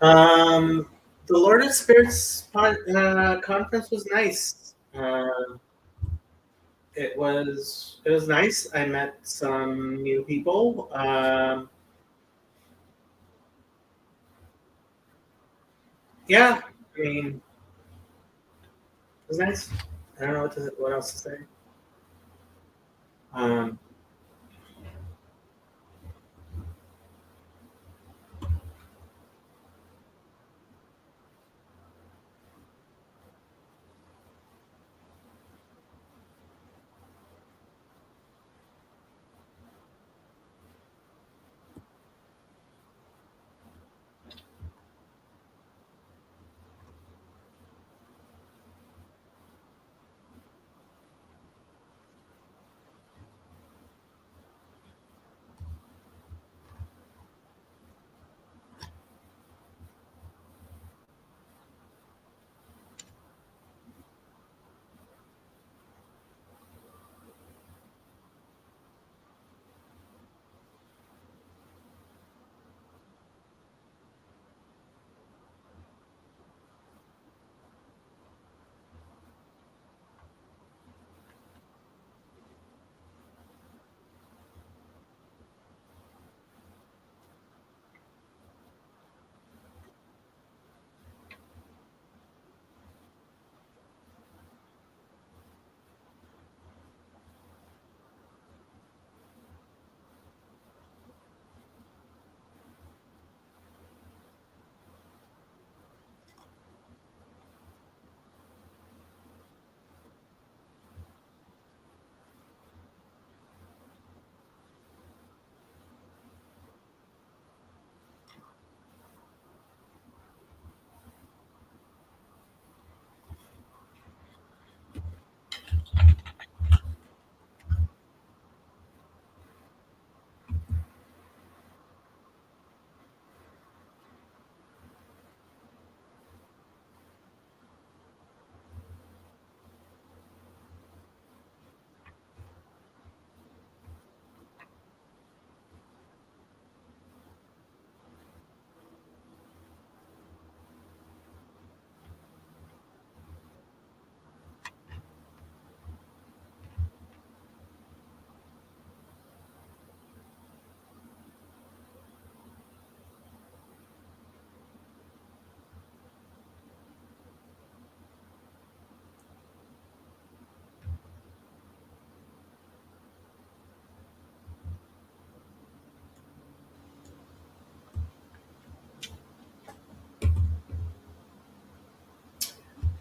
Um, the Lord of Spirits conference was nice. It was nice. I met some new people. Yeah, I mean, it was nice. I don't know what else to say. Um,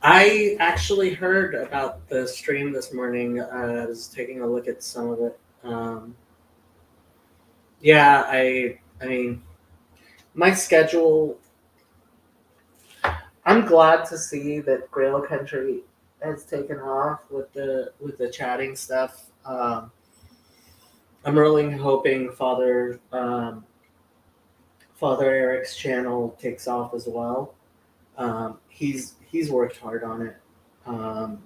I actually heard about the stream this morning. I was taking a look at some of it. Yeah, I mean, my schedule. I'm glad to see that Grail Country has taken off with the chatting stuff. I'm really hoping Father Eric's channel takes off as well. He's worked hard on it. Um,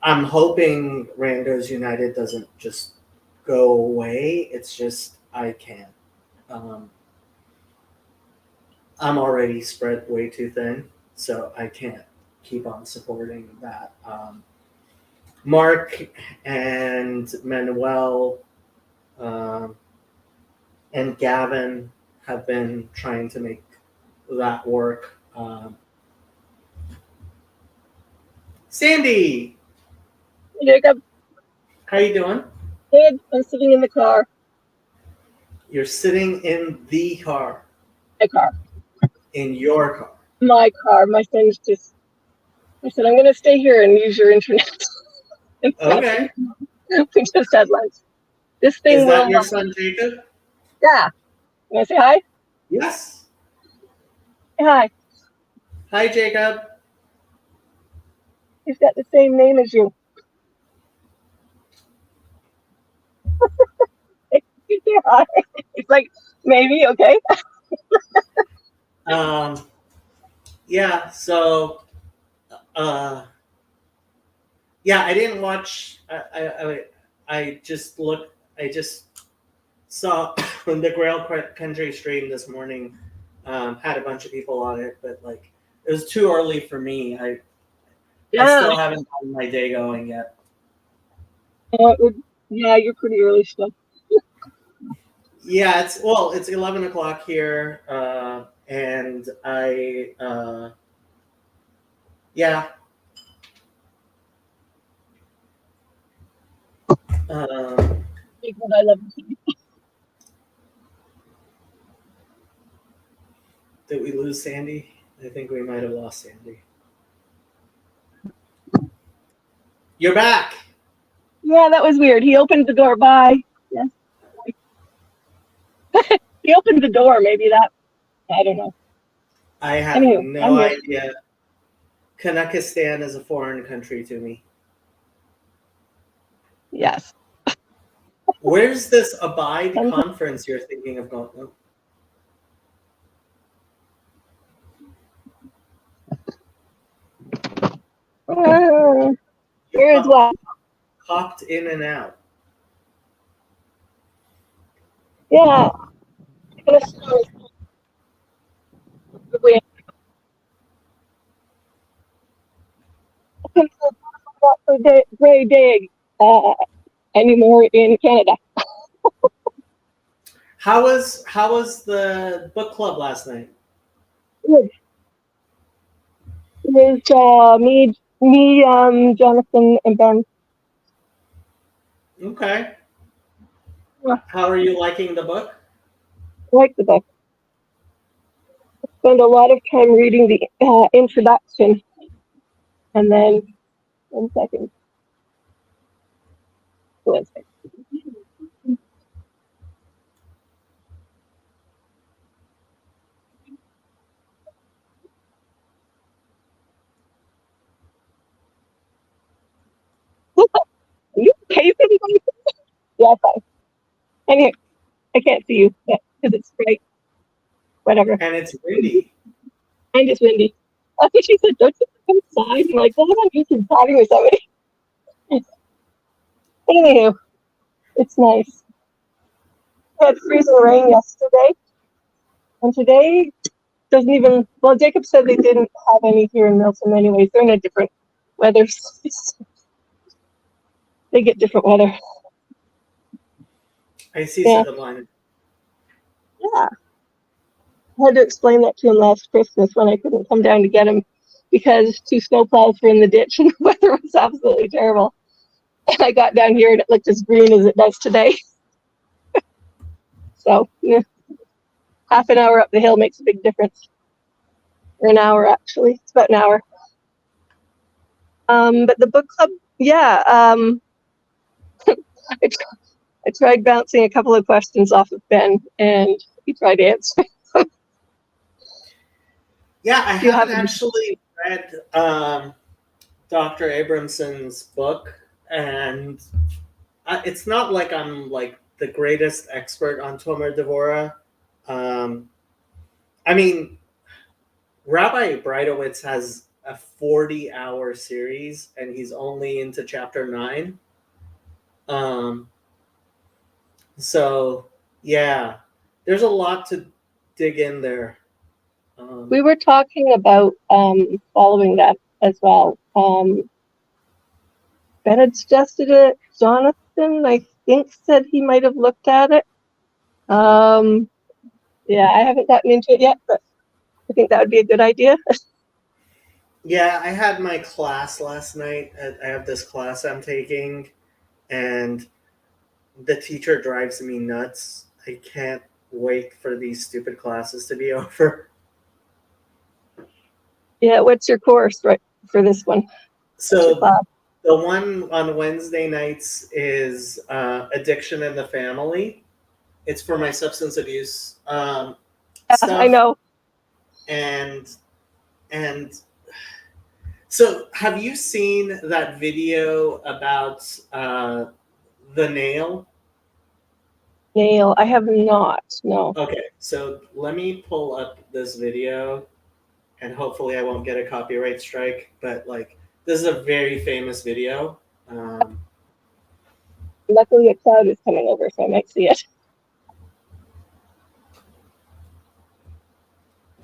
I'm hoping Randos United doesn't just go away. It's just I can't. Um, I'm already spread way too thin, so I can't keep on supporting that. Mark and Manuel um, and Gavin have been trying to make that work. Sandy, Jacob, how you doing? good. I'm sitting in the car. You're sitting in the car, My car. in your car. My car. My son's just. I said I'm going to stay here and use your internet. Okay. We just had lunch. This Is thing that will. your son, Jacob? Yeah. Can I say hi? Yes. Say hi. Hi, Jacob. He's got the same name as you. You say hi. It's like maybe okay. Um, yeah. So, uh, yeah, I didn't watch. I just looked. I just saw the Grail Country stream this morning. Had a bunch of people on it, but like it was too early for me. I Yeah. still haven't gotten my day going yet. Yeah, you're pretty early still. Yeah, it's 11 o'clock here, and yeah. Um, What I love. did we lose Sandy? I think we might have lost Sandy. You're back. Yeah, that was weird. He opened the door. Bye. Yes. He opened the door. Maybe that. I don't know. I have Anyway, I'm no here. idea. Kazakhstan is a foreign country to me. Yes. Where's this Abide conference you're thinking of going? Here is what. Popped in and out. Yeah. Gray day anymore in Canada. How was the book club last night? Good. It was me, Jonathan, and Ben. Okay. Yeah. How are you liking the book? I like the book. I spent a lot of time reading the introduction, and then 1 second. 1 second. Are you okay, somebody? Yeah, fine. Anyway, I can't see you because it's bright. Whatever. And it's windy. And it's windy. I think she said, "Don't you come outside?" I'm like, "Well, I'm just chatting with somebody." Anywho, it's nice. We had freezing rain yesterday, and today doesn't even. Well, Jacob said they didn't have any here in Milton, anyways. They're in a different weather. They get different weather. I see Yeah. Line. Yeah. I had to explain that to him last Christmas when I couldn't come down to get him because 2 snowplows were in the ditch and the weather was absolutely terrible. And I got down here and it looked as green as it does today. So, yeah, half an hour up the hill makes a big difference. Or an hour, actually. It's about an hour. But the book club, yeah. I tried bouncing a couple of questions off of Ben, and he tried answering. Yeah, I haven't actually read Dr. Abramson's book, and it's not like I'm like the greatest expert on Tomer Devora. I mean, Rabbi Breitowitz has a 40-hour series, and he's only into chapter 9. So yeah, there's a lot to dig in there. We were talking about following that as well. Ben had suggested it. Jonathan, I think, said he might have looked at it. Yeah, I haven't gotten into it yet, but I think that would be a good idea. Yeah, I had my class last night. I have this class I'm taking, and the teacher drives me nuts. I can't wait for these stupid classes to be over. Yeah, what's your course right for this one? So the one on Wednesday nights is addiction in the family. It's for my substance abuse stuff. I know. And so have you seen that video about the nail? Nail, I have not. No. Okay, so let me pull up this video, and hopefully I won't get a copyright strike. But like, this is a very famous video. Luckily, a cloud is coming over, so I might see it.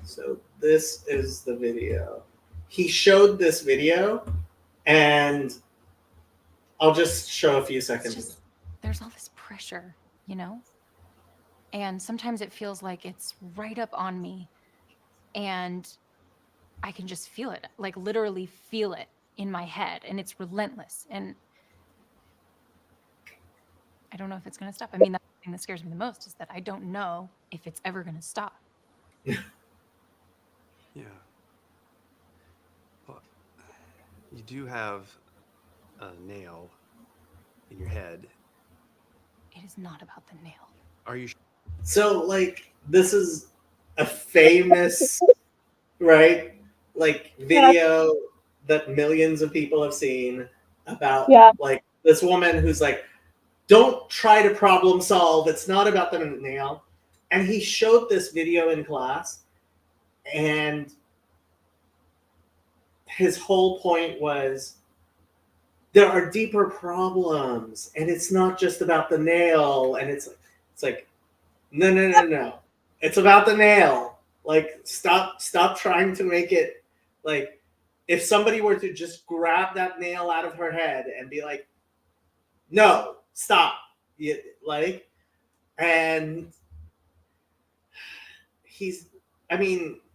So this is the video. He showed this video, and I'll just show a few seconds. There's all this pressure, you know? And sometimes it feels like it's right up on me, and I can just feel it, like literally feel it in my head, and it's relentless. And I don't know if it's going to stop. I mean, that's the thing that scares me the most is that I don't know if it's ever going to stop. Yeah. Well, you do have a nail in your head. It is not about the nail. Are you? So, like, this is a famous, right? Like, video that millions of people have seen about, like, this woman who's like, don't try to problem solve. It's not about the nail. And he showed this video in class, and his whole point was there are deeper problems, and it's not just about the nail. And it's like, no. It's about the nail. Like, stop trying to make it like, if somebody were to just grab that nail out of her head and be like, no, stop. Like, and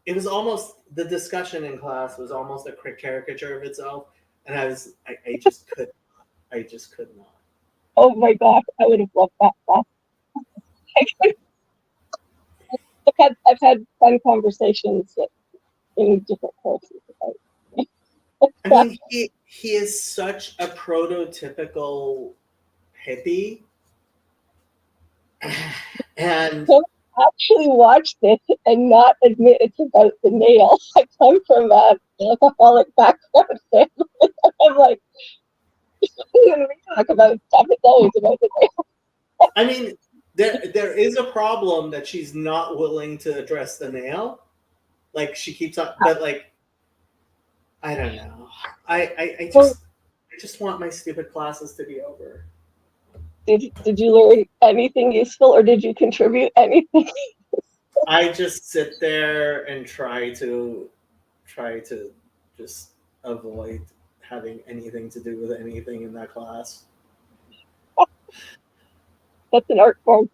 it was almost, the discussion in class was almost a caricature of itself. And I just could not. Oh my gosh, I would have loved that class. I've had fun conversations in different courses about it. I mean, he is such a prototypical hippie. And actually watch this and not admit it's about the nail. I come from an alcoholic background family. I'm like, when we talk about stuff, it's always about the nail. I mean, there is a problem that she's not willing to address the nail. Like, she keeps up, but like, I don't know. I just want my stupid classes to be over. Did you learn anything useful, or did you contribute anything? I just sit there and try to just avoid having anything to do with anything in that class. That's an art form.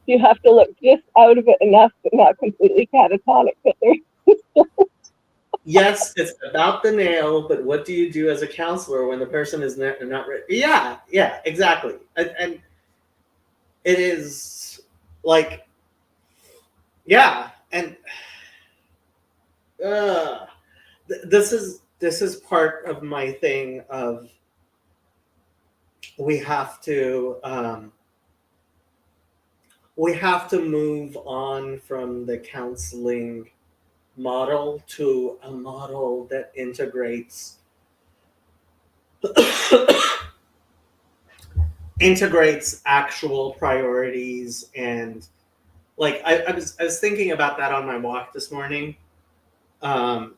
You have to look just out of it enough, but not completely catatonic. Yes, it's about the nail, but what do you do as a counselor when the person is not ready? Yeah, exactly. And it is like, yeah, and this is part of my thing of, we have to move on from the counseling model to a model that integrates actual priorities. And like, I was thinking about that on my walk this morning, how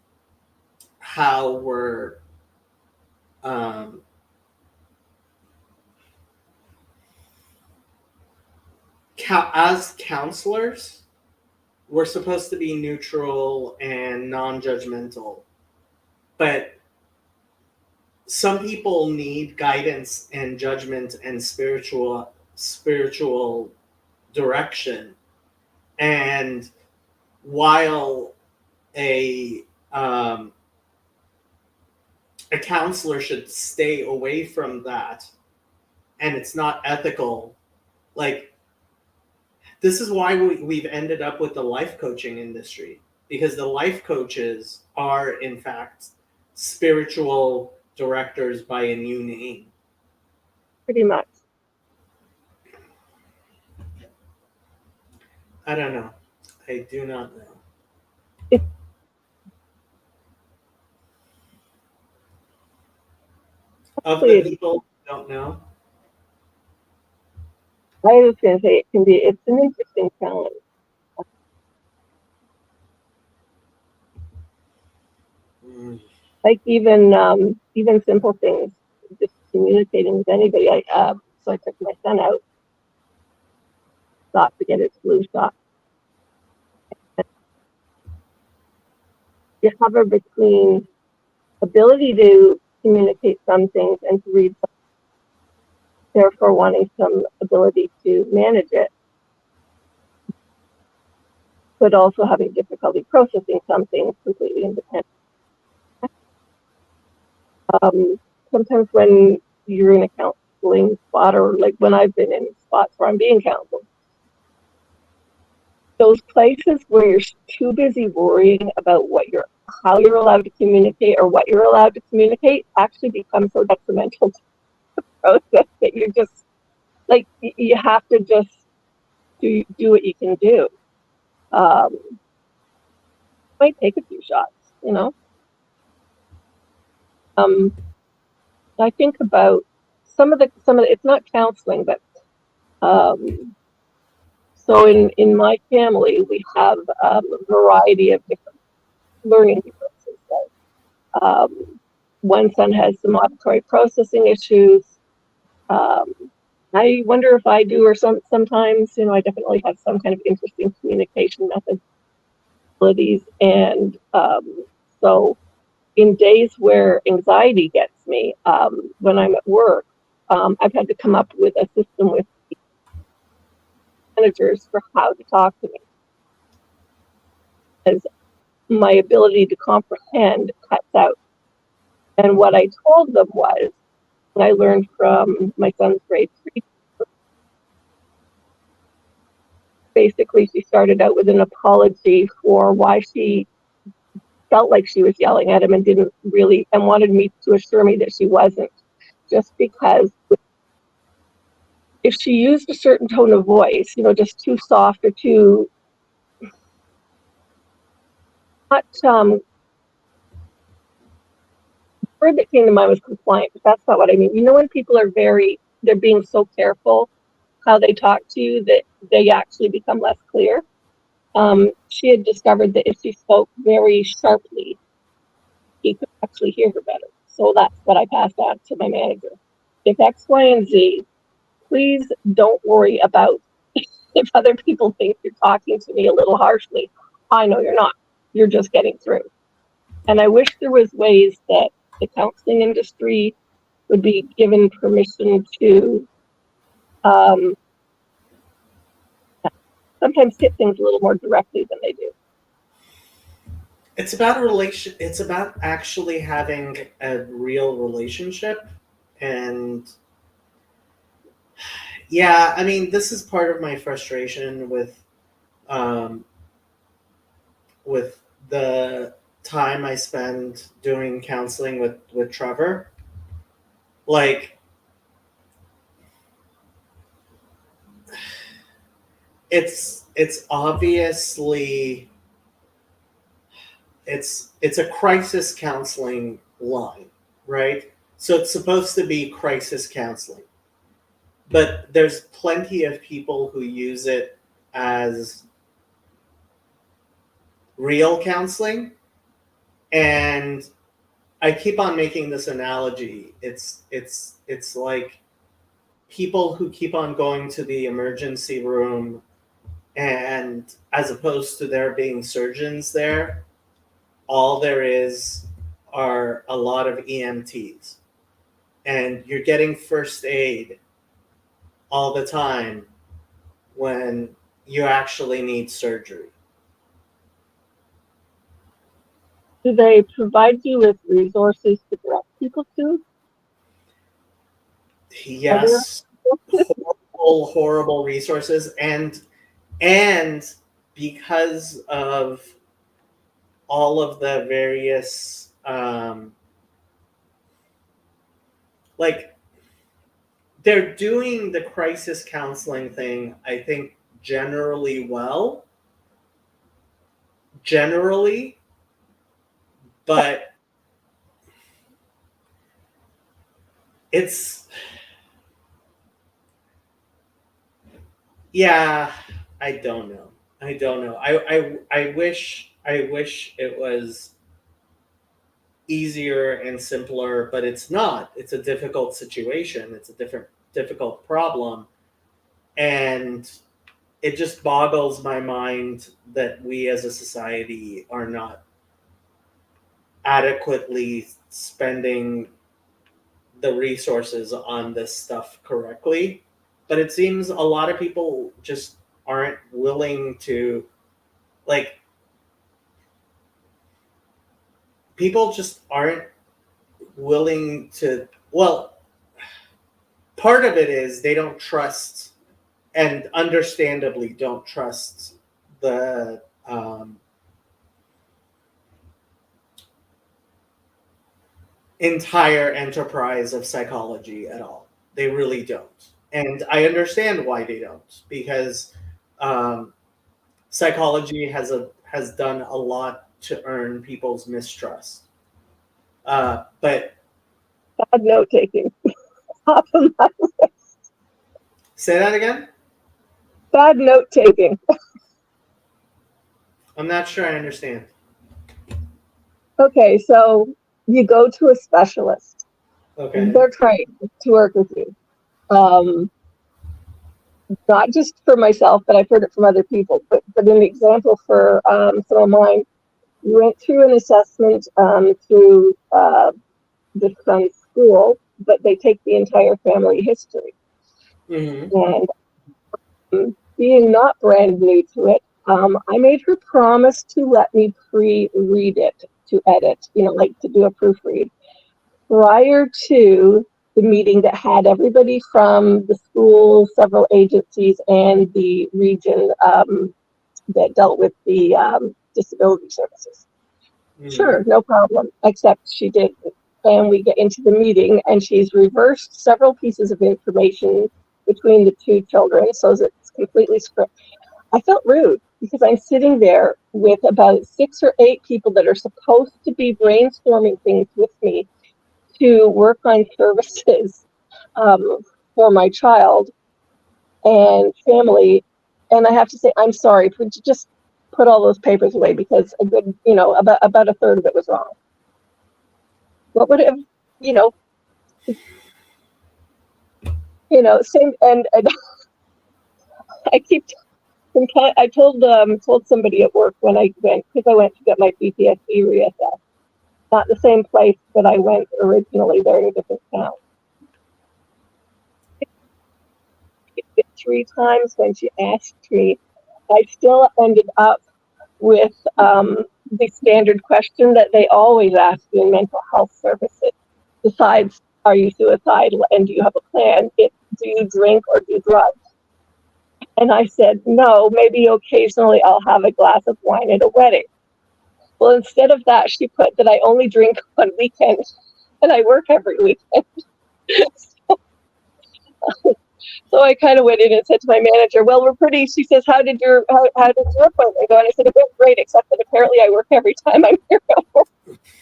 we're as counselors, we're supposed to be neutral and non-judgmental, but some people need guidance and judgment and spiritual direction. And while a counselor should stay away from that, and it's not ethical, like, this is why we've ended up with the life coaching industry, because the life coaches are, in fact, spiritual directors by a new name. Pretty much. I don't know. I do not know. Of the people who don't know, I was going to say it's an interesting challenge. Like even simple things, just communicating with anybody. So I took my son out, thought to get his flu shot. you hover between ability to communicate some things and to read some, therefore wanting some ability to manage it, but also having difficulty processing some things completely independent. Sometimes when you're in a counseling spot, or like when I've been in spots where I'm being counseled, those places where you're too busy worrying about how you're allowed to communicate or what you're allowed to communicate actually become so detrimental to the process that you're just like, you have to just do what you can do. Might take a few shots, you know. I think about some of the it's not counseling, but so in my family we have a variety of different learning differences. One son has some auditory processing issues. I wonder if I do, or sometimes, you know, I definitely have some kind of interesting communication methods, and so in days where anxiety gets me, when I'm at work, I've had to come up with a system with managers for how to talk to me, as my ability to comprehend cuts out. And what I told them was, and I learned from my son's grade 3, basically she started out with an apology for why she felt like she was yelling at him and didn't really, and wanted me to assure me that she wasn't, just because if she used a certain tone of voice, you know, just too soft or too not, the word that came to mind was compliant, but that's not what I mean. You know, when people are they're being so careful how they talk to you that they actually become less clear. She had discovered that if she spoke very sharply, he could actually hear her better. So that's what I passed on to my manager. If X, Y, and Z, please don't worry about if other people think you're talking to me a little harshly. I know you're not. You're just getting through. And I wish there was ways that the counseling industry would be given permission to sometimes hit things a little more directly than they do. It's about a relation. It's about actually having a real relationship, and yeah, I mean, this is part of my frustration um, with the time I spend doing counseling with Trevor. Like, it's obviously it's a crisis counseling line, right? So it's supposed to be crisis counseling, but there's plenty of people who use it as real counseling. And I keep on making this analogy. It's like people who keep on going to the emergency room, and as opposed to there being surgeons there, all there is are a lot of EMTs. And you're getting first aid all the time when you actually need surgery. Do they provide you with resources to direct people to? Yes, horrible resources, and because of all of the various like, they're doing the crisis counseling thing, I think, generally, but it's, yeah, I don't know. I wish it was easier and simpler, but it's not. It's a difficult situation. It's a difficult problem, and it just boggles my mind that we as a society are not adequately spending the resources on this stuff correctly. But it seems a lot of people just aren't willing to, like, people just aren't willing to, well, part of it is they don't trust, and understandably don't trust the entire enterprise of psychology at all. They really don't. And I understand why they don't, because um, psychology has done a lot to earn people's mistrust. But Bad note taking. say that again. Bad note taking. I'm not sure I understand. Okay, so you go to a specialist. Okay. They're trained to work with you. Not just for myself, but I've heard it from other people. But an example for some of mine, we went through an assessment through this son's school, but they take the entire family history. Mm-hmm. And being not brand new to it, I made her promise to let me pre-read it, to edit, like to do a proofread prior to the meeting that had everybody from the school, several agencies, and the region that dealt with the disability services. Mm-hmm. Sure, no problem, except she didn't. And we get into the meeting, and she's reversed several pieces of information between the two children, so it's completely scripted. I felt rude because I'm sitting there with about 6 or 8 people that are supposed to be brainstorming things with me to work on services for my child and family. And I have to say, I'm sorry, for just put all those papers away, because a good, about a third of it was wrong. What would it have, same, and I told somebody at work when I went, because I went to get my PTSD reassessed, not the same place that I went originally, they're in a different town. 3 times when she asked me, I still ended up with the standard question that they always ask you in mental health services. Besides, are you suicidal and do you have a plan? Do you drink or do drugs? And I said, no, maybe occasionally I'll have a glass of wine at a wedding. Well, instead of that, she put that I only drink on weekends and I work every weekend. So I kind of went in and said to my manager, well, she says, how did your appointment go? And I said, it went great, except that apparently I work every time I'm here at work.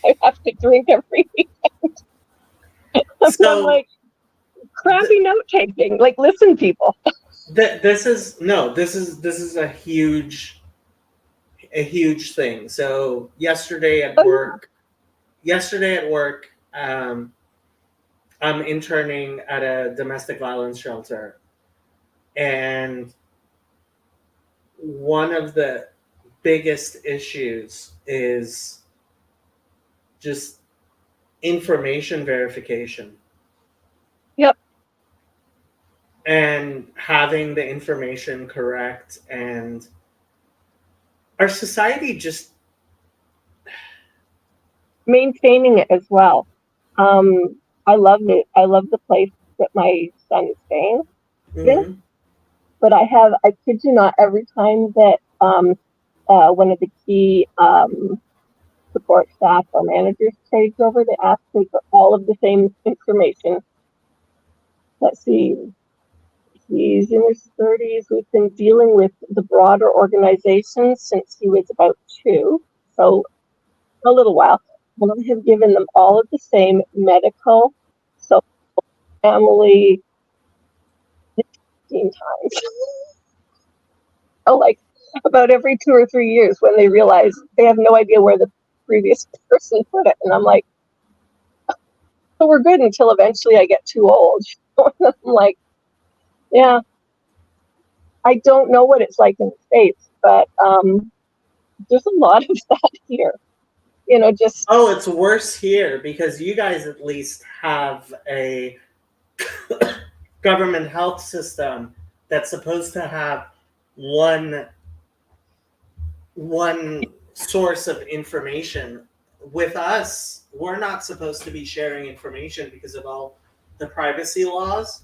I have to drink every weekend. So I'm like, crappy note taking. Like, listen, people. this is a huge thing. So yesterday at work, I'm interning at a domestic violence shelter, and one of the biggest issues is just information verification. Yep. And having the information correct, and our society just Maintaining it as well. I love it. I love the place that my son is staying in. But I kid you not, every time that one of the key support staff or managers trades over, they ask me for all of the same information. Let's see, he's in his 30s. We've been dealing with the broader organization since he was about 2, so a little while. And I have given them all of the same medical, social, family, 15 times. Like about every 2 or 3 years, when they realize they have no idea where the previous person put it. And I'm like, so we're good until eventually I get too old. I'm like, yeah, I don't know what it's like in the States, but there's a lot of that here. Just Oh, it's worse here because you guys at least have a government health system that's supposed to have one source of information. With us, we're not supposed to be sharing information because of all the privacy laws.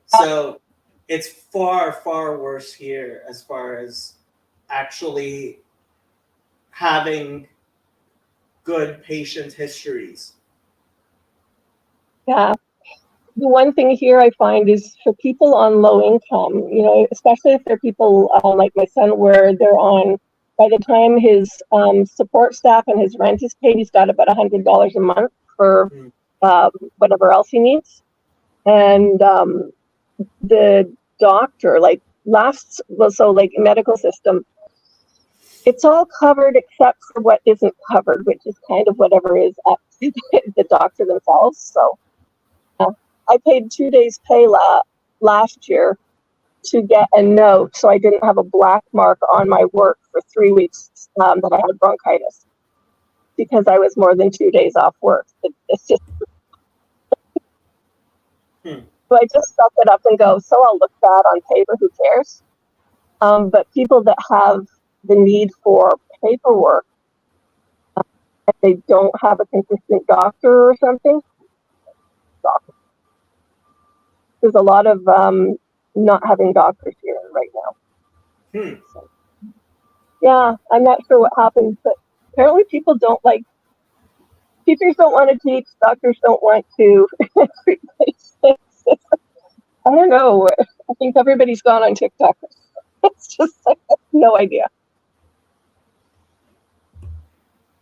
So it's far, far worse here as far as actually having good patient histories. yeah. The one thing here I find is for people on low income, especially if they're people like my son, where they're on, by the time his support staff and his rent is paid, he's got about $100 a month for whatever else he needs. And the doctor, like medical system, it's all covered except for what isn't covered, which is kind of whatever is up to the doctor themselves. So I paid 2 days pay last year to get a note so I didn't have a black mark on my work for 3 weeks that I had bronchitis because I was more than 2 days off work. It's just So I just suck it up and go, so I'll look bad on paper, who cares? But people that have the need for paperwork, if they don't have a consistent doctor or something, there's a lot of not having doctors here right now. So, yeah, I'm not sure what happens, but apparently people don't like, teachers don't want to teach, doctors don't want to. I don't know. I think everybody's gone on TikTok. It's just like, no idea.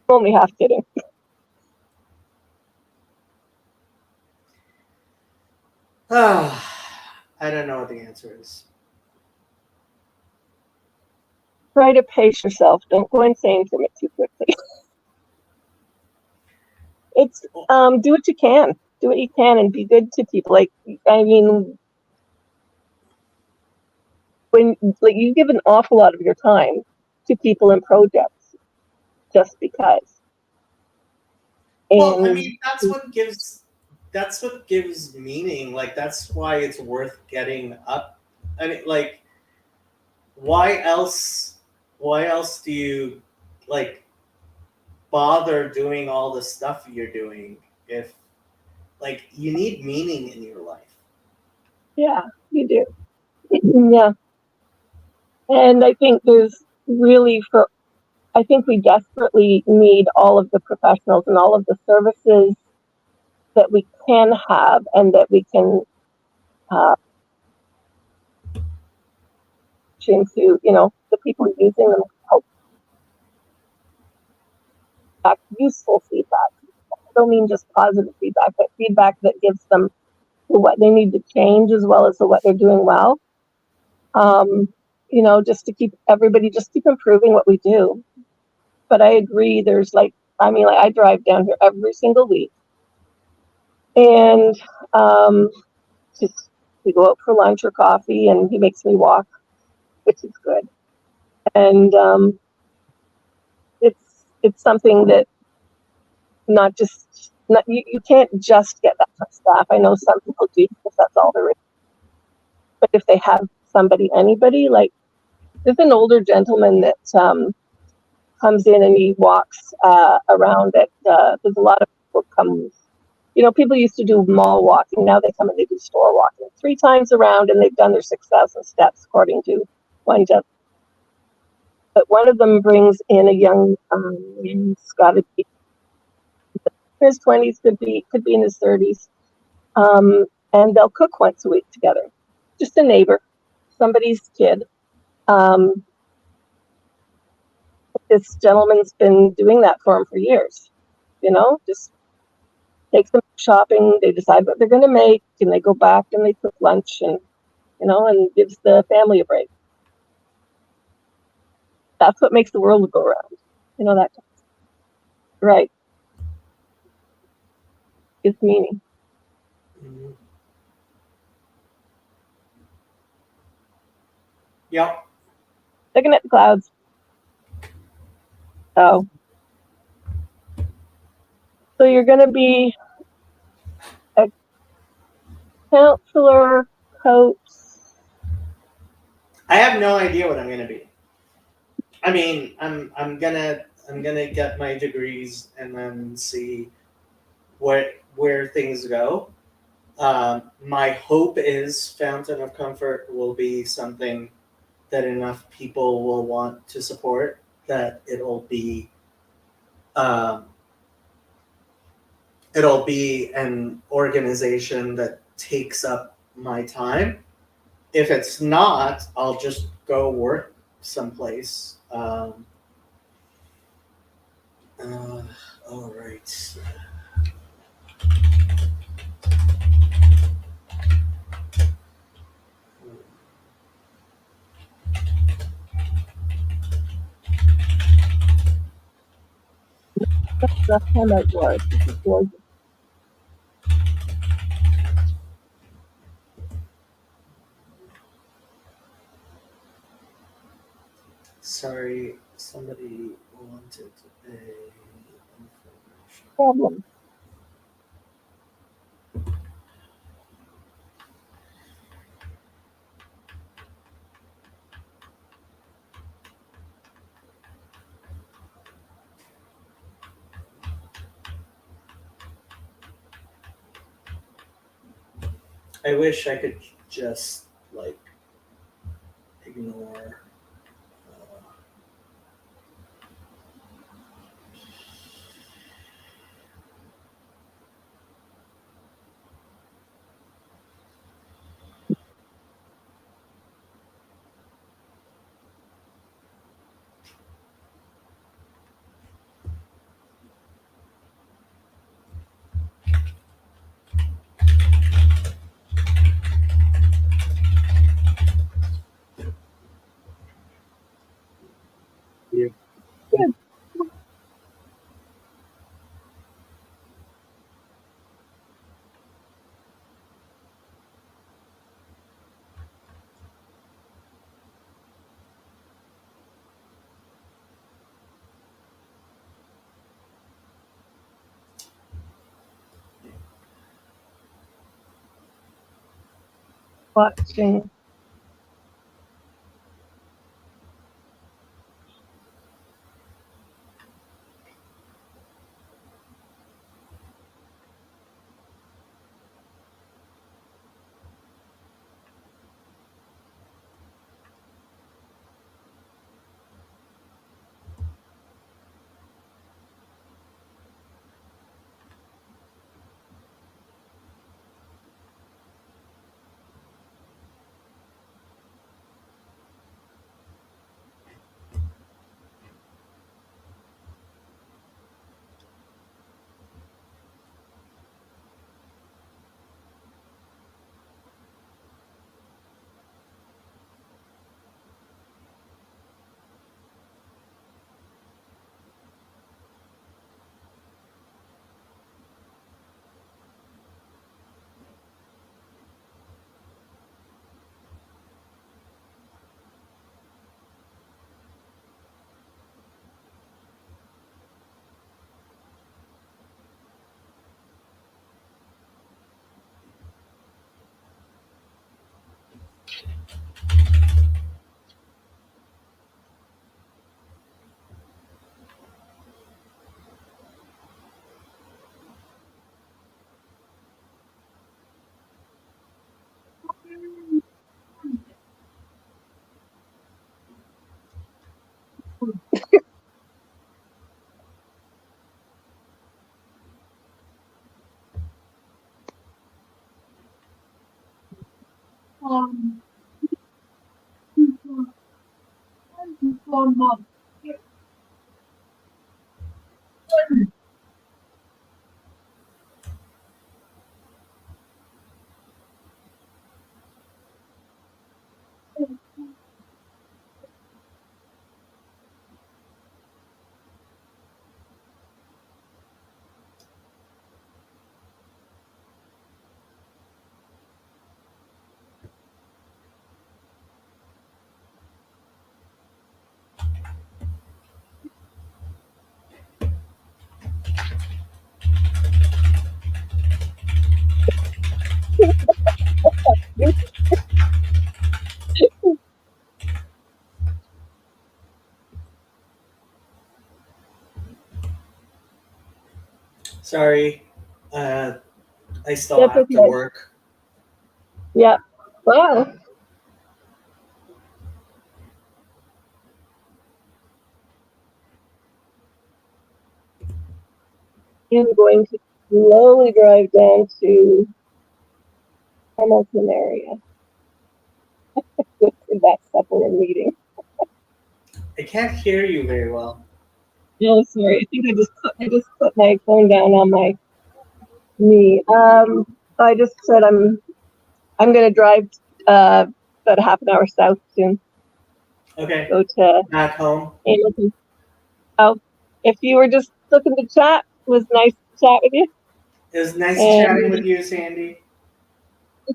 Only half kidding. I don't know what the answer is. Try to pace yourself. Don't go insane from it too quickly. It's do what you can. Do what you can and be good to people. Like, I mean, when you give an awful lot of your time to people and projects just because. Well, I And mean, that's what gives meaning. Like that's why it's worth getting up. I mean, like, why else do you like bother doing all the stuff you're doing if like you need meaning in your life? yeah, you do. Yeah. And I think I think we desperately need all of the professionals and all of the services that we can have and that we can into, the people using them, help back useful feedback. I don't mean just positive feedback, but feedback that gives them what they need to change as well as what they're doing well. Just to keep improving what we do. But I agree, there's I drive down here every single week. And just we go out for lunch or coffee and he makes me walk, which is good. And it's something that you can't just get that from staff. I know some people do because that's all there is. But if they have anybody, like there's an older gentleman that comes in and he walks around it. There's a lot of people come. People used to do mall walking. Now they come and they do store walking 3 times around, and they've done their 6,000 steps, according to one gentleman. But one of them brings in a young, he's got to be in his 20s, could be in his 30s, and they'll cook once a week together. Just a neighbor, somebody's kid. This gentleman's been doing that for him for years. Just takes them shopping. They decide what they're going to make, and they go back and they cook lunch, and and gives the family a break. That's what makes the world go around. That right. It's meaning. Mm-hmm. Yep. Looking at the clouds. Oh. So you're going to be a counselor, coach. I have no idea what I'm gonna be. I mean, I'm gonna get my degrees and then see where things go. My hope is Fountain of Comfort will be something that enough people will want to support. That um, it'll be an organization that takes up my time. If it's not, I'll just go work someplace. Uh, all right. That's how that was. This is gorgeous. Sorry, somebody wanted a information. Problem. I wish I could just like ignore. Yeah. Good. Watching. Sorry. I still That's have to okay. work. Yeah. Wow. I'm going to slowly drive down to Hamilton area. With that separate meeting. I can't hear you very well. No, sorry. I think I just put my phone down on my knee. I just said I'm gonna drive about a half an hour south soon. Okay. Go to Back home. Hamilton. Oh, if you were just looking to chat, it was nice to chat with you. It was nice And chatting with you, Sandy.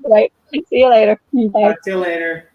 right. See you later. Bye. Talk to you later.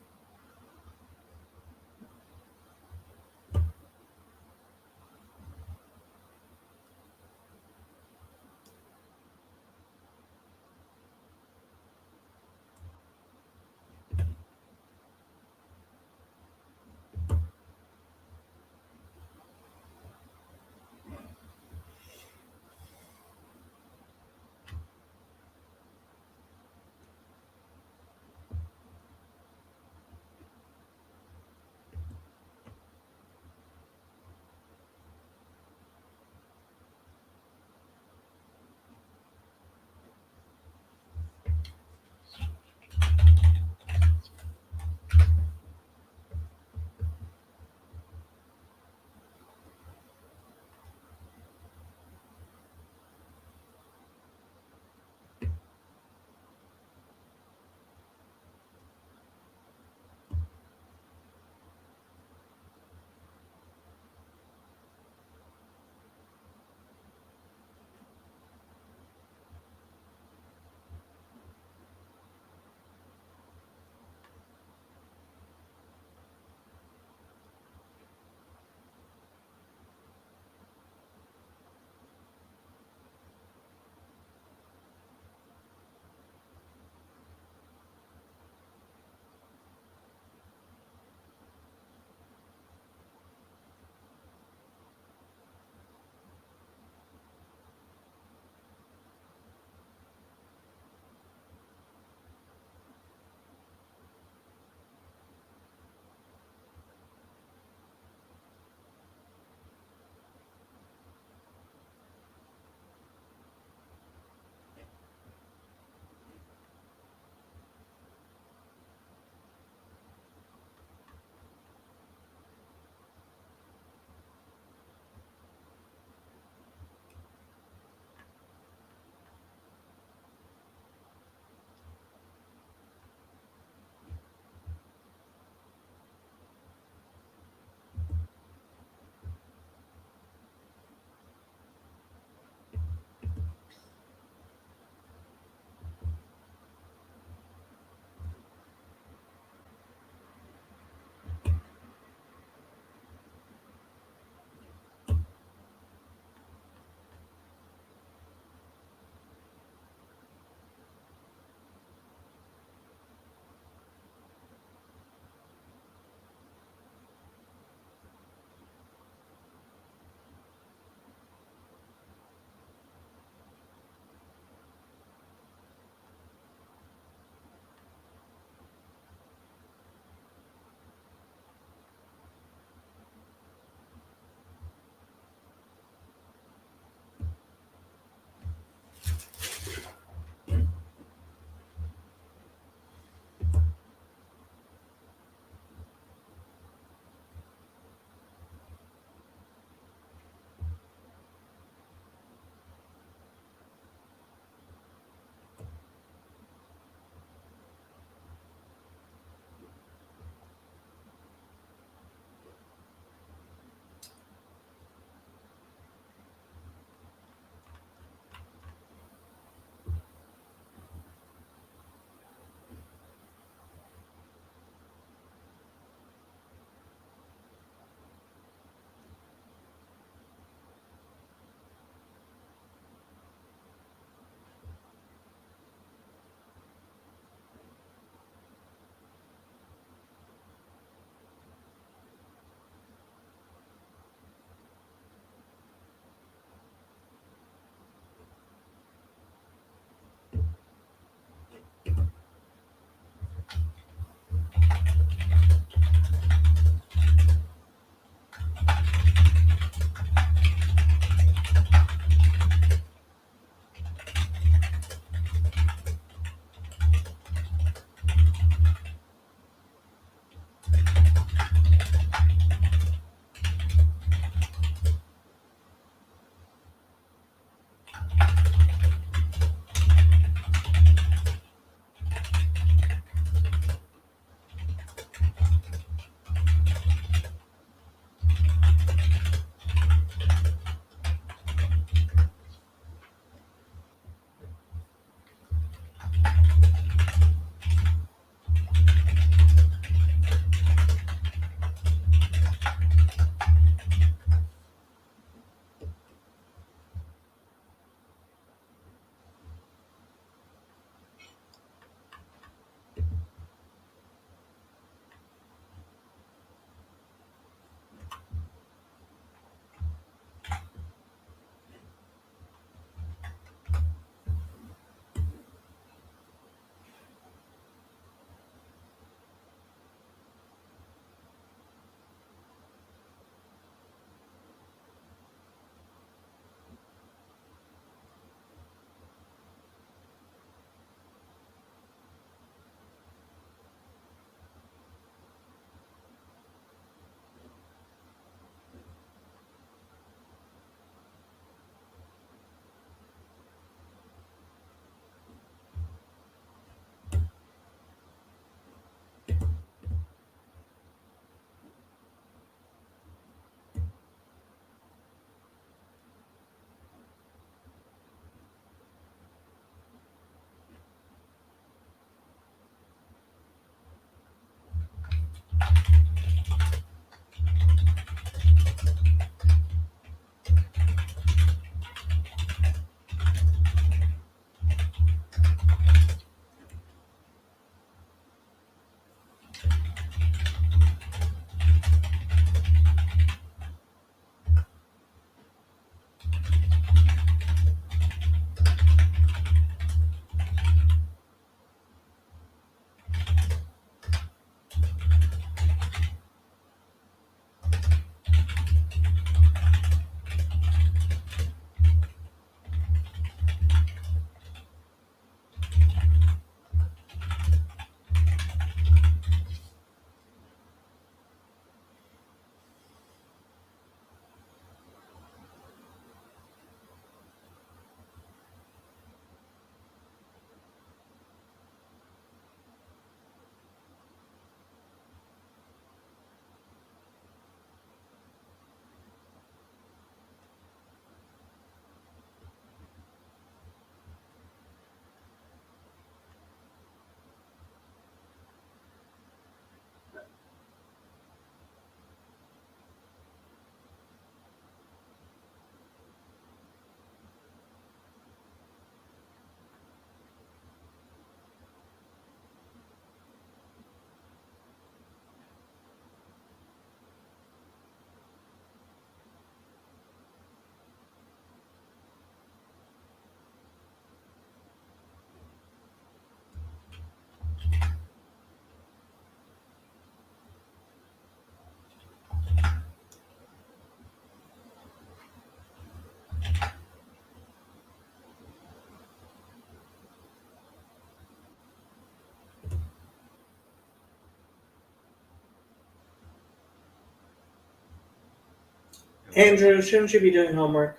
Andrew, shouldn't you be doing homework?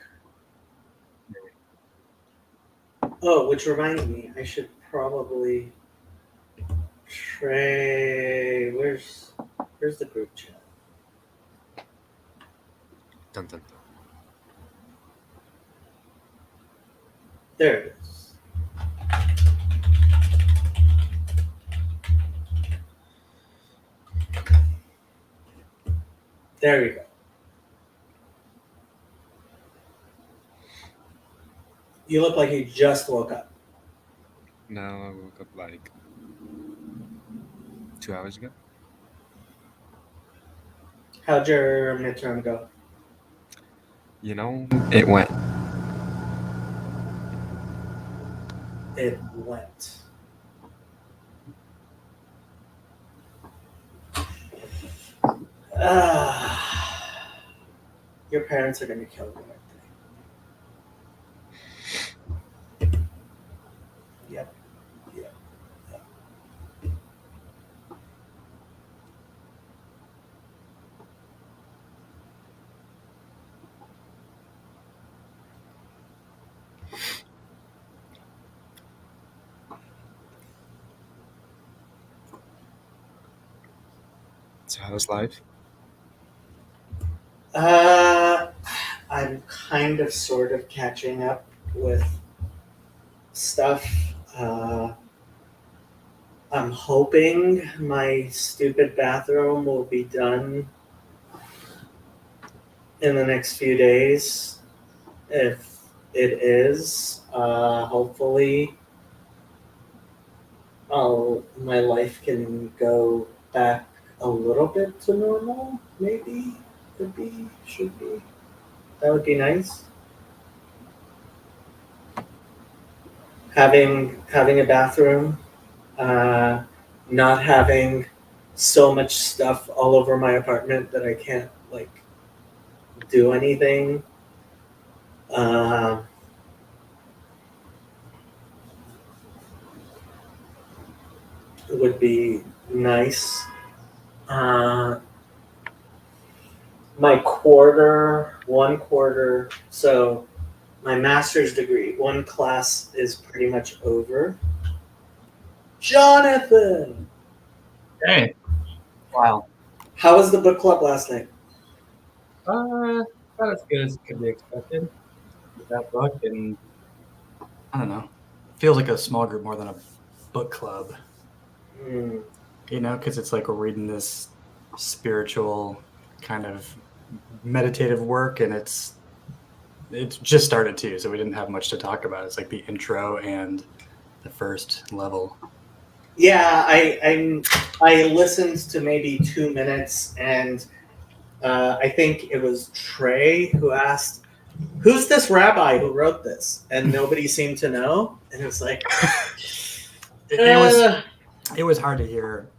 Oh, which reminds me, I should probably Trey. Where's the group chat? Dun, dun, dun. There it is. There you go. You look like you just woke up. No, I woke up like 2 hours ago. How'd your midterm go? You know, it went. It went. Your parents are gonna kill you, aren't they? Yep. Yep. Yep. So how's life? I'm kind of sort of catching up with stuff. I'm hoping my stupid bathroom will be done in the next few days. If it is, hopefully, my life can go back a little bit to normal. Maybe, could be, should be. That would be nice. Having a bathroom, not having so much stuff all over my apartment that I can't like do anything. Would be nice. My one quarter, so my master's degree, one class is pretty much over. Jonathan! Hey. Wow. How was the book club last night? About as good as could be expected with that book, and I don't know. Feels like a small group more than a book club. Hmm. You know, because it's like we're reading this spiritual kind of meditative work, and it's just started too, so we didn't have much to talk about. It's like the intro and the first level. Yeah, I listened to maybe 2 minutes, and I think it was Trey who asked, "Who's this rabbi who wrote this?" And nobody seemed to know, and it's like, It was hard to hear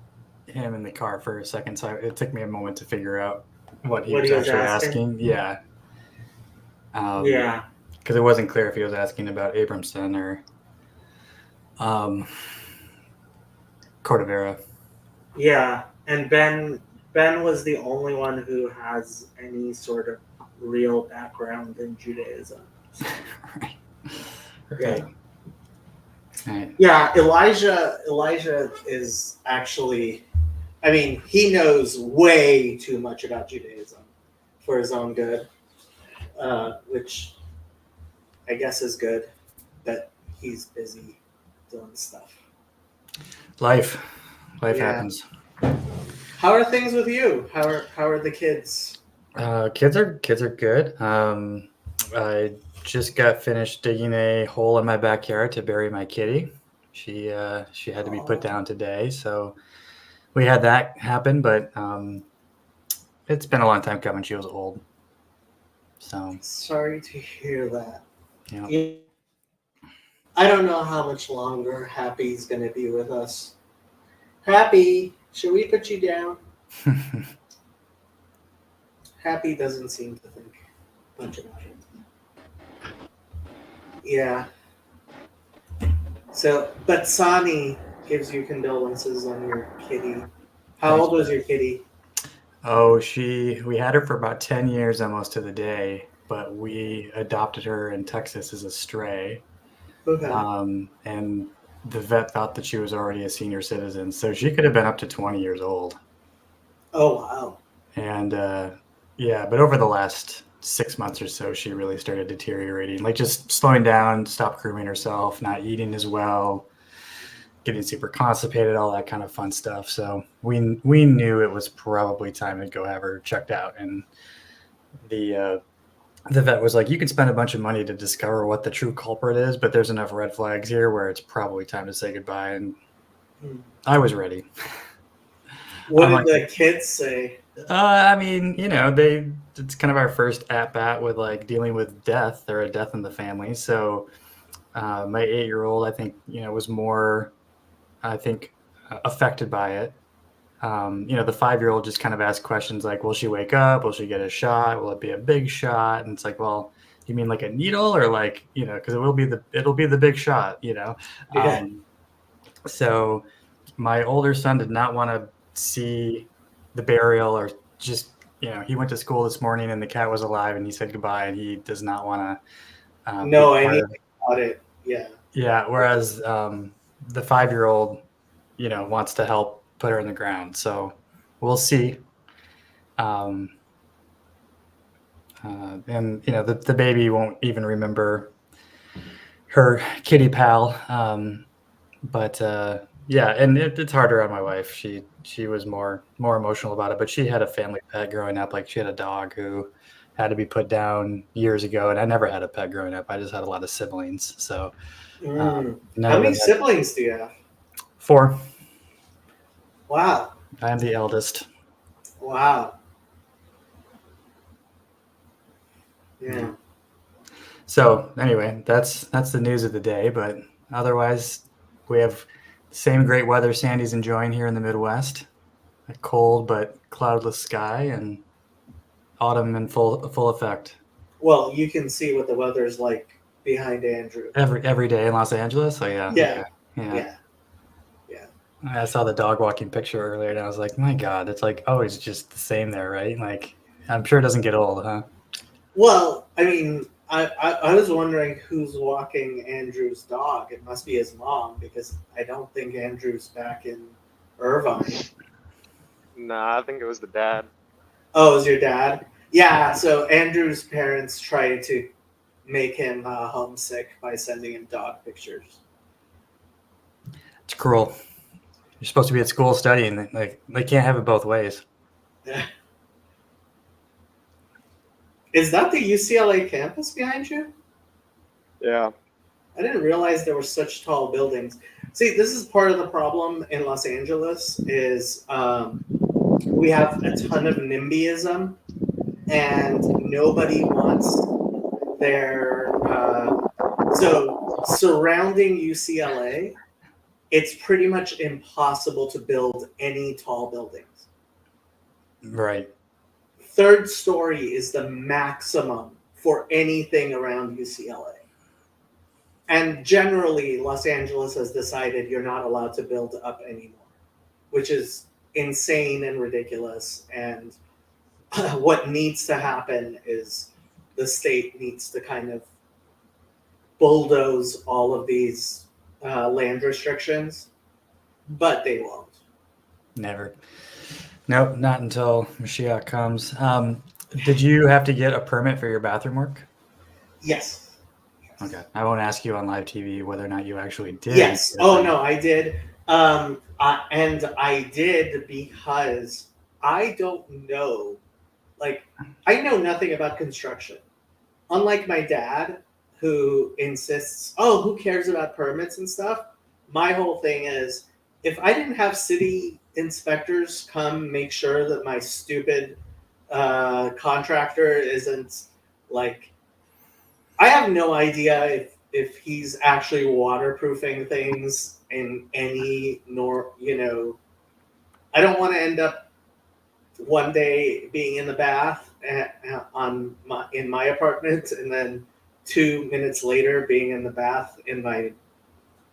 him in the car for a second, so it took me a moment to figure out what he was actually asking. Yeah. Yeah. Because it wasn't clear if he was asking about Abramson or Cordovera. Yeah, and Ben was the only one who has any sort of real background in Judaism. So, Right. yeah. Right. Yeah, Elijah is actually, I mean, he knows way too much about Judaism for his own good, which I guess is good, but he's busy doing stuff. Life Yeah. happens. How are things with you? How are the kids? Kids are good. I just got finished digging a hole in my backyard to bury my kitty. She had to be put down today, so we had that happen. But it's been a long time coming. She was old, so Sorry to hear that. yeah. Yeah. I don't know how much longer Happy's going to be with us. Happy, should we put you down? Happy doesn't seem to think much about it. Yeah. So, but Sani gives you condolences on your kitty. How old was your kitty? Oh, we had her for about 10 years almost to the day, but we adopted her in Texas as a stray. Okay. And the vet thought that she was already a senior citizen, so she could have been up to 20 years old. Oh wow. And yeah, but over the last 6 months or so, she really started deteriorating, like just slowing down, stopped grooming herself, not eating as well, getting super constipated, all that kind of fun stuff. So we knew it was probably time to go have her checked out. And the vet was like, "You can spend a bunch of money to discover what the true culprit is, but there's enough red flags here where it's probably time to say goodbye." And I was ready. What I'm did the kids say? I mean, it's kind of our first at bat with like dealing with death or a death in the family. So my 8-year-old, I think, was more, affected by it. The 5-year-old just kind of asked questions like, will she wake up? Will she get a shot? Will it be a big shot? And it's like, well, you mean like a needle or like, because it'll be the big shot, Yeah. So my older son did not want to see the burial or just, he went to school this morning and the cat was alive and he said goodbye and he does not want to. No, I need about it. Yeah. Yeah. Whereas the 5-year-old, wants to help put her in the ground. So we'll see. And the baby won't even remember her kitty pal. But yeah, and it's harder on my wife. She was more emotional about it, but she had a family pet growing up. Like she had a dog who had to be put down years ago, and I never had a pet growing up. I just had a lot of siblings. So How many siblings do you have? 4. Wow. I am the eldest. Wow. Yeah. So anyway, that's the news of the day. But otherwise, we have the same great weather Sandy's enjoying here in the Midwest. A cold but cloudless sky and autumn in full effect. Well, you can see what the weather's like behind Andrew. Every day in Los Angeles. Oh yeah. Yeah. Okay. Yeah. I saw the dog walking picture earlier, and I was like, my God, it's like always just the same there, right? Like, I'm sure it doesn't get old, huh? Well, I mean, I was wondering who's walking Andrew's dog. It must be his mom because I don't think Andrew's back in Irvine. Nah, I think it was the dad. Oh, it was your dad? Yeah, so Andrew's parents tried to make him homesick by sending him dog pictures. It's cruel. You're supposed to be at school studying. Like, they can't have it both ways. Is that the UCLA campus behind you? Yeah. I didn't realize there were such tall buildings. See, this is part of the problem in Los Angeles is we have a ton of NIMBYism and nobody wants their... so surrounding UCLA, it's pretty much impossible to build any tall buildings. Right. 3rd story is the maximum for anything around UCLA. And generally, Los Angeles has decided you're not allowed to build up anymore, which is insane and ridiculous. And what needs to happen is the state needs to kind of bulldoze all of these land restrictions, but they won't. Never. Nope, not until Mashiach comes. Did you have to get a permit for your bathroom work? Yes. Okay. I won't ask you on live TV whether or not you actually did. Yes. Oh, no, I did. And I did because I don't know. Like, I know nothing about construction. Unlike my dad, who insists, oh, who cares about permits and stuff? My whole thing is, if I didn't have city inspectors come make sure that my stupid contractor isn't like, I have no idea if he's actually waterproofing things in any I don't want to end up one day being in the bath in my apartment and then 2 minutes later being in the bath in my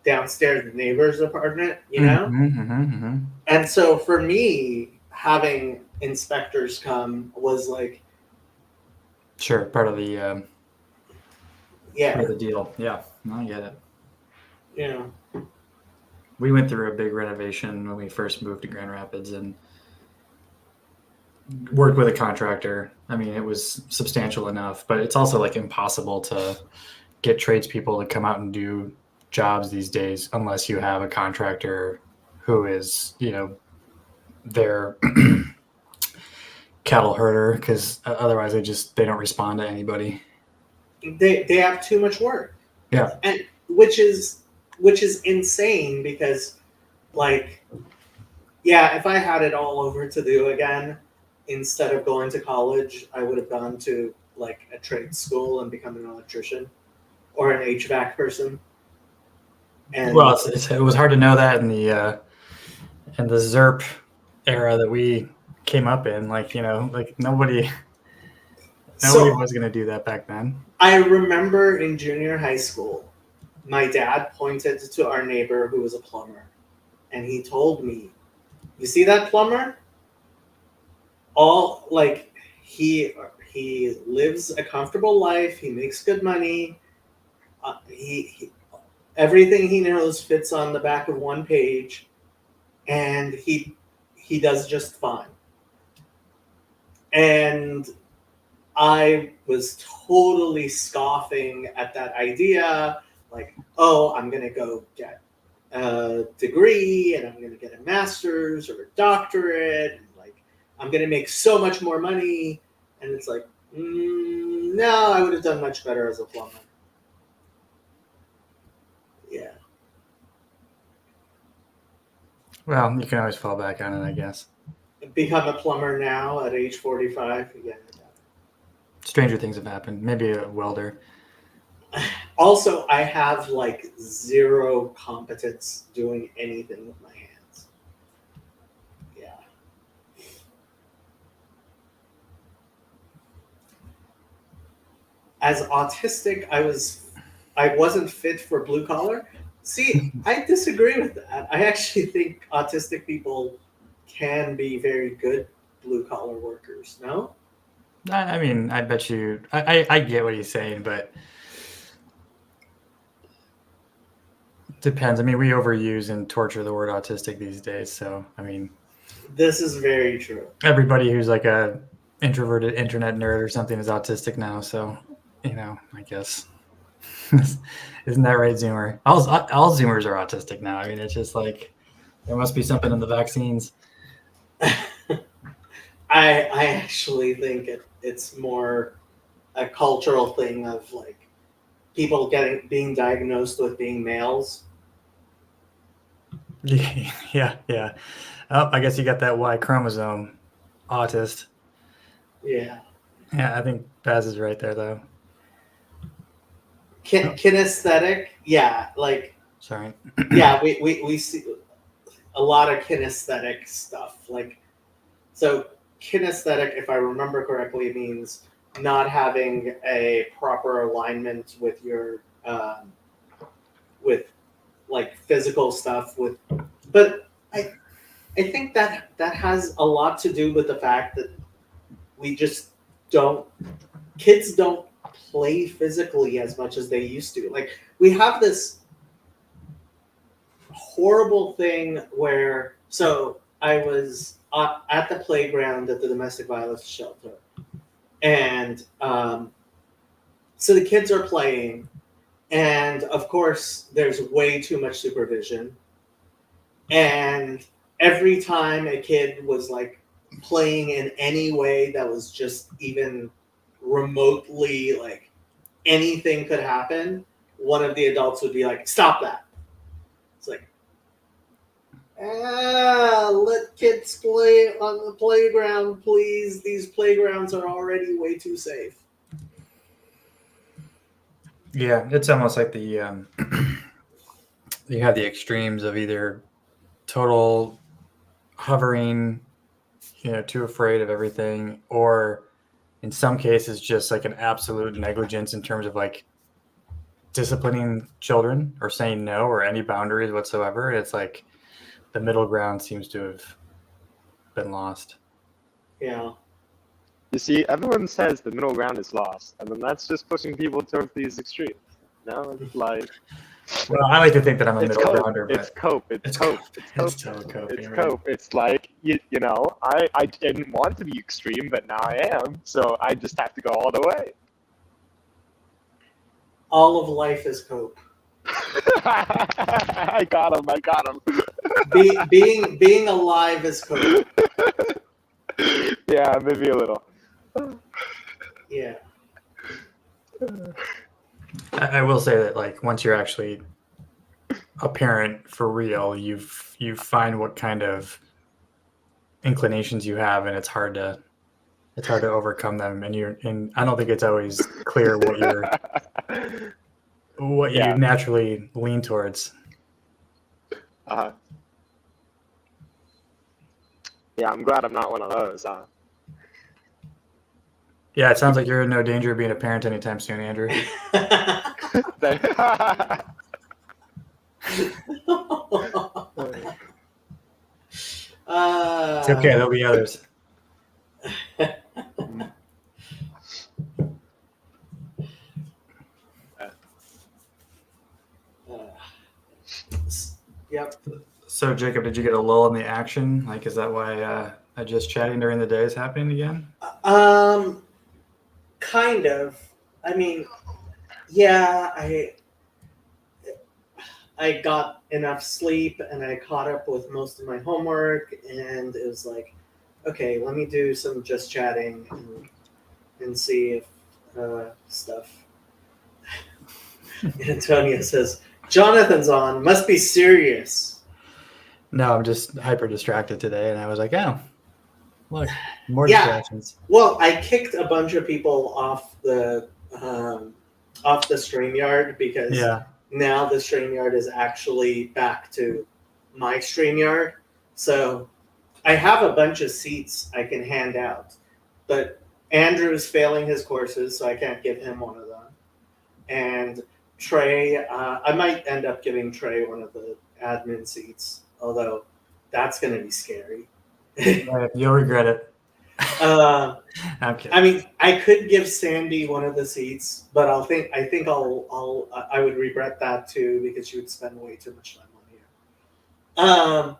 downstairs neighbor's apartment, Mm-hmm. And so for me, having inspectors come was like, Sure, part of the yeah, deal. Yeah, I get it. you know, We went through a big renovation when we first moved to Grand Rapids and worked with a contractor. I mean, it was substantial enough, but it's also like impossible to get tradespeople to come out and do jobs these days unless you have a contractor who is, their cattle herder, because otherwise they don't respond to anybody. they have too much work. Yeah. And which is insane because, like, yeah, if I had it all over to do again, instead of going to college, I would have gone to like a trade school and become an electrician or an HVAC person. And Well, it was hard to know that in the ZERP era that we came up in. Like, like nobody was going to do that back then. I remember in junior high school, my dad pointed to our neighbor who was a plumber, and he told me, "You see that plumber? He lives a comfortable life. He makes good money. He everything he knows fits on the back of one page, and he does just fine." And I was totally scoffing at that idea, like, oh, I'm going to go get a degree and I'm going to get a master's or a doctorate. And, like, I'm going to make so much more money. And it's like, no, I would have done much better as a plumber. Yeah. Well, you can always fall back on it, I guess. Become a plumber now at age 45. Yeah. Stranger things have happened. Maybe a welder. Also, I have like zero competence doing anything with my hands. Yeah. As autistic, I wasn't fit for blue collar. See, I disagree with that. I actually think autistic people can be very good blue collar workers. No? I mean, I bet you. I get what he's saying, but depends. I mean, we overuse and torture the word autistic these days. So, I mean, This is very true. everybody who's like a introverted internet nerd or something is autistic now. So, I guess. Isn't that right, Zoomer? All Zoomers are autistic now. I mean, it's just like there must be something in the vaccines. I actually think it's more a cultural thing of like people being diagnosed with being males. Yeah. Oh, I guess you got that Y chromosome, autist. Yeah. Yeah, I think Baz is right there, though. Kinesthetic, yeah, like Sorry. yeah, we see a lot of kinesthetic stuff. Like, so kinesthetic, if I remember correctly, means not having a proper alignment with your with like physical stuff but I think that has a lot to do with the fact that we just kids don't play physically as much as they used to. Like, we have this horrible thing where, so I was at the playground at the domestic violence shelter, and so the kids are playing, and of course there's way too much supervision, and every time a kid was like playing in any way that was just even remotely like anything could happen, one of the adults would be like, stop that. It's like, let kids play on the playground, please. These playgrounds are already way too safe. Yeah, it's almost like the you have the extremes of either total hovering, too afraid of everything, or in some cases just like an absolute negligence in terms of like disciplining children or saying no or any boundaries whatsoever. It's like the middle ground seems to have been lost. Yeah. You see, everyone says the middle ground is lost, and then that's just pushing people towards these extremes. No, it's like Well, I like to think that I'm a it's middle cope. grounder, It's but cope. It's cope. It's cope. it's total cope. It's you're right. cope. It's like you know, I didn't want to be extreme, but now I am. So I just have to go all the way. All of life is cope. I got him. I got him. Being alive is cope. Yeah, maybe a little. Yeah. I will say that like once you're actually a parent for real, you find what kind of inclinations you have, and it's hard to overcome them. And I don't think it's always clear what Yeah. you naturally lean towards. Yeah, I'm glad I'm not one of those. Yeah, it sounds like you're in no danger of being a parent anytime soon, Andrew. It's okay. There'll be others. Yep. So, Jacob, did you get a lull in the action? Like, is that why just chatting during the day is happening again? Kind of. I mean, yeah, I got enough sleep and I caught up with most of my homework, and it was like, okay, let me do some just chatting and see if stuff. Antonio says, Jonathan's on, must be serious. No, I'm just hyper distracted today, and I was like, oh, look, more Yeah. distractions. Well, I kicked a bunch of people off the StreamYard because Yeah. now the StreamYard is actually back to my StreamYard. So I have a bunch of seats I can hand out, but Andrew's failing his courses, so I can't give him one of them. And Trey, I might end up giving Trey one of the admin seats, although that's going to be scary. You'll regret it. I'm kidding. I mean, I could give Sandy one of the seats, but I think I would regret that too because she would spend way too much time on here.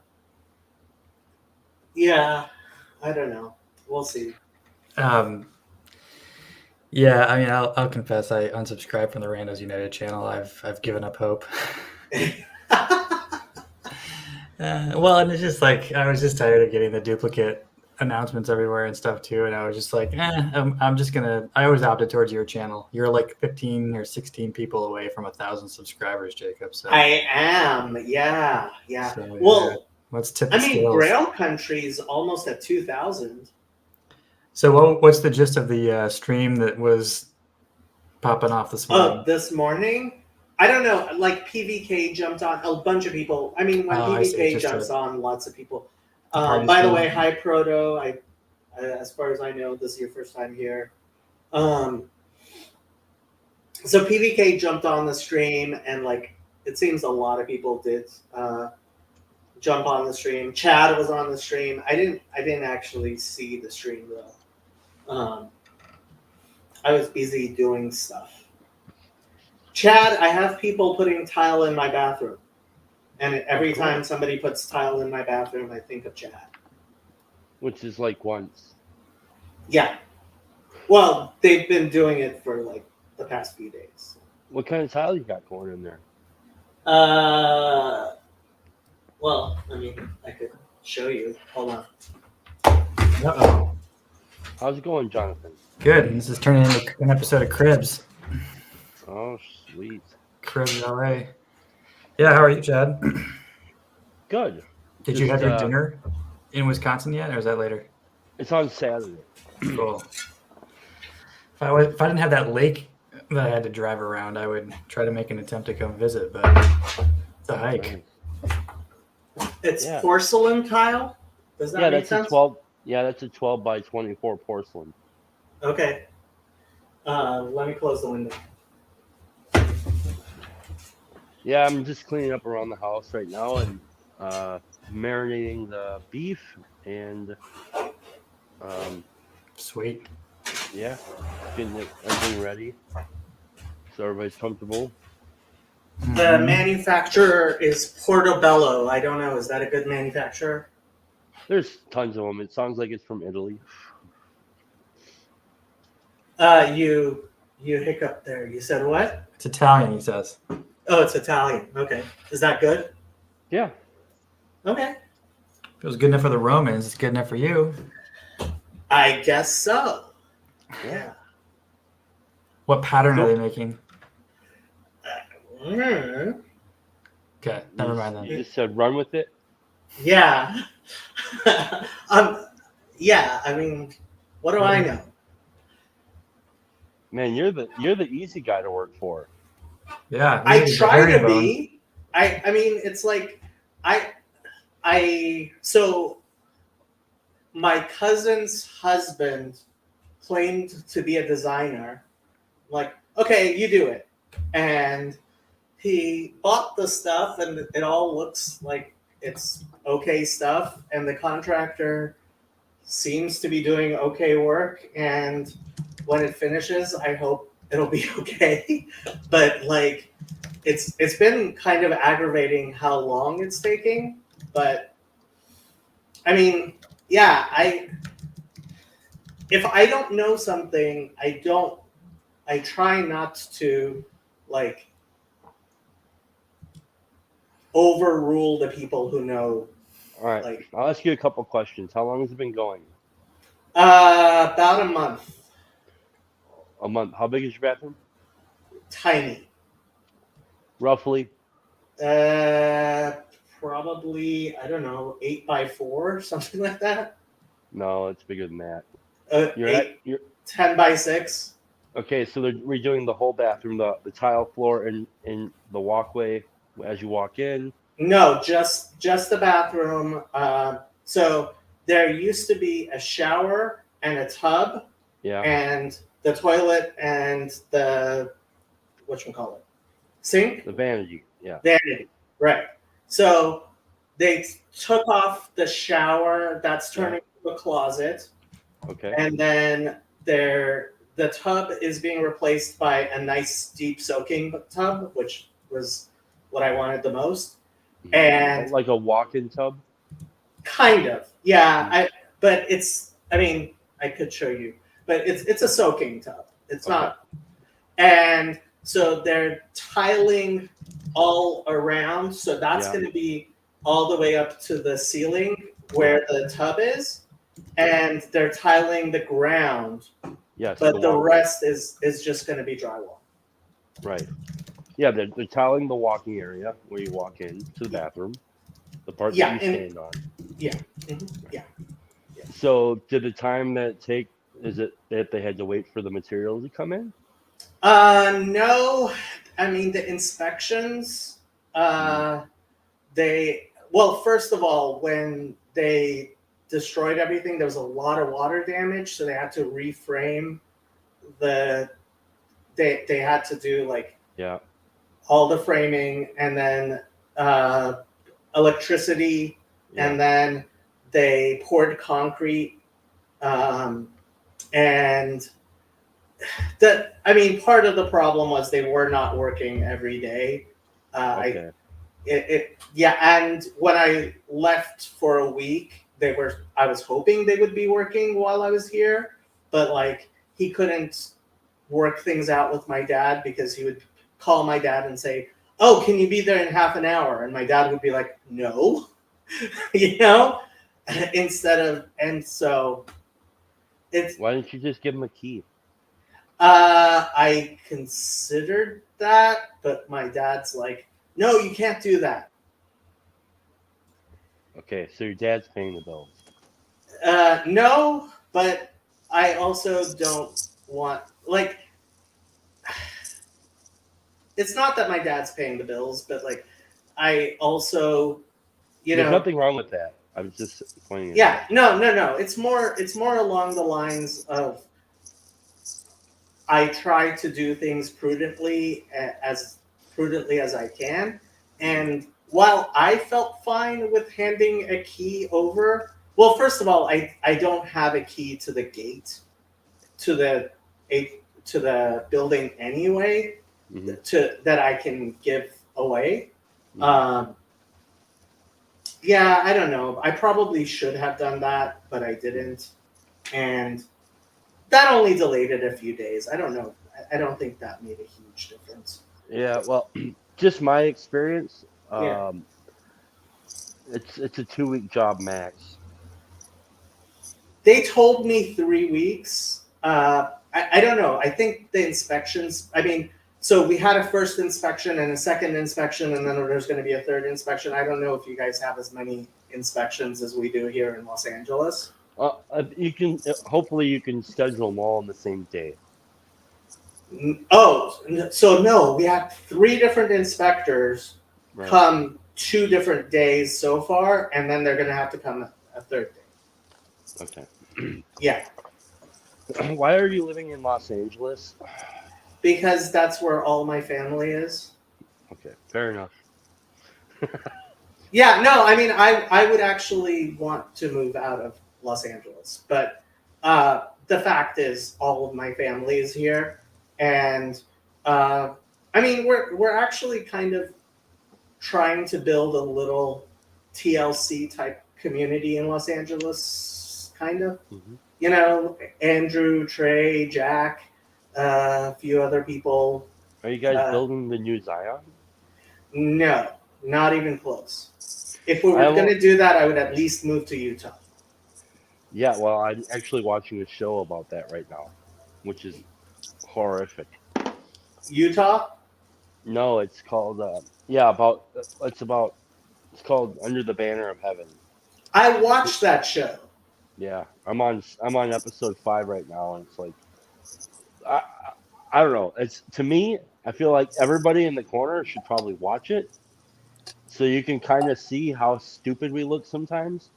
Yeah, I don't know. We'll see. Yeah, I mean, I'll confess, I unsubscribed from the Randos United channel. I've given up hope. Well, and it's just like I was just tired of getting the duplicate announcements everywhere and stuff too, and I was just like, I'm just gonna. I always opted towards your channel. You're like 15 or 16 people away from 1,000 subscribers, Jacob. So I am. Yeah. So, Well, let's tip the I mean, scales. Grail Country's almost at 2,000. So what's the gist of the stream that was popping off this morning? This morning, I don't know. Like PVK jumped on a bunch of people. I mean, when I see, PVK just jumps on, lots of people. party By the stream. way, hi Proto. As far as I know, this is your first time here. So PVK jumped on the stream, and like it seems a lot of people did jump on the stream. Chad was on the stream. I didn't actually see the stream though. I was busy doing stuff. Chad, I have people putting tile in my bathroom. And every time somebody puts tile in my bathroom, I think of Chad. Which is like once. Yeah. Well, they've been doing it for like the past few days. What kind of tile you got going in there? Well, I mean, I could show you. Hold on. Uh-oh. How's it going, Jonathan? Good. This is turning into an episode of Cribs. Oh, sweet. Cribs LA. Yeah, how are you, Chad? Good. Did you have Just, your dinner in Wisconsin yet, or is that later? It's on Saturday. Cool. If I didn't have that lake that I had to drive around, I would try to make an attempt to come visit, but it's a hike. It's Yeah. porcelain tile? Does that Yeah, make that's sense? a 12. Yeah, that's a 12 by 24 porcelain. Okay. Let me close the window. Yeah, I'm just cleaning up around the house right now and marinating the beef and Sweet. Yeah, getting everything ready so everybody's comfortable. The Mhm. manufacturer is Portobello. I don't know. Is that a good manufacturer? There's tons of them. It sounds like it's from Italy. You hiccup there. You said what? It's Italian, he says. Oh, it's Italian. Okay. Is that good? Yeah. Okay. If it was good enough for the Romans, it's good enough for you. I guess so. Yeah. Yeah. What pattern are they making? Mm, Okay, never mind then. You just said run with it. yeah. Yeah. I mean, what do I know? Man, you're the easy guy to work for. Yeah, I it's a try to herringbone. be. I mean, it's like so my cousin's husband claimed to be a designer. I'm like, okay, you do it. And he bought the stuff and it all looks like it's okay stuff. And the contractor seems to be doing okay work. And when it finishes, I hope it'll be okay. But like, it's been kind of aggravating how long it's taking. But I mean, yeah, if I don't know something, I try not to like overrule the people who know. All right. Like, I'll ask you a couple questions. How long has it been going? About a month. A month. How big is your bathroom? Tiny. Roughly. Probably, I don't know, 8x4, something like that. No, it's bigger than that. You're 10x6. Okay, so they're redoing the whole bathroom, the tile floor and the walkway as you walk in. No, just the bathroom. So there used to be a shower and a tub, Yeah. and the toilet and the whatchamacallit, sink, The vanity. Yeah. vanity. Right. So they took off the shower. That's turned into a closet, Okay. and then the tub is being replaced by a nice deep soaking tub, which was what I wanted the most. And like a walk-in tub. kind of, yeah. But it's. I mean, I could show you, but it's a soaking tub. It's Okay. not. And so they're tiling all around. So that's Yeah. going to be all the way up to the ceiling where the tub is, and they're tiling the ground. Yes. But the walkway. rest is just going to be drywall. Right. Yeah, they're tiling the walking area where you walk in to the bathroom, the part Yeah, that you and- stand on. Yeah. So, did the time that take? Is it that they had to wait for the material to come in? No. I mean, the inspections, first of all, when they destroyed everything, there was a lot of water damage, so they had to reframe they had to do like Yeah. all the framing, and then electricity, Yeah. and then they poured concrete, and part of the problem was they were not working every day. Okay. And when I left for a week, I was hoping they would be working while I was here, but like he couldn't work things out with my dad because he would call my dad and say, "Oh, can you be there in half an hour?" And my dad would be like, "No," and so it's. Why didn't you just give them a key? I considered that, but my dad's like, "No, you can't do that." Okay, so your dad's paying the bills. No, but I also don't want like. It's not that my dad's paying the bills, but like, I also, There's nothing wrong with that. I was just pointing. Yeah, no. It's more along the lines of I try to do things prudently as I can, and while I felt fine with handing a key over, Well, first of all, I don't have a key to the gate to the building anyway Mhm. that I can give away. Mhm. Yeah, I don't know. I probably should have done that, but I didn't, and that only delayed it a few days. I don't know. I don't think that made a huge difference. Yeah, well, just my experience. Yeah. It's a 2 week job max. They told me 3 weeks. I don't know. I think the inspections, I mean, so we had a first inspection and a second inspection, and then there's going to be a third inspection. I don't know if you guys have as many inspections as we do here in Los Angeles. You can hopefully you can schedule them all on the same day. Oh, so no, we have 3 different inspectors Right. come 2 different days so far, and then they're going to have to come a third day. Okay. Yeah, Why are you living in Los Angeles? because that's where all my family is. Okay, fair enough. Yeah, no, I mean, I would actually want to move out of Los Angeles, but the fact is, all of my family is here, and I mean, we're actually kind of trying to build a little TLC type community in Los Angeles, kind of. Mm-hmm. You know, Andrew, Trey, Jack, a few other people. Are you guys building the new Zion? No, not even close. If we were I going will- to do that, I would at least move to Utah. Yeah, well, I'm actually watching a show about that right now, which is horrific. Utah? No, it's called it's called Under the Banner of Heaven. I watched that show. Yeah, I'm on episode 5 right now, and it's like I I don't know. It's to me, I feel like everybody in the corner should probably watch it, so you can kind of see how stupid we look sometimes.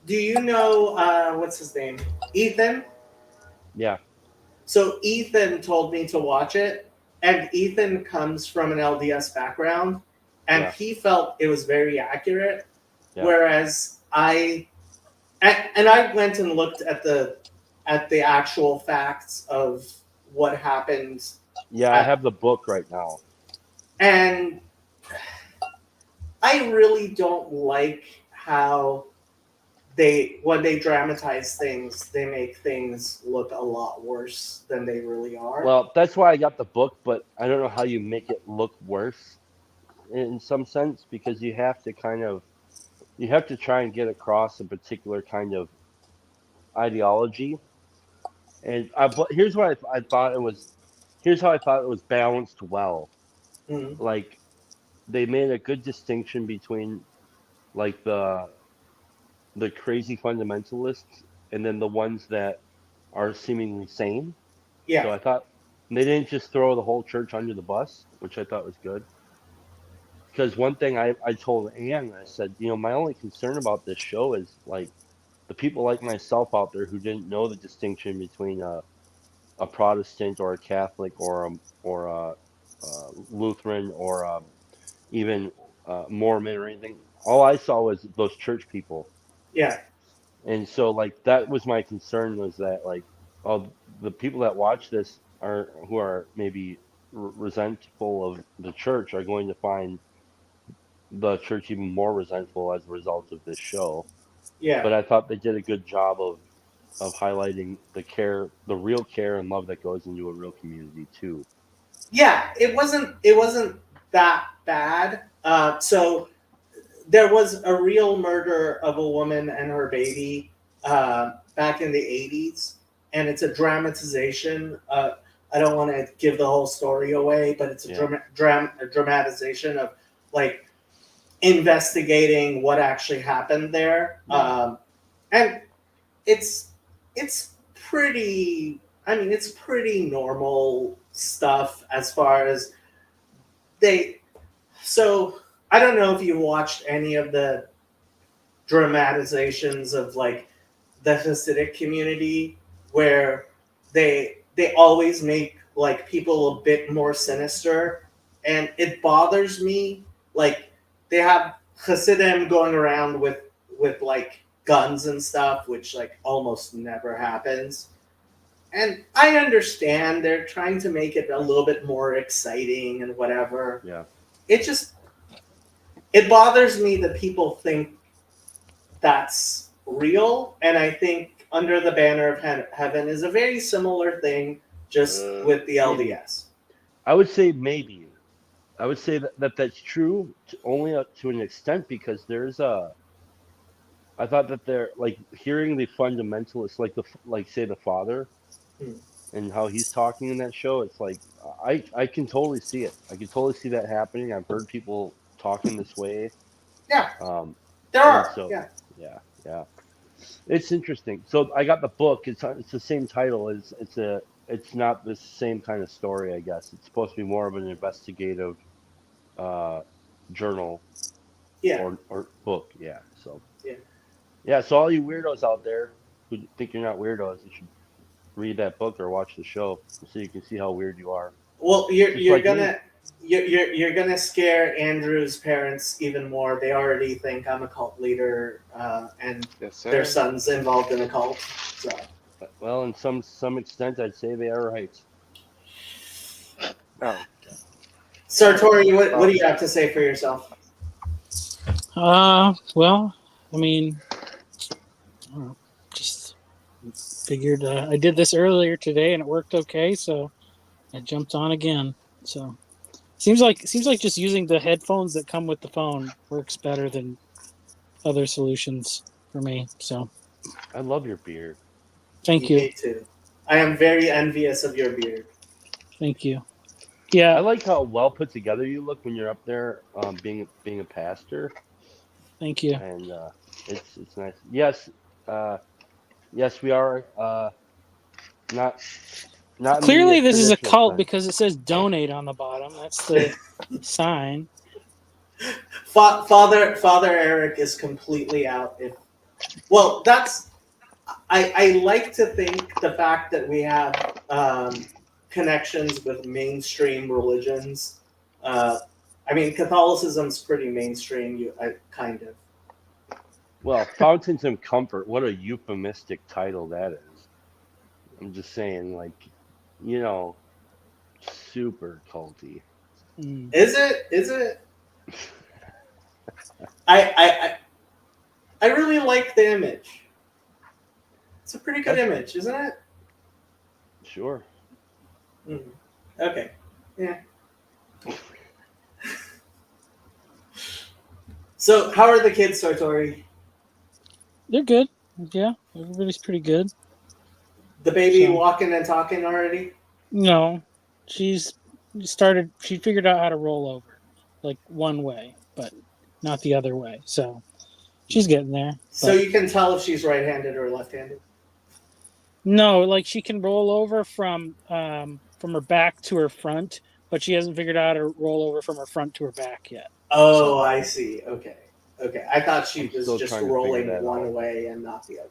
Do you know, what's his name? Ethan? Yeah, So Ethan told me to watch it, and Ethan comes from an LDS background, and Yeah. he felt it was very accurate, Yeah. whereas I went and looked at the actual facts of what happened, yeah. I have the book right now. and I really don't like how when they dramatize things, they make things look a lot worse than they really are. Well, that's why I got the book, but I don't know how you make it look worse in some sense, because you have to try and get across a particular kind of ideology. And but here's what I thought it was. Here's how I thought it was balanced well. Mhm. Like they made a good distinction between like the crazy fundamentalists and then the ones that are seemingly sane. Yeah. So I thought they didn't just throw the whole church under the bus, which I thought was good. Because one thing I told Anne, I said, my only concern about this show is like the people like myself out there who didn't know the distinction between a Protestant or a Catholic or a Lutheran or even Mormon or anything. All I saw was those church people. Yeah. And so like that was my concern, was that like the people that watch this who are maybe resentful of the church are going to find the church even more resentful as a result of this show. Yeah. But I thought they did a good job of highlighting the real care and love that goes into a real community too. Yeah, it wasn't that bad. So there was a real murder of a woman and her baby back in the 80s, and it's a dramatization. I don't want to give the whole story away, but it's a dramatization of like investigating what actually happened there. And it's pretty, it's pretty normal stuff as far as so I don't know if you watched any of the dramatizations of like the Hasidic community where they always make like people a bit more sinister, and it bothers me. Like they have Hasidim going around with like guns and stuff, which like almost never happens. And I understand they're trying to make it a little bit more exciting and whatever. Yeah. It bothers me that people think that's real, and I think Under the Banner of Heaven is a very similar thing, just with the LDS. I would say maybe. I would say that's true only up to an extent, because there's a. I thought that they're like hearing the fundamentalists, like say the father, and how he's talking in that show. It's like I can totally see it. I can totally see that happening. I've heard people talking this way. Yeah, there and are. so- Yeah. Yeah. It's interesting. So I got the book. It's the same title. It's not the same kind of story, I guess. It's supposed to be more of an investigative journal Yeah. or book. Yeah. So Yeah. Yeah. So all you weirdos out there who think you're not weirdos, you should read that book or watch the show so you can see how weird you are. Well, Just you're like gonna you're gonna scare Andrew's parents even more. They already think I'm a cult leader, and Yes, their sir. son's involved in a cult. So Well, in some extent, I'd say they are right. Oh, Sartori, what do you have to say for yourself? Well, I mean, I don't know, just figured I did this earlier today and it worked okay, so I jumped on again. So seems like just using the headphones that come with the phone works better than other solutions for me. So I love your beard. thank you, Me too. I am very envious of your beard. thank you. I Yeah, like how well put together you look when you're up there, being a pastor, thank you. and it's nice. Yes, yes, we are not in the Clearly, this is a traditional cult sense. because it says donate on the bottom. That's the sign. Father Eric is completely out. Well, that's I like to think the fact that we have connections with mainstream religions. I mean, Catholicism's pretty mainstream. Kind of. Well, Fountains of Comfort, what a euphemistic title that is. I'm just saying, like, super culty. Mm. Is it? I really like the image. It's a pretty good image, isn't it? Sure. Mhm. Okay. Yeah. So, how are the kids, Sartori? They're good. Yeah, everybody's pretty good. The baby So- walking and talking already? No, she figured out how to roll over, like one way, but not the other way. So she's getting there. So you can tell if she's right-handed or left-handed. No, like she can roll over from her back to her front, but she hasn't figured out how to roll over from her front to her back yet. Oh, I see. Okay. I thought she I'm was still just trying to figure rolling that one out. way and not the other.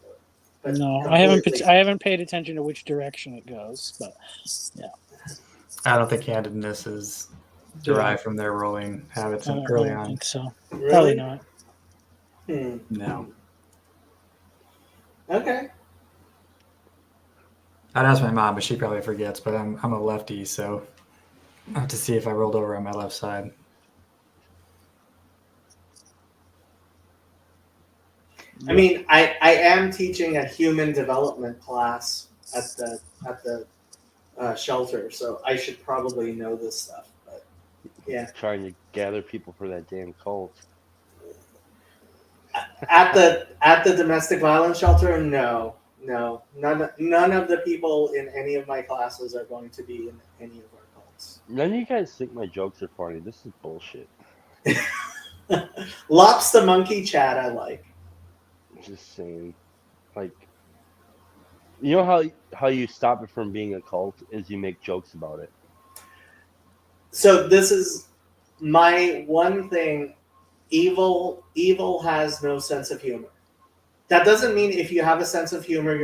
But No, completely- I haven't paid attention to which direction it goes, but I don't think handedness is derived from their rolling habits I early don't on. think so. Really? Probably not. No. Okay. I'd ask my mom, but she probably forgets. But I'm a lefty, so I have to see if I rolled over on my left side. I mean, I am teaching a human development class at the shelter, so I should probably know this stuff. But yeah, Trying to gather people for that damn cult. at the domestic violence shelter, no, none of the people in any of my classes are going to be in any of our cults. None of you guys think my jokes are funny. This is bullshit. Lops the monkey chat I like. Just saying. Like, you know how you stop it from being a cult is you make jokes about it. So this is my one thing. Evil has no sense of humor. That doesn't mean if you have a sense of humor,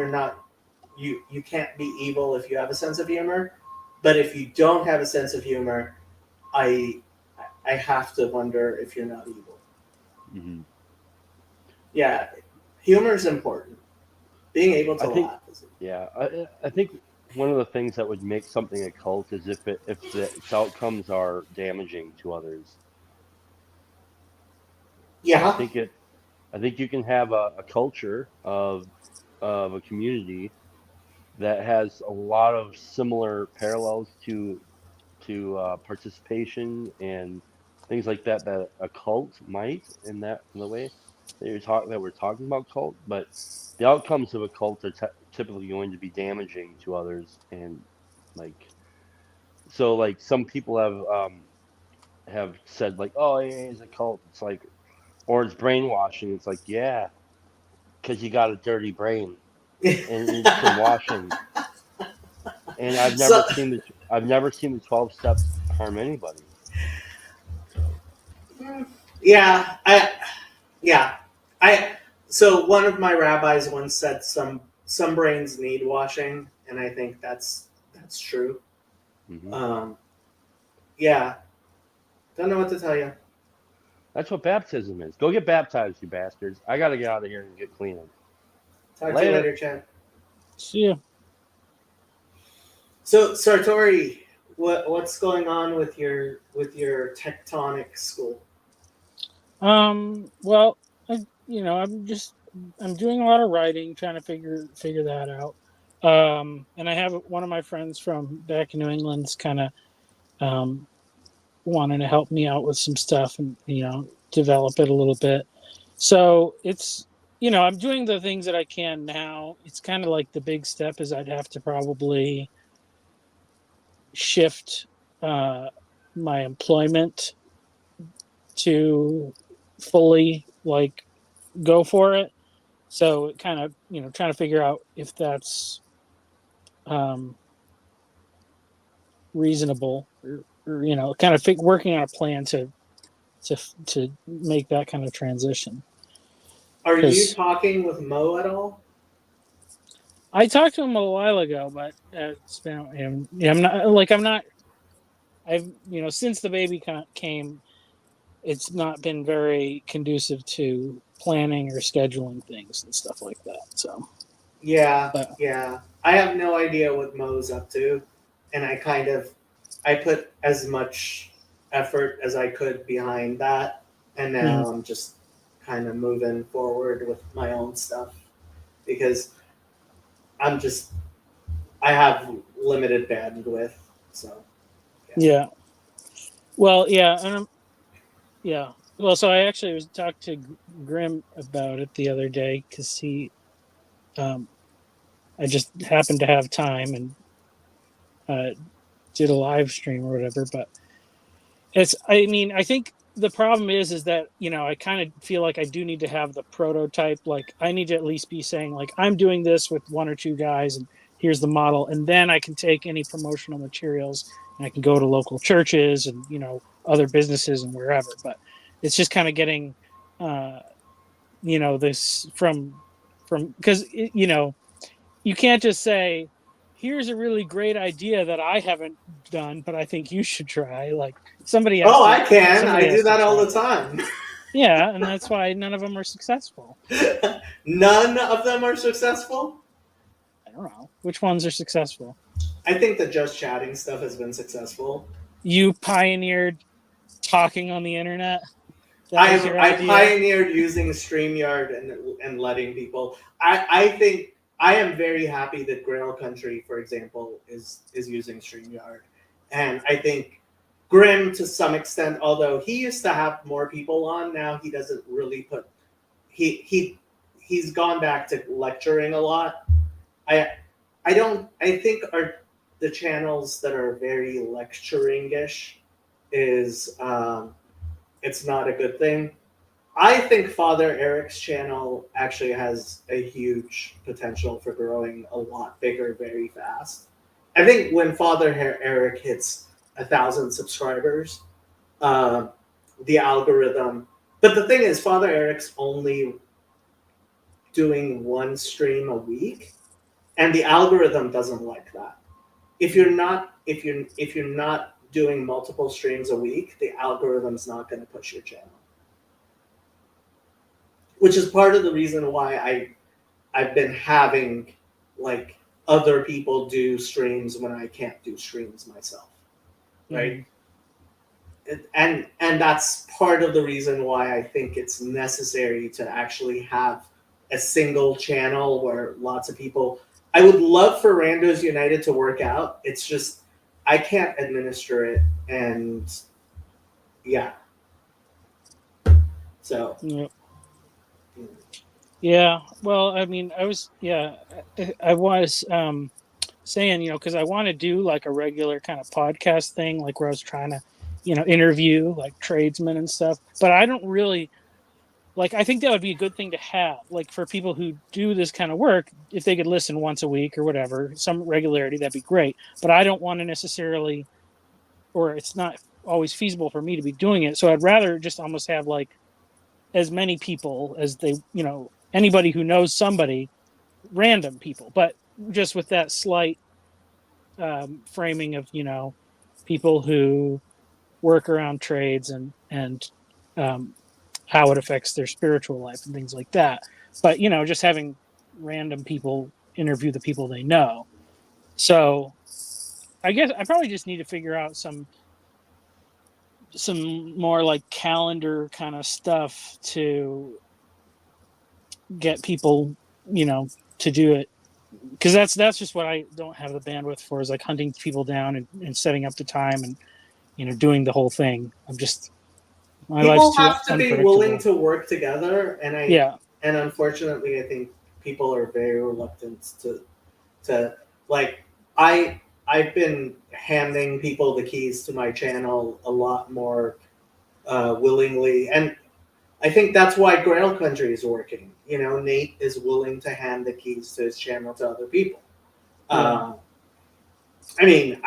you can't be evil if you have a sense of humor. But if you don't have a sense of humor, I have to wonder if you're not evil. Mm-hmm. Yeah. Humor is important. Being able to I think- laugh is Yeah, I think one of the things that would make something a cult is if its outcomes are damaging to others. yeah. I think you can have a culture of a community that has a lot of similar parallels to participation and things like that that a cult might in the way that we're talking about cult, but the outcomes of a cult are typically going to be damaging to others, and like so like some people have said like, oh, AA is a cult. It's like, or it's brainwashing. It's like, yeah, because you got a dirty brain and it needs some washing. And So- I've never seen the 12 steps harm anybody. Yeah, so one of my rabbis once said some brains need washing, and I think that's true. Mhm. Yeah, don't know what to tell you. That's what baptism is. Go get baptized, you bastards. I gotta get out of here and get cleaning. Talk to you Later. later, Chad. See ya. So Sartori, what's going on with your tectonic school? Well, I'm doing a lot of writing, trying to figure that out. And I have one of my friends from back in New England's kind of wanting to help me out with some stuff and develop it a little bit. So it's I'm doing the things that I can now. It's kind of like the big step is I'd have to probably shift my employment to fully like go for it. So it kind of trying to figure out if that's reasonable or kind of working on a plan to make that kind of transition. Are you 'Cause- talking with Mo at all? I talked to him a while ago, but it's been I'm not. I've since the baby came, it's not been very conducive to planning or scheduling things and stuff like that. So Yeah, But- yeah. I have no idea what Mo's up to, and I put as much effort as I could behind that, and now I'm just kind of moving forward with my own stuff because I have limited bandwidth, so yeah. Well, yeah, and yeah. Well, so I actually was talking to Grim about it the other day because I just happened to have time and did a live stream or whatever. But I think the problem is that I kind of feel like I do need to have the prototype. Like I need to at least be saying like I'm doing this with one or two guys, and here's the model, and then I can take any promotional materials and I can go to local churches and other businesses and wherever. But it's just kind of getting this from because you can't just say here's a really great idea that I haven't done but I think you should try. Like somebody has Oh, to, I can. somebody I has do to that all try the it. time. Yeah, and that's why none of them are successful. None of them are successful. I don't know which ones are successful. I think the just chatting stuff has been successful. You pioneered talking on the internet. That was your I idea? pioneered using StreamYard and letting people. I think I am very happy that Grail Country, for example, is using StreamYard, and I think Grim to some extent, although he used to have more people on, now he doesn't really put. He's gone back to lecturing a lot. I think the channels that are very lecturing-ish is it's not a good thing. I think Father Eric's channel actually has a huge potential for growing a lot bigger very fast. I think when Father Eric hits 1,000 subscribers, the algorithm. But the thing is, Father Eric's only doing one stream a week, and the algorithm doesn't like that. If you're not doing multiple streams a week, the algorithm's not going to push your channel. which is part of the reason why I've been having like other people do streams when I can't do streams myself, right? And that's part of the reason why I think it's necessary to actually have a single channel where lots of people. I would love for Randos United to work out. It's just I can't administer it, and yeah. So Yeah. Yeah. Well, I mean, I was saying, because I want to do like a regular kind of podcast thing, like where I was trying to, interview like tradesmen and stuff. But I don't really like. I think that would be a good thing to have, like for people who do this kind of work, if they could listen once a week or whatever, some regularity, that'd be great. But I don't want to necessarily, or it's not always feasible for me to be doing it. So I'd rather just almost have like as many people as they, anybody who knows somebody, random people, but just with that slight framing of, people who work around trades and how it affects their spiritual life and things like that. But, just having random people interview the people they know. So I guess I probably just need to figure out some more like calendar kind of stuff to get people, to do it. Because that's just what I don't have the bandwidth for, is like hunting people down and setting up the time and, doing the whole thing. My people life's too have to be unpredictable. willing to work together, and and unfortunately, I think people are very reluctant to like. I've been handing people the keys to my channel a lot more willingly, and I think that's why Grail Country is working. Nate is willing to hand the keys to his channel to other people. Yeah. I mean,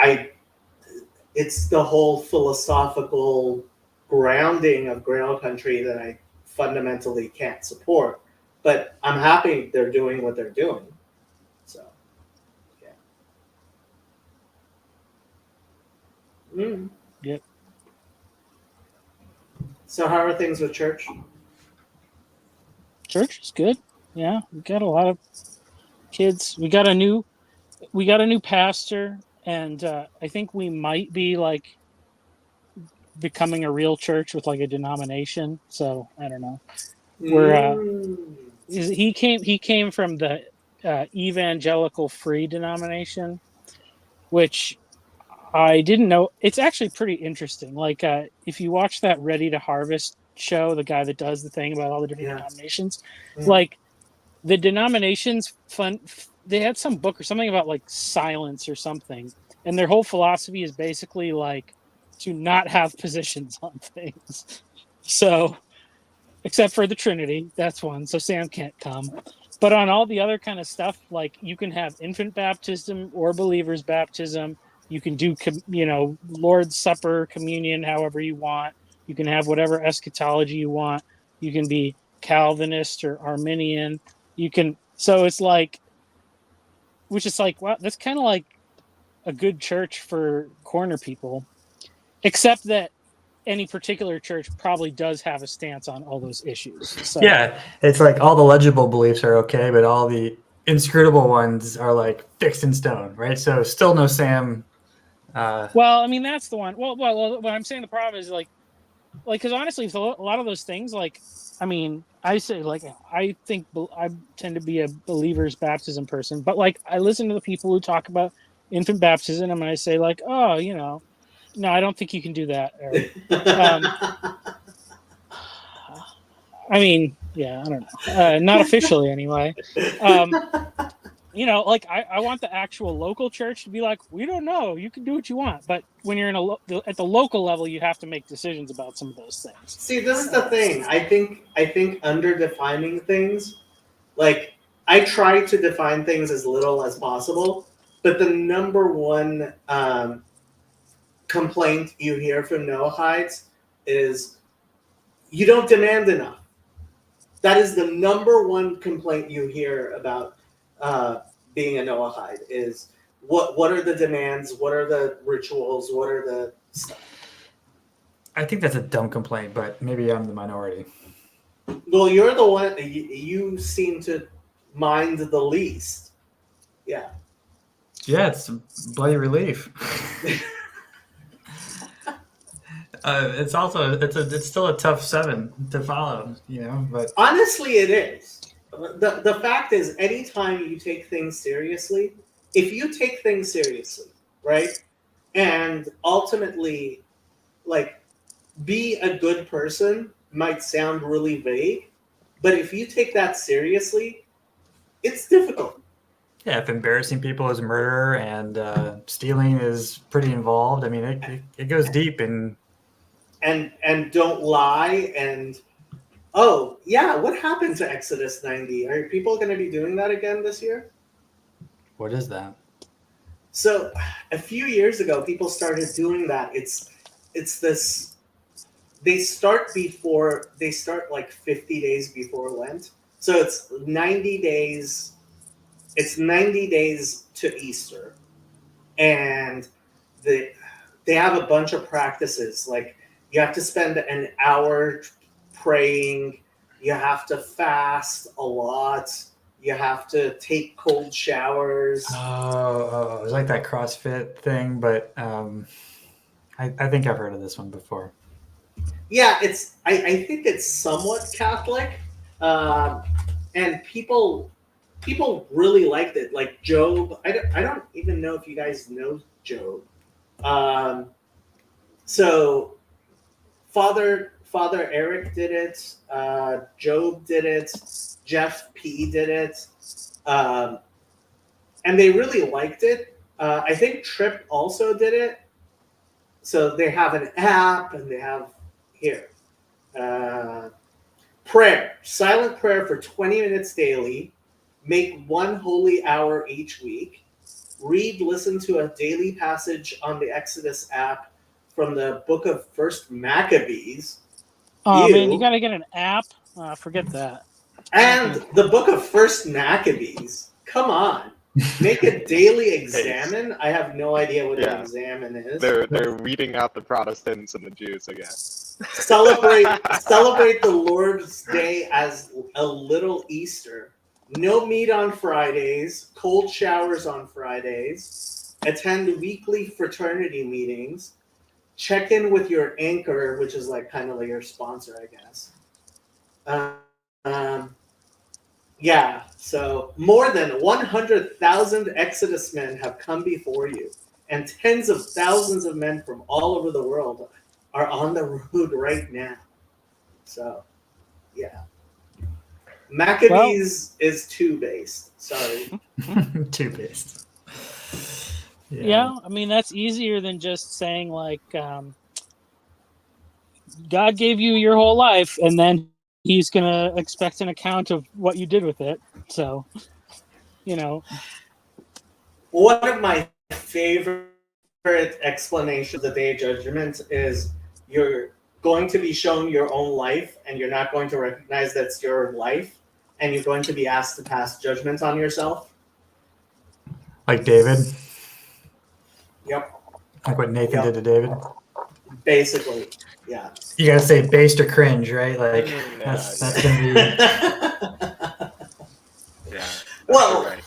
it's the whole philosophical grounding of Grail Country that I fundamentally can't support, but I'm happy they're doing what they're doing. So, yeah. Yep. So how are things with church? Church is good. Yeah, we got a lot of kids. We got a new pastor, and I think we might be like becoming a real church with like a denomination. So I don't know. He came from the Evangelical Free denomination, which I didn't know. It's actually pretty interesting. Like if you watch that Ready to Harvest show, the guy that does the thing about all the different denominations, like the denominations they had some book or something about like silence or something, and their whole philosophy is basically like to not have positions on things. So except for the Trinity, that's one, so Sam can't come. But on all the other kind of stuff, like you can have infant baptism or believer's baptism. You can do, Lord's Supper, communion, however you want. You can have whatever eschatology you want. You can be Calvinist or Arminian. You can, so it's like, which is like, wow, that's kind of like a good church for corner people, except that any particular church probably does have a stance on all those issues. So, yeah, it's like all the legible beliefs are okay, but all the inscrutable ones are like fixed in stone, right? So still no Sam. Well, I mean, that's the one. Well, what I'm saying, the problem is like, because honestly, a lot of those things, like, I mean, I say like, I think I tend to be a believer's baptism person, but like, I listen to the people who talk about infant baptism, and I say like, oh, no, I don't think you can do that, Eric. I mean, yeah, I don't know. Not officially, anyway. Like I want the actual local church to be like, we don't know. You can do what you want, but when you're at the local level, you have to make decisions about some of those things. See, this is the thing. I think under defining things, like I try to define things as little as possible, but the number one complaint you hear from Noahides is you don't demand enough. That is the number one complaint you hear about being a Noahide is what are the demands, what are the rituals, what are the stuff. I think that's a dumb complaint, but maybe I'm the minority. Well, you're the one. You seem to mind the least. Yeah. Yeah, it's a bloody relief. It's also it's still a tough 7 to follow, you know. But Honestly, it is. The fact is, anytime you take things seriously, if you take things seriously, right, and ultimately, like, be a good person might sound really vague, but if you take that seriously, it's difficult. yeah, if embarrassing people is murder and stealing is pretty involved, I mean, it goes deep. And And don't lie. And oh yeah, what happened to Exodus 90? Are people going to be doing that again this year? what is that? So a few years ago, people started doing that. It's this. They start like 50 days before Lent. So it's 90 days. It's 90 days to Easter, and they have a bunch of practices. Like, you have to spend an hour praying. You have to fast a lot. You have to take cold showers. Oh, it's like that CrossFit thing, but I think I've heard of this one before. Yeah, I think it's somewhat Catholic, and people really liked it. Like Job, I don't even know if you guys know Job. So Father Eric did it. Job did it. Jeff P did it, and they really liked it. I think Trip also did it. So they have an app, and they have here. Prayer, silent prayer for 20 minutes daily. Make one holy hour each week. Read, listen to a daily passage on the Exodus app from the book of First Maccabees. Oh man, Ew. you gotta get an app. Forget that. And the book of First Maccabees. Come on. Make a daily examine. I have no idea what Yeah. an examine is. They're weeding out the Protestants and the Jews again. Celebrate the Lord's Day as a little Easter. No meat on Fridays, cold showers on Fridays, attend weekly fraternity meetings, check in with your anchor, which is like kind of like your sponsor, I guess. Yeah, so more than 100,000 Exodus men have come before you, and tens of thousands of men from all over the world are on the road right now. So, yeah. Maccabees is 2 based. Sorry. 2 based. Yeah, I mean that's easier than just saying like God gave you your whole life, and then He's gonna expect an account of what you did with it. So, you know. One of my favorite explanations of the Day of Judgment is you're going to be shown your own life, and you're not going to recognize that's your life, and you're going to be asked to pass judgment on yourself. Like David. Yep. Like what Nathan did to David. Basically, yeah. You gotta say based or cringe, right? Like Yeah, that's gonna be. Yeah. Well, right.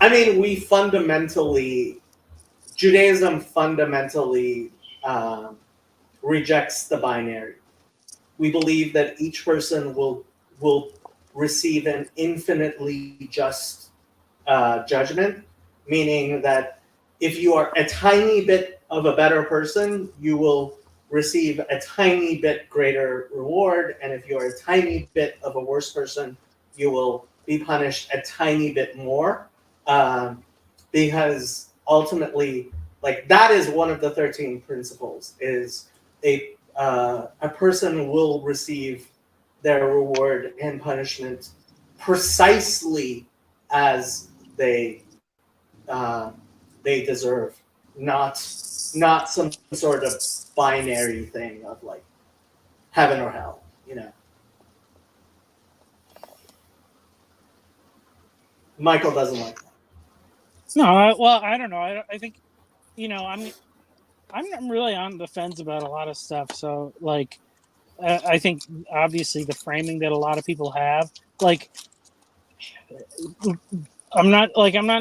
I mean, Judaism fundamentally rejects the binary. We believe that each person will receive an infinitely just judgment, meaning that if you are a tiny bit of a better person, you will receive a tiny bit greater reward, and if you are a tiny bit of a worse person, you will be punished a tiny bit more, because ultimately, like, that is one of the 13 principles, is a person will receive their reward and punishment precisely as they deserve, not some sort of binary thing of like heaven or hell, you know. Michael doesn't like that. No, I don't know. I think, you know, I'm really on the fence about a lot of stuff. So like, I think obviously the framing that a lot of people have, like, I'm not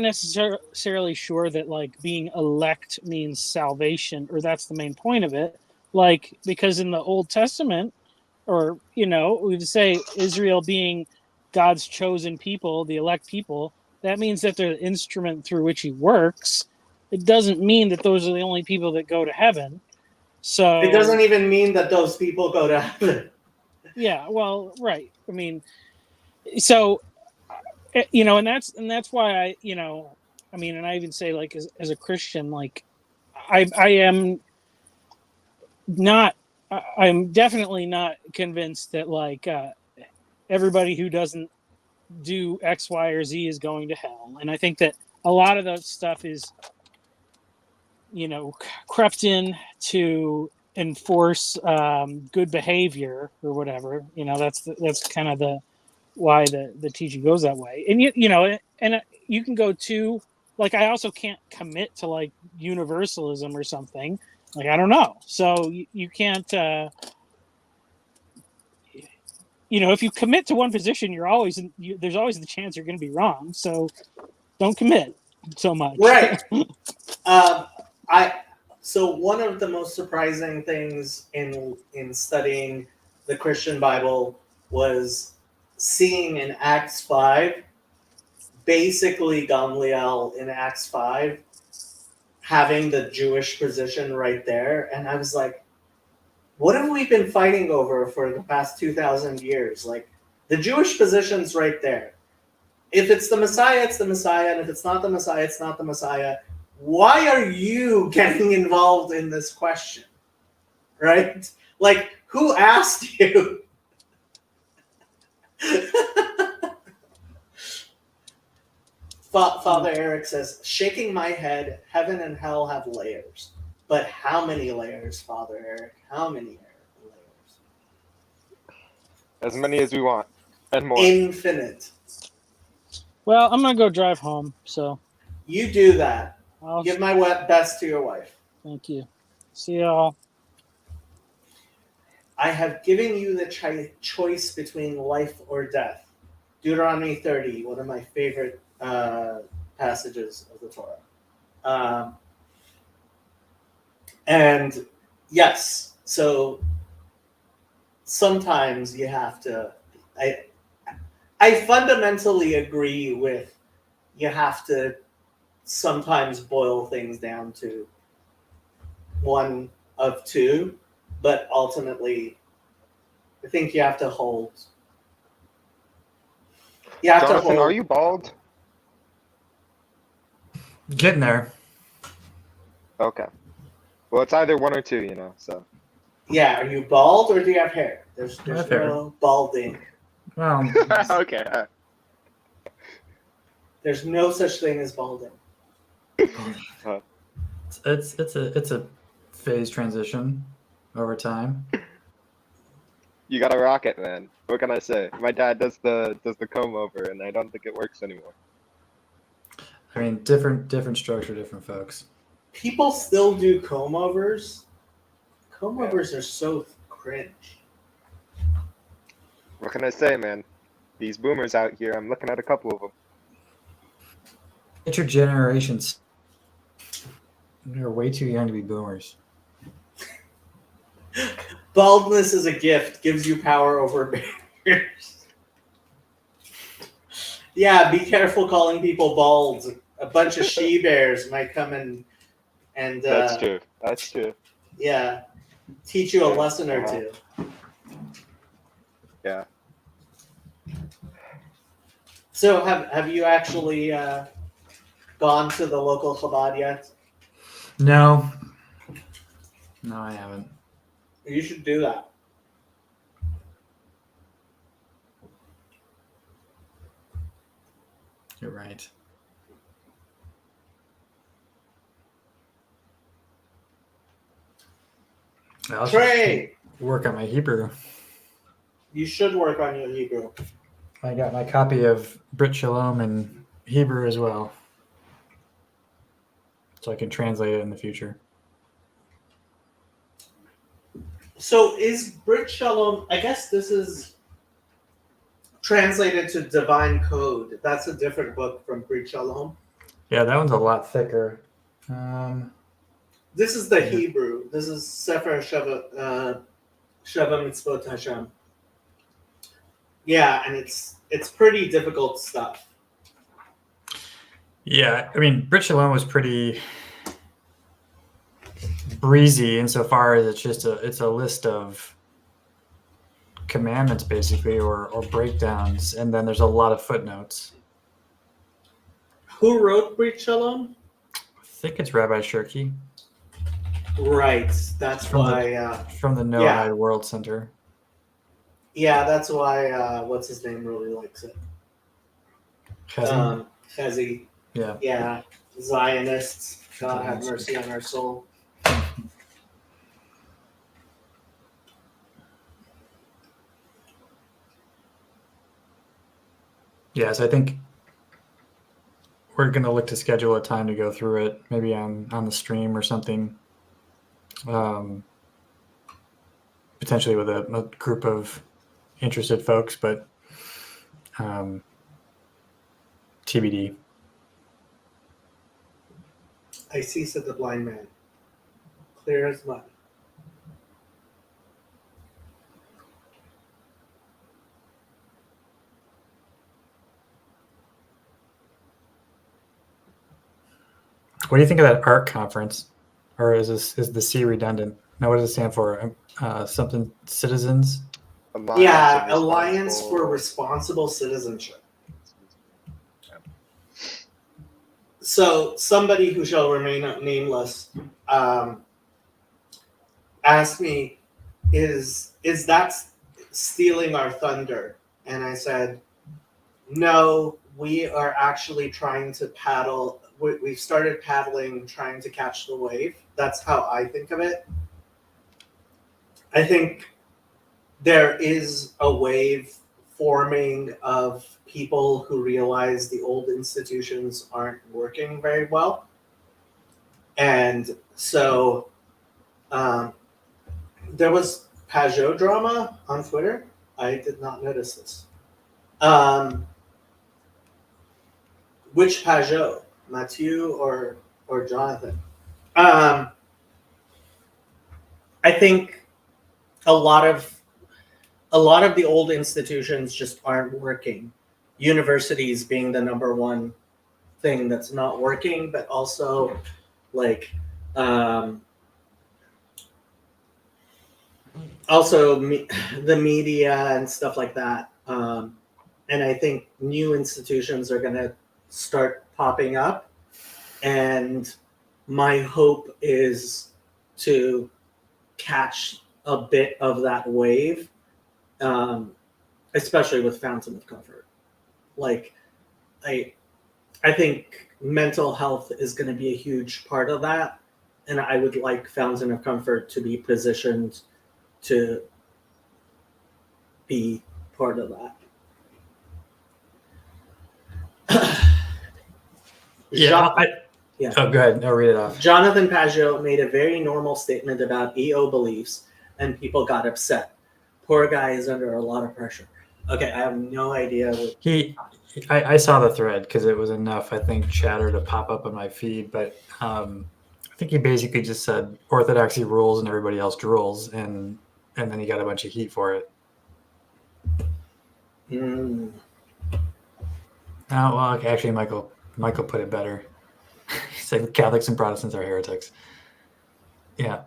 necessarily sure that like being elect means salvation, or that's the main point of it. Like, because in the Old Testament, or we'd say Israel being God's chosen people, the elect people, that means that they're the instrument through which he works. It doesn't mean that those are the only people that go to heaven. So It doesn't even mean that those people go to heaven. yeah, well, right. I mean, so and that's why and I even say, like, as a Christian, like, I am not, I'm definitely not convinced that like everybody who doesn't do X, Y, or Z is going to hell. And I think that a lot of that stuff is, crept in to enforce good behavior or whatever. That's kind of the why the teaching goes that way. And you can go to, like, I also can't commit to like universalism or something. Like, I don't know. So you can't. If you commit to one position, there's always the chance you're going to be wrong. So don't commit so much. Right. So one of the most surprising things in studying the Christian Bible was seeing in Acts 5, basically Gamliel in Acts 5 having the Jewish position right there. And I was like, what have we been fighting over for the past 2,000 years? Like, the Jewish position's right there. If it's the Messiah, it's the Messiah. And if it's not the Messiah, it's not the Messiah. Why are you getting involved in this question? Right? Like, who asked you? Father Eric says, shaking my head, heaven and hell have layers. But how many layers, Father Eric? How many layers? As many as we want, and more. Infinite. Well, I'm going to go drive home. So you do that. I'll give my best to your wife. Thank you. See y'all. I have given you the choice between life or death. Deuteronomy 30, one of my favorite passages of the Torah. And yes, so sometimes you have to. I fundamentally agree with you have to sometimes boil things down to one of two, but ultimately, I think you have to hold. You have Jonathan, to hold. are you bald? Getting there. Okay. Well, it's either one or two, so. Yeah, are you bald or do you have hair? There's no balding. Well, okay. There's no such thing as balding. It's a phase transition over time. You gotta rock it, man. What can I say? My dad does the comb over, and I don't think it works anymore. I mean, different structure, different folks. People still do comb overs. Comb overs are so cringe. What can I say, man? These boomers out here, I'm looking at a couple of them. It's your generations. They're way too young to be boomers. Baldness is a gift, gives you power over barriers. Yeah, be careful calling people bald. A bunch of she-bears might come and That's true. That's true. Yeah, teach you a lesson or two. Yeah. So have you actually gone to the local Chabad yet? No, I haven't. You should do that. You're right. I'll Trey, work on my Hebrew. you should work on your Hebrew. I got my copy of Brit Shalom in Hebrew as well, so I can translate it in the future. So is Brit Shalom? I guess this is translated to Divine Code. That's a different book from Brit Shalom. Yeah, that one's a lot thicker. This is the Yeah. Hebrew. This is Sefer Sheva Mitzvot Hashem. Yeah, and it's pretty difficult stuff. Yeah, I mean, Brit Shalom was pretty breezy insofar as it's a list of commandments basically, or breakdowns, and then there's a lot of footnotes. Who wrote Brit Shalom? I think it's Rabbi Shirky Right. That's From the- why. from the Noahide World Center. Yeah, that's why. What's his name really likes it. Chesed? Chezi. Yeah. Yeah. Zionists. God have mercy on our soul. Yeah, so I think we're gonna look to schedule a time to go through it, maybe on the stream or something. Potentially with a group of interested folks, but TBD. I see, said the blind man. Clear as mud. What do you think of that ARC conference, or is the C redundant? No, what does it stand for? Something citizens. Yeah, Alliance for Responsible Citizenship. So somebody who shall remain nameless asked me, "Is that stealing our thunder?" And I said, "No, we are actually trying to paddle. We've started paddling, trying to catch the wave. That's how I think of it. I think there is a wave forming of people who realize the old institutions aren't working very well. And so there was Pajot drama on Twitter. I did not notice this. Which Pajot? Mathieu or Jonathan? I think a lot of the old institutions just aren't working. Universities being the number one thing that's not working, but also like the media and stuff like that. And I think new institutions are going to start popping up, and my hope is to catch a bit of that wave, especially with Fountain of Comfort. Like, I think mental health is going to be a huge part of that, and I would like Fountain of Comfort to be positioned to be part of that. Yeah. Yeah. Oh, go ahead. I'll read it off. Jonathan Pajot made a very normal statement about EO beliefs, and people got upset. Poor guy is under a lot of pressure. Okay, I have no idea. I saw the thread because it was enough, I think, chatter to pop up on my feed. But I think he basically just said orthodoxy rules and everybody else drools, and then he got a bunch of heat for it. Mm. Oh, well, okay, actually, Michael put it better. He said Catholics and Protestants are heretics. Yeah.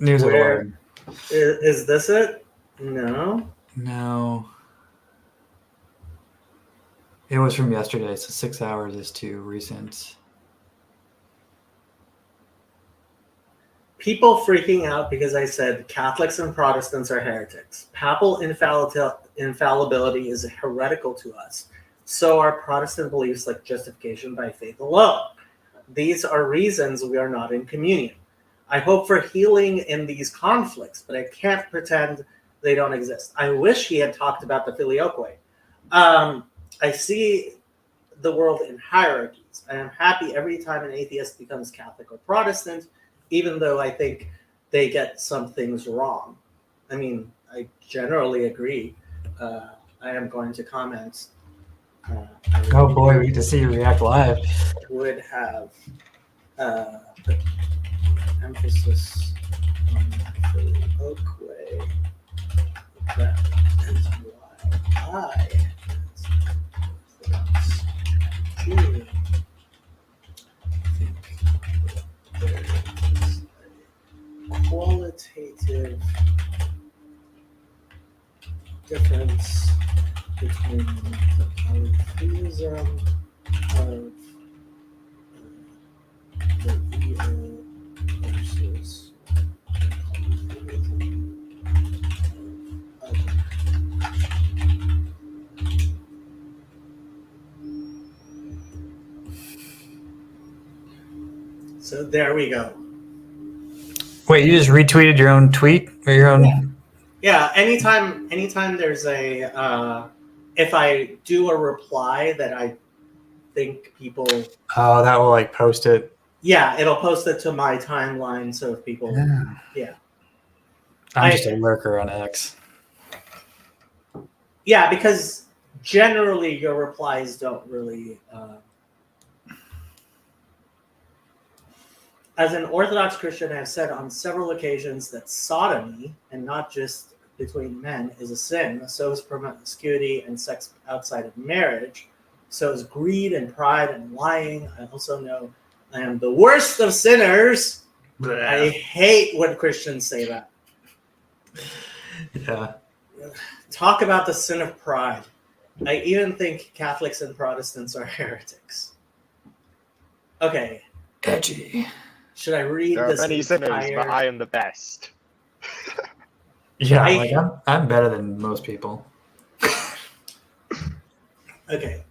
News of Where- alarm. Is this it? No. No. It was from yesterday, so 6 hours is too recent. People freaking out because I said Catholics and Protestants are heretics. Papal infallibility is heretical to us. So are Protestant beliefs like justification by faith alone. These are reasons we are not in communion. I hope for healing in these conflicts, but I can't pretend they don't exist. I wish he had talked about the filioque. I see the world in hierarchies. I am happy every time an atheist becomes Catholic or Protestant, even though I think they get some things wrong. I mean, I generally agree. I am going to comment. Oh boy, we get to see you react live. Would have put emphasis on the Oakway. That is why I, think there is a qualitative difference between the polytheism of the VO versus the polytheism of other. So there we go. Wait, you just retweeted your own tweet or your own? Yeah, anytime there's a if I do a reply that I think people, Oh, that will like post it. yeah, it'll post it to my timeline. So if people, yeah, I'm just a lurker on X. yeah, because generally your replies don't really. As an Orthodox Christian, I have said on several occasions that sodomy, and not just between men, is a sin. So is promiscuity and sex outside of marriage. So is greed and pride and lying. I also know I am the worst of sinners. I hate when Christians say that. Yeah. Talk about the sin of pride. I even think Catholics and Protestants are heretics. Okay. Edgy. Should I read There are this many sinners, entire... but I am the best. Yeah, I- like I'm better than most people. Okay,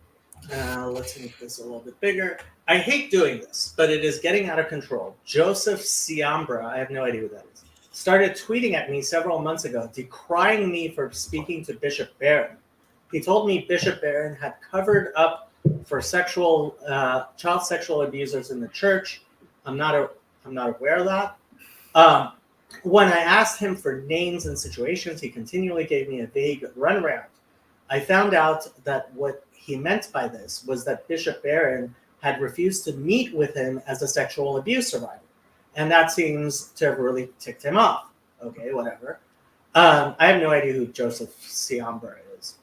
let's make this a little bit bigger. I hate doing this, but it is getting out of control. Joseph Siambra, I have no idea who that is, started tweeting at me several months ago, decrying me for speaking to Bishop Barron. He told me Bishop Barron had covered up for child sexual abusers in the church. I'm not aware of that. When I asked him for names and situations, he continually gave me a vague runaround. I found out that what he meant by this was that Bishop Barron had refused to meet with him as a sexual abuse survivor. And that seems to have really ticked him off. Okay, whatever. I have no idea who Joseph Siambra is.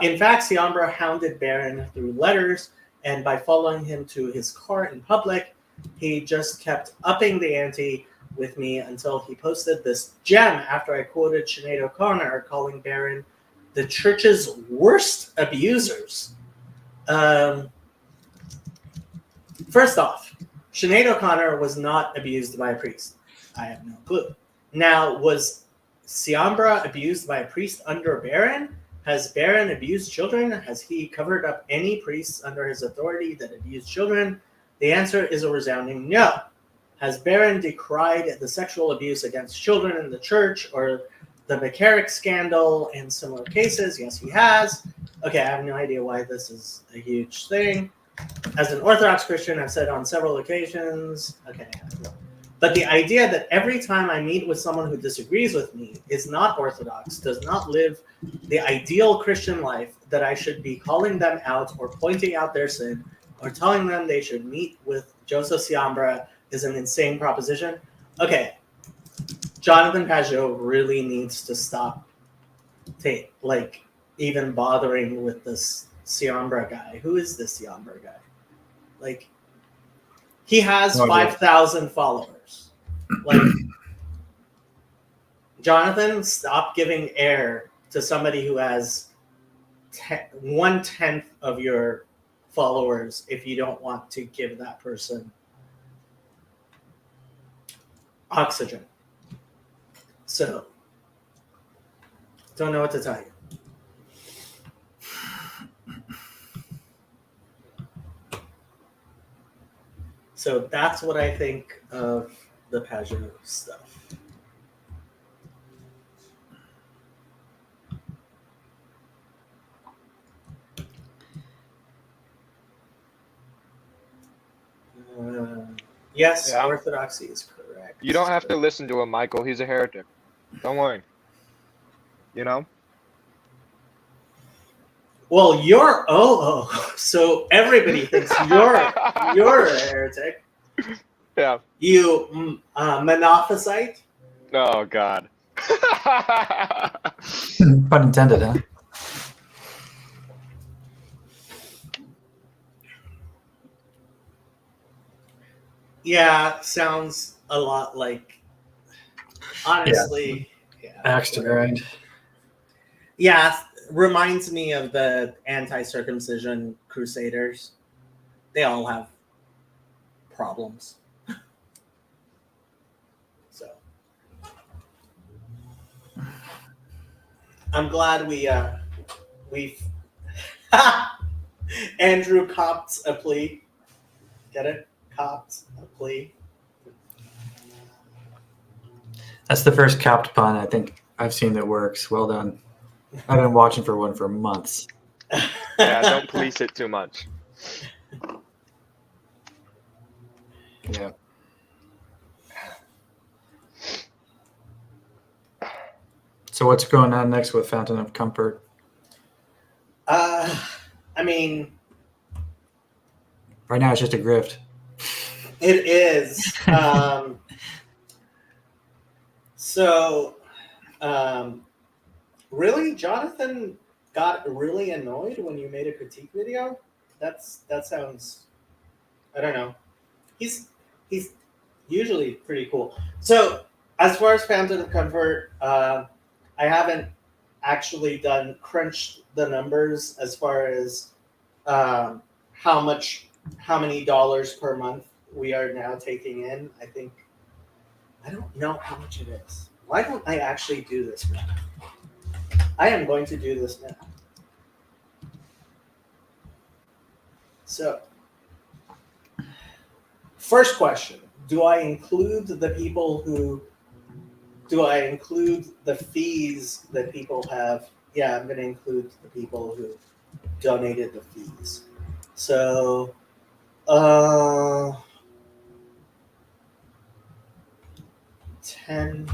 In fact, Siambra hounded Barron through letters, and by following him to his car in public, he just kept upping the ante with me until he posted this gem after I quoted Sinead O'Connor calling Barron the church's worst abusers. First off, Sinead O'Connor was not abused by a priest. I have no clue. Now, was Siambra abused by a priest under Barron? Has Barron abused children? Has he covered up any priests under his authority that abused children? The answer is a resounding no. Has Barron decried the sexual abuse against children in the church or the McCarrick scandal and similar cases? Yes, he has. Okay, I have no idea why this is a huge thing. As an Orthodox Christian, I've said on several occasions, okay, but the idea that every time I meet with someone who disagrees with me, is not Orthodox, does not live the ideal Christian life, that I should be calling them out or pointing out their sin or telling them they should meet with Joseph Siambra is an insane proposition. Okay, Jonathan Pajot really needs to stop even bothering with this Siambra guy. Who is this Siambra guy? Like, he has 5,000 followers. Like, Jonathan, stop giving air to somebody who has 1/10 of your followers if you don't want to give that person oxygen. So, don't know what to tell you. So that's what I think of the Pajot stuff. Yes, Yeah. orthodoxy is correct. You don't have to listen to him, Michael. He's a heretic. Don't worry. You know? Well, so everybody thinks you're a heretic. Yeah. You monophysite. Oh God. Pun intended, huh? Yeah, sounds a lot like. Honestly, Axe to grind. yeah, reminds me of the anti-circumcision crusaders. They all have problems. So I'm glad we've Andrew copped a plea. Get it? Copped a plea. That's the first capped pun I think I've seen that works. Well done. I've been watching for one for months. Yeah, don't police it too much. Yeah. So what's going on next with Fountain of Comfort? I mean, Right now it's just a grift. it is. Really, Jonathan got really annoyed when you made a critique video. That sounds. I don't know. He's usually pretty cool. So as far as Fountain of Comfort, I haven't actually crunched the numbers as far as how many dollars per month we are now taking in. I don't know how much it is. Why don't I actually do this now? I am going to do this now. So, first question, do I include the fees that people have? Yeah, I'm going to include the people who donated the fees. So, 10.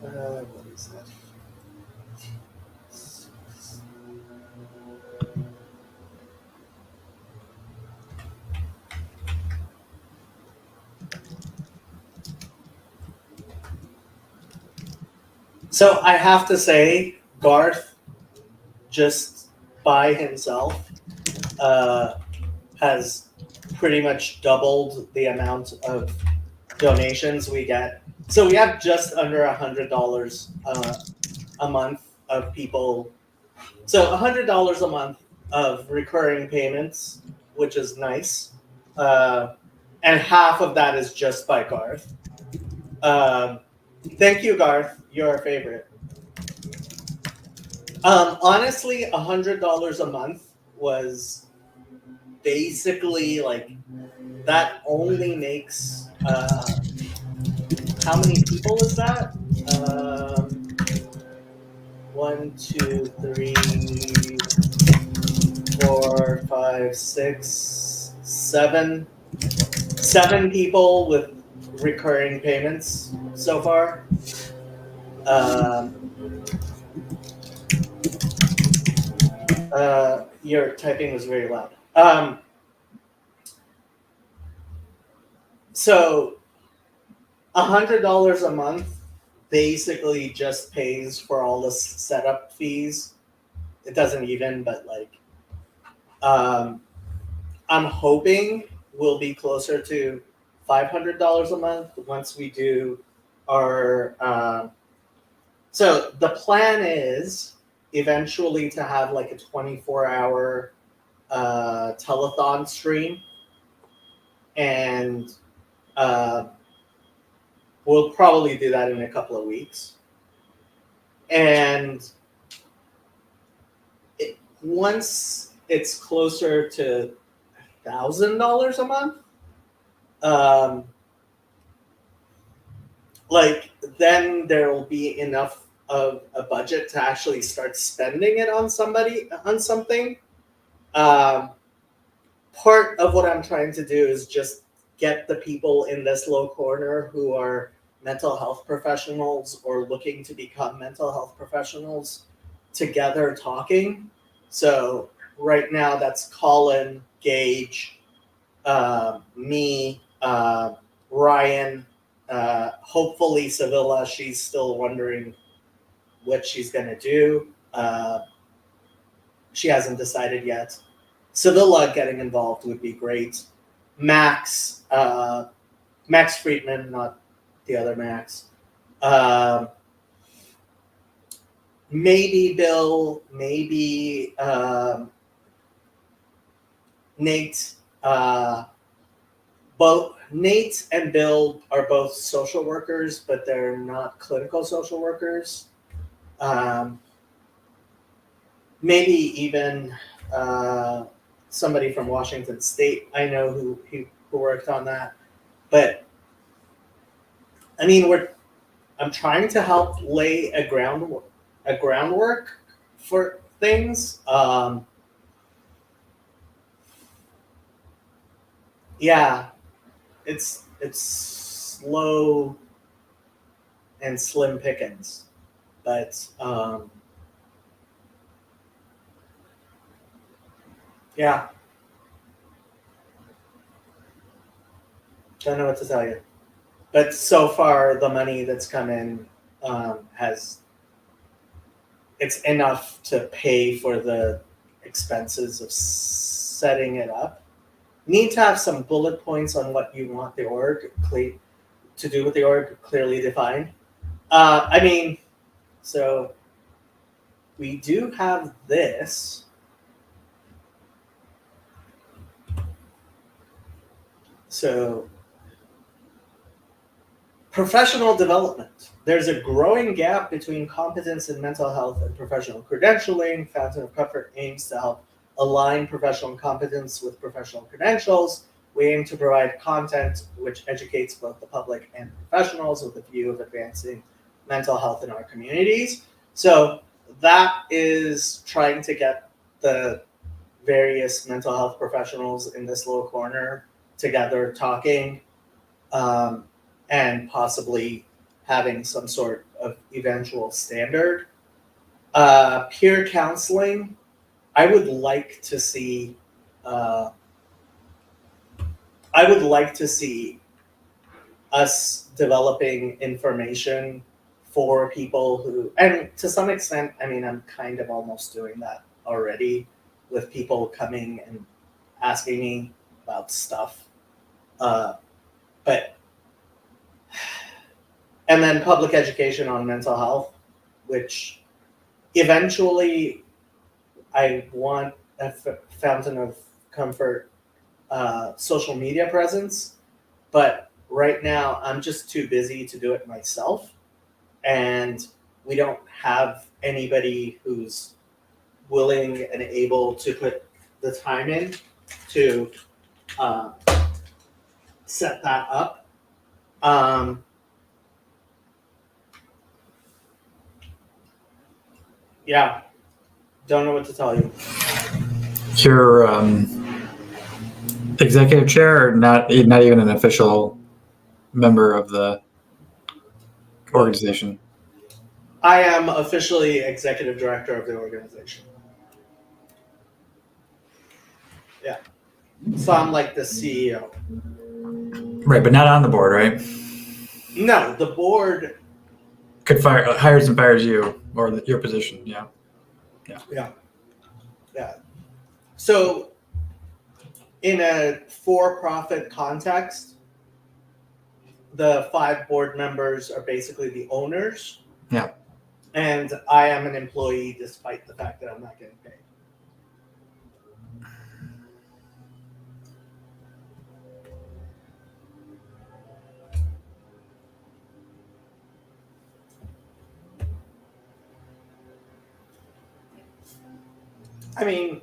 What is that? So I have to say, Garth, just by himself, has pretty much doubled the amount of donations we get. So we have just under $100 a month of people. So $100 a month of recurring payments, which is nice. And half of that is just by Garth. Thank you, Garth. You're our favorite. Honestly, $100 a month was basically like that only makes how many people is that? 1, 2, 3, 4, 5, 6, 7. 7 people with recurring payments so far. Your typing was very loud. So $100 a month basically just pays for all the setup fees. It doesn't even, but like, I'm hoping we'll be closer to $500 a month once we do our. So the plan is eventually to have like a 24-hour telethon stream, and we'll probably do that in a couple of weeks. And once it's closer to $1,000 a month. Like then there will be enough of a budget to actually start spending it on something. Part of what I'm trying to do is just get the people in this low corner who are mental health professionals or looking to become mental health professionals together talking. So right now that's Colin, Gage, me, Ryan, hopefully Sevilla. She's still wondering what she's going to do. She hasn't decided yet. Sevilla getting involved would be great. Max Friedman, not the other Max. Maybe Bill, maybe Nate. Both Nate and Bill are both social workers, but they're not clinical social workers. Maybe even somebody from Washington State. I know who worked on that, but I mean, I'm trying to help lay a groundwork for things. Yeah, it's slow and slim pickings, but yeah, don't know what to tell you. But so far, the money that's come in it's enough to pay for the expenses of setting it up. Need to have some bullet points on what you want the org to do with the org clearly defined. I mean, so we do have this. So professional development. There's a growing gap between competence in mental health and professional credentialing. Fountain of Comfort aims to help align professional competence with professional credentials. We aim to provide content which educates both the public and professionals with a view of advancing mental health in our communities. So that is trying to get the various mental health professionals in this little corner together talking, and possibly having some sort of eventual standard. Peer counseling, I would like to see us developing information for people who, and to some extent, I mean, I'm kind of almost doing that already with people coming and asking me about stuff. But and then public education on mental health, which eventually I want a Fountain of Comfort social media presence, but right now I'm just too busy to do it myself, and we don't have anybody who's willing and able to put the time in to set that up. Yeah, don't know what to tell you. You're executive chair, or not even an official member of the organization? I am officially executive director of the organization. Yeah. So I'm like the CEO. Right, but not on the board, right? No, the board. Could hires and fires you, or your position, yeah. So in a for-profit context, the 5 board members are basically the owners. Yeah. And I am an employee despite the fact that I'm not getting paid. I mean,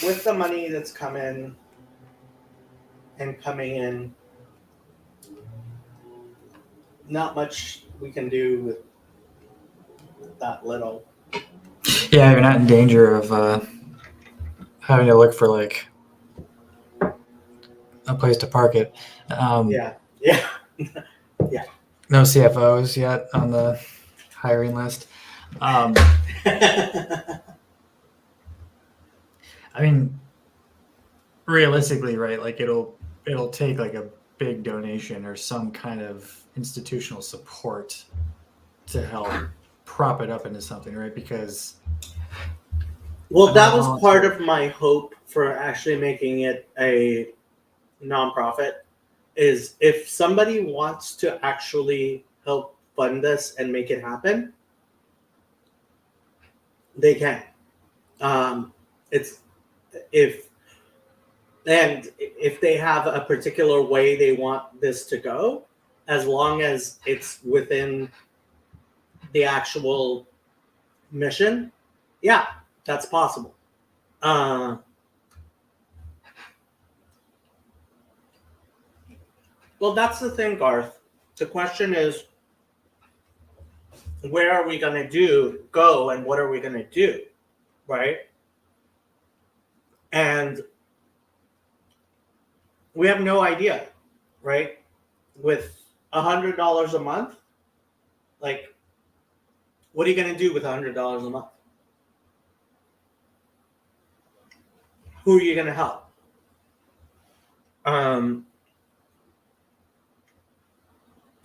with the money that's coming in, not much we can do with that little. Yeah, you're not in danger of having to look for like a place to park it. Yeah. No CFOs yet on the hiring list. I mean, realistically, right? Like it'll take like a big donation or some kind of institutional support to help prop it up into something, right? Because Well, that was part of my hope for actually making it a nonprofit. Is if somebody wants to actually help fund this and make it happen, they can. It's if they have a particular way they want this to go, as long as it's within the actual mission, yeah, that's possible. Well, that's the thing, Garth. The question is, where are we going to go and what are we going to do, right? And we have no idea, right? With $100 a month, like, what are you going to do with $100 a month? Who are you going to help?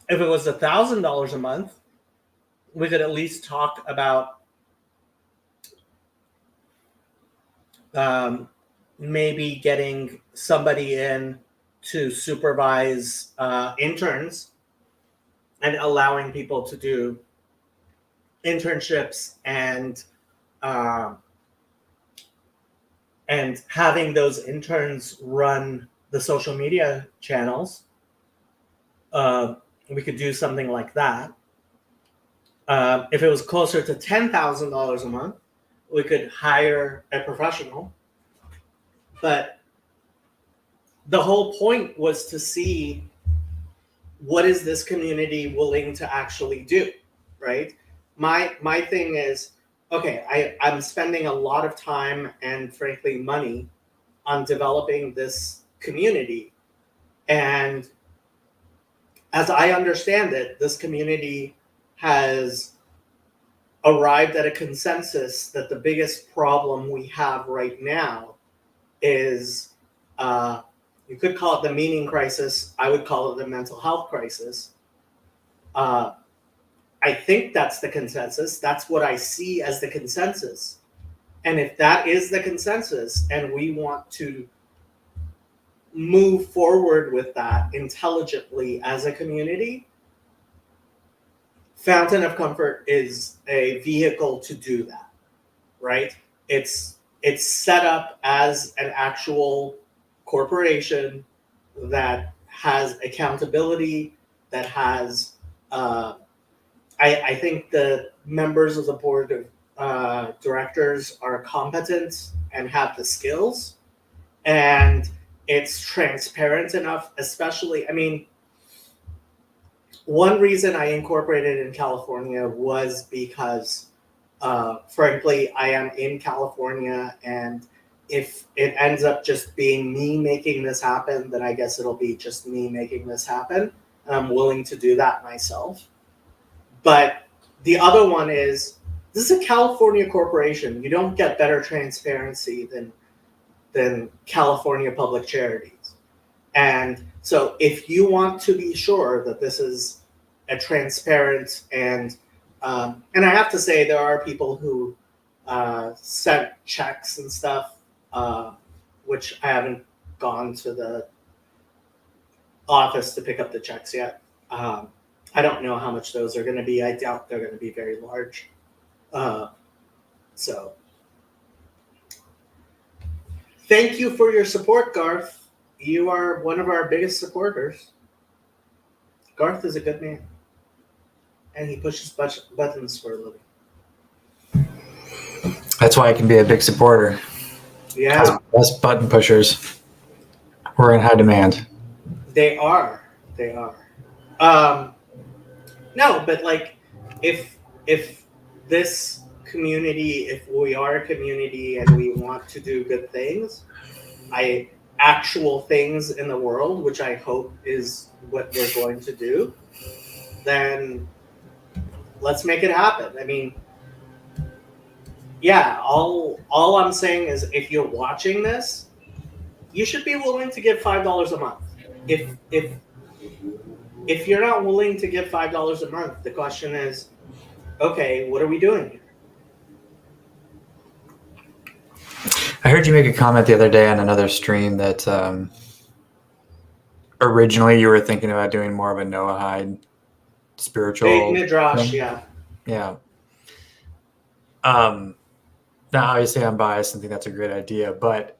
If it was $1,000 a month, we could at least talk about maybe getting somebody in to supervise interns and allowing people to do internships and having those interns run the social media channels. We could do something like that. If it was closer to $10,000 a month, we could hire a professional. But the whole point was to see what is this community willing to actually do, right? My thing is, okay, I'm spending a lot of time and frankly money on developing this community. And as I understand it, this community has arrived at a consensus that the biggest problem we have right now is, you could call it the meaning crisis. I would call it the mental health crisis. I think that's the consensus. That's what I see as the consensus. And if that is the consensus and we want to move forward with that intelligently as a community, Fountain of Comfort is a vehicle to do that, right? It's set up as an actual corporation that has accountability, that has, I think the members of the board of directors are competent and have the skills, and it's transparent enough, especially, I mean, one reason I incorporated in California was because, frankly, I am in California, and if it ends up just being me making this happen, then I guess it'll be just me making this happen. And I'm willing to do that myself. But the other one is, this is a California corporation. You don't get better transparency than California Public Charities. And so if you want to be sure that this is a transparent and I have to say there are people who sent checks and stuff, which I haven't gone to the office to pick up the checks yet. I don't know how much those are going to be. I doubt they're going to be very large. So thank you for your support, Garth. You are one of our biggest supporters. Garth is a good man. And he pushes buttons for a living. That's why I can be a big supporter. Yeah, Us button pushers. We're in high demand. they are. They are. Um, no, but like, if this community, if we are a community and we want to do good things, actual things in the world, which I hope is what we're going to do, then let's make it happen. I mean, yeah, all I'm saying is if you're watching this, you should be willing to give $5 a month. If you're not willing to give $5 a month, the question is, okay, what are we doing here? I heard you make a comment the other day on another stream that originally you were thinking about doing more of a Noahide spiritual Big Midrash, thing. yeah. Yeah. Now, obviously, I'm biased and think that's a great idea, but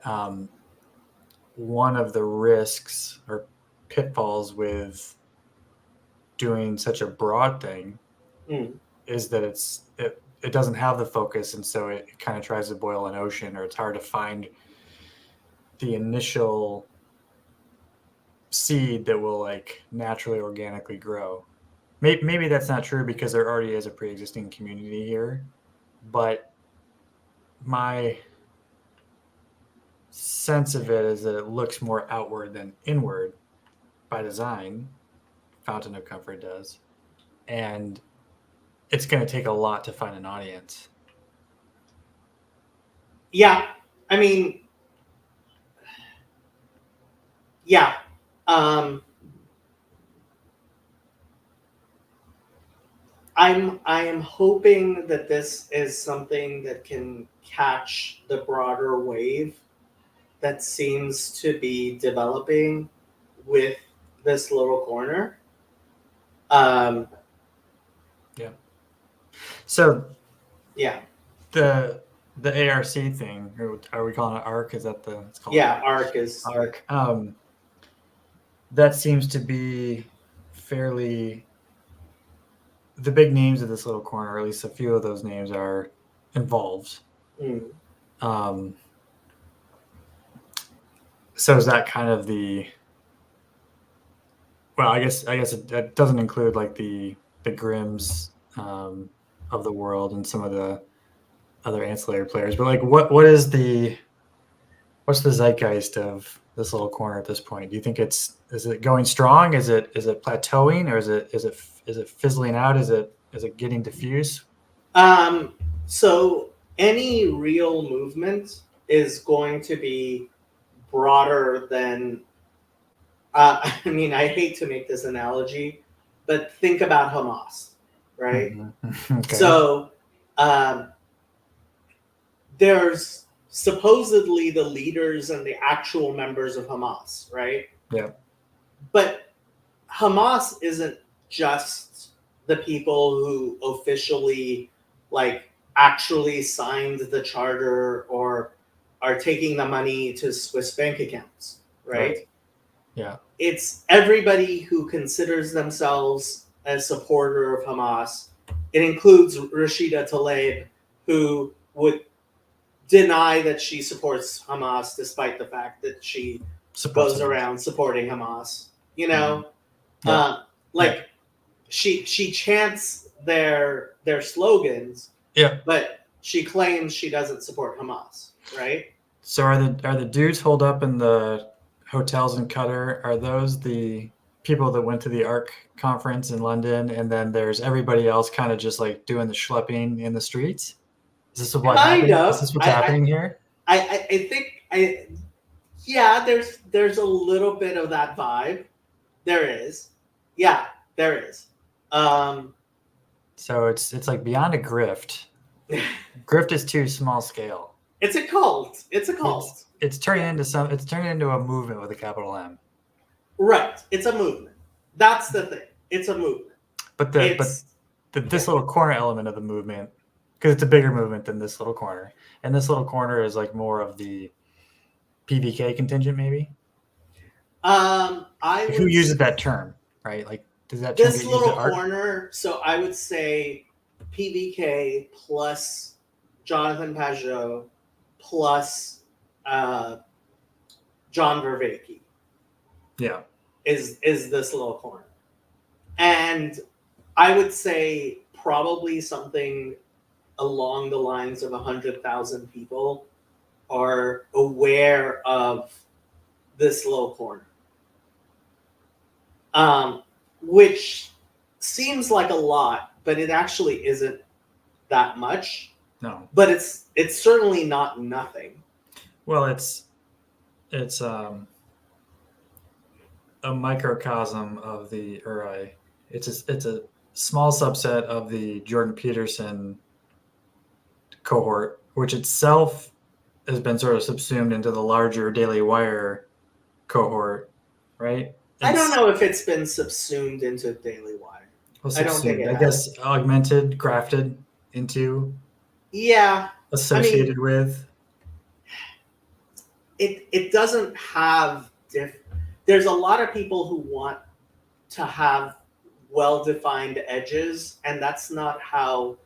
one of the risks or pitfalls with doing such a broad thing is that it doesn't have the focus, and so it kind of tries to boil an ocean, or it's hard to find the initial seed that will like naturally organically grow. Maybe that's not true because there already is a pre-existing community here, but my sense of it is that it looks more outward than inward by design. Fountain of Comfort does, and it's going to take a lot to find an audience. Yeah, I mean, yeah. I am hoping that this is something that can catch the broader wave that seems to be developing with this little corner. So Yeah. the ARC thing, or are we calling it ARC? Is that it's called? Yeah, ARC is ARC. That seems to be fairly the big names of this little corner, or at least a few of those names are involved. So is that kind of well, I guess it doesn't include like the Grimms of the world and some of the other ancillary players, but like what's the zeitgeist of this little corner at this point? Do you think is it going strong? Is it plateauing, or is it fizzling out? Is it getting diffuse? So any real movement is going to be broader than I mean, I hate to make this analogy, but think about Hamas, right? Okay. So there's supposedly the leaders and the actual members of Hamas, right? Yeah. But Hamas isn't just the people who officially, like, actually signed the charter or are taking the money to Swiss bank accounts, right? Yeah. It's everybody who considers themselves a supporter of Hamas. It includes Rashida Tlaib, who would deny that she supports Hamas despite the fact that she goes around supporting Hamas. You know, like she chants their slogans. Yeah. But she claims she doesn't support Hamas, right? So are the dudes holed up in the hotels in Qatar? Are those the people that went to the ARC conference in London, and then there's everybody else kind of just like doing the schlepping in the streets? Is this what's happening here? I think yeah, there's a little bit of that vibe. There is. Yeah, there is. So it's like beyond a grift. Grift is too small scale. It's a cult. It's a cult. It's turning into a movement with a capital M. Right. It's a movement. That's the thing. It's a movement. But this little corner element of the movement, because it's a bigger movement than this little corner, and this little corner is like more of the PVK contingent, maybe. Who uses that term, right? Like, does that term this get used little at ARC? corner? So I would say PVK plus Jonathan Pajot plus John Vervaeke Yeah. is this little corner. And I would say probably something along the lines of 100,000 people are aware of this little corner. Which seems like a lot, but it actually isn't that much. No. But it's certainly not nothing. Well, it's a microcosm of the, it's a small subset of the Jordan Peterson cohort, which itself has been sort of subsumed into the larger Daily Wire cohort, right? I don't know if it's been subsumed into Daily Wire. Well, I don't think subsumed, it I guess augmented, grafted into, Yeah, associated with. it doesn't have there's a lot of people who want to have well-defined edges, and that's not how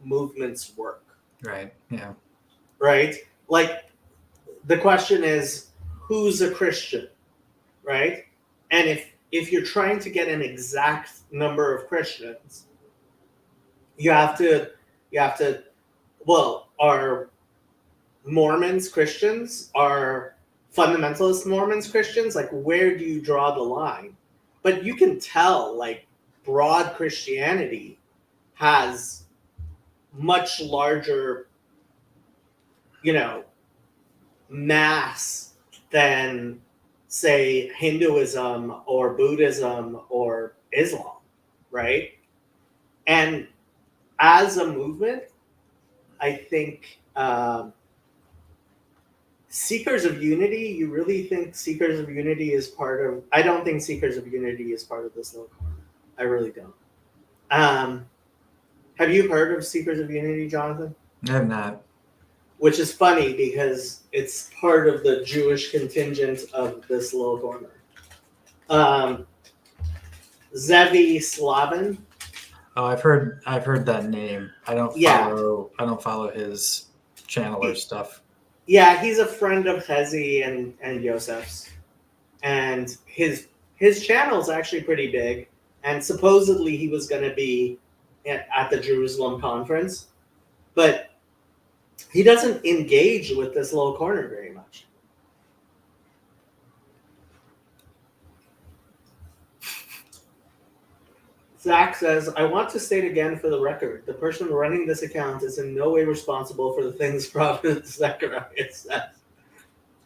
movements work. Right. Yeah. Right? Like, the question is, who's a Christian? Right? And if you're trying to get an exact number of Christians, you have to well, are Mormons Christians? Are fundamentalist Mormons Christians? Like, where do you draw the line? But you can tell, like, broad Christianity has much larger, mass than, say, Hinduism or Buddhism or Islam, right? And as a movement, I think Seekers of Unity, you really think Seekers of Unity is part of... I don't think Seekers of Unity is part of this little corner. I really don't. Have you heard of Seekers of Unity, Jonathan? I have not. Which is funny because it's part of the Jewish contingent of this little corner. Zevi Slavin. Oh, I've heard that name. I don't follow his channel or stuff. Yeah, he's a friend of Chezi and Yosef's. And his channel is actually pretty big. And supposedly he was going to be at the Jerusalem conference. But he doesn't engage with this little corner very much. Zach says, I want to state again for the record, the person running this account is in no way responsible for the things Prophet Zechariah says.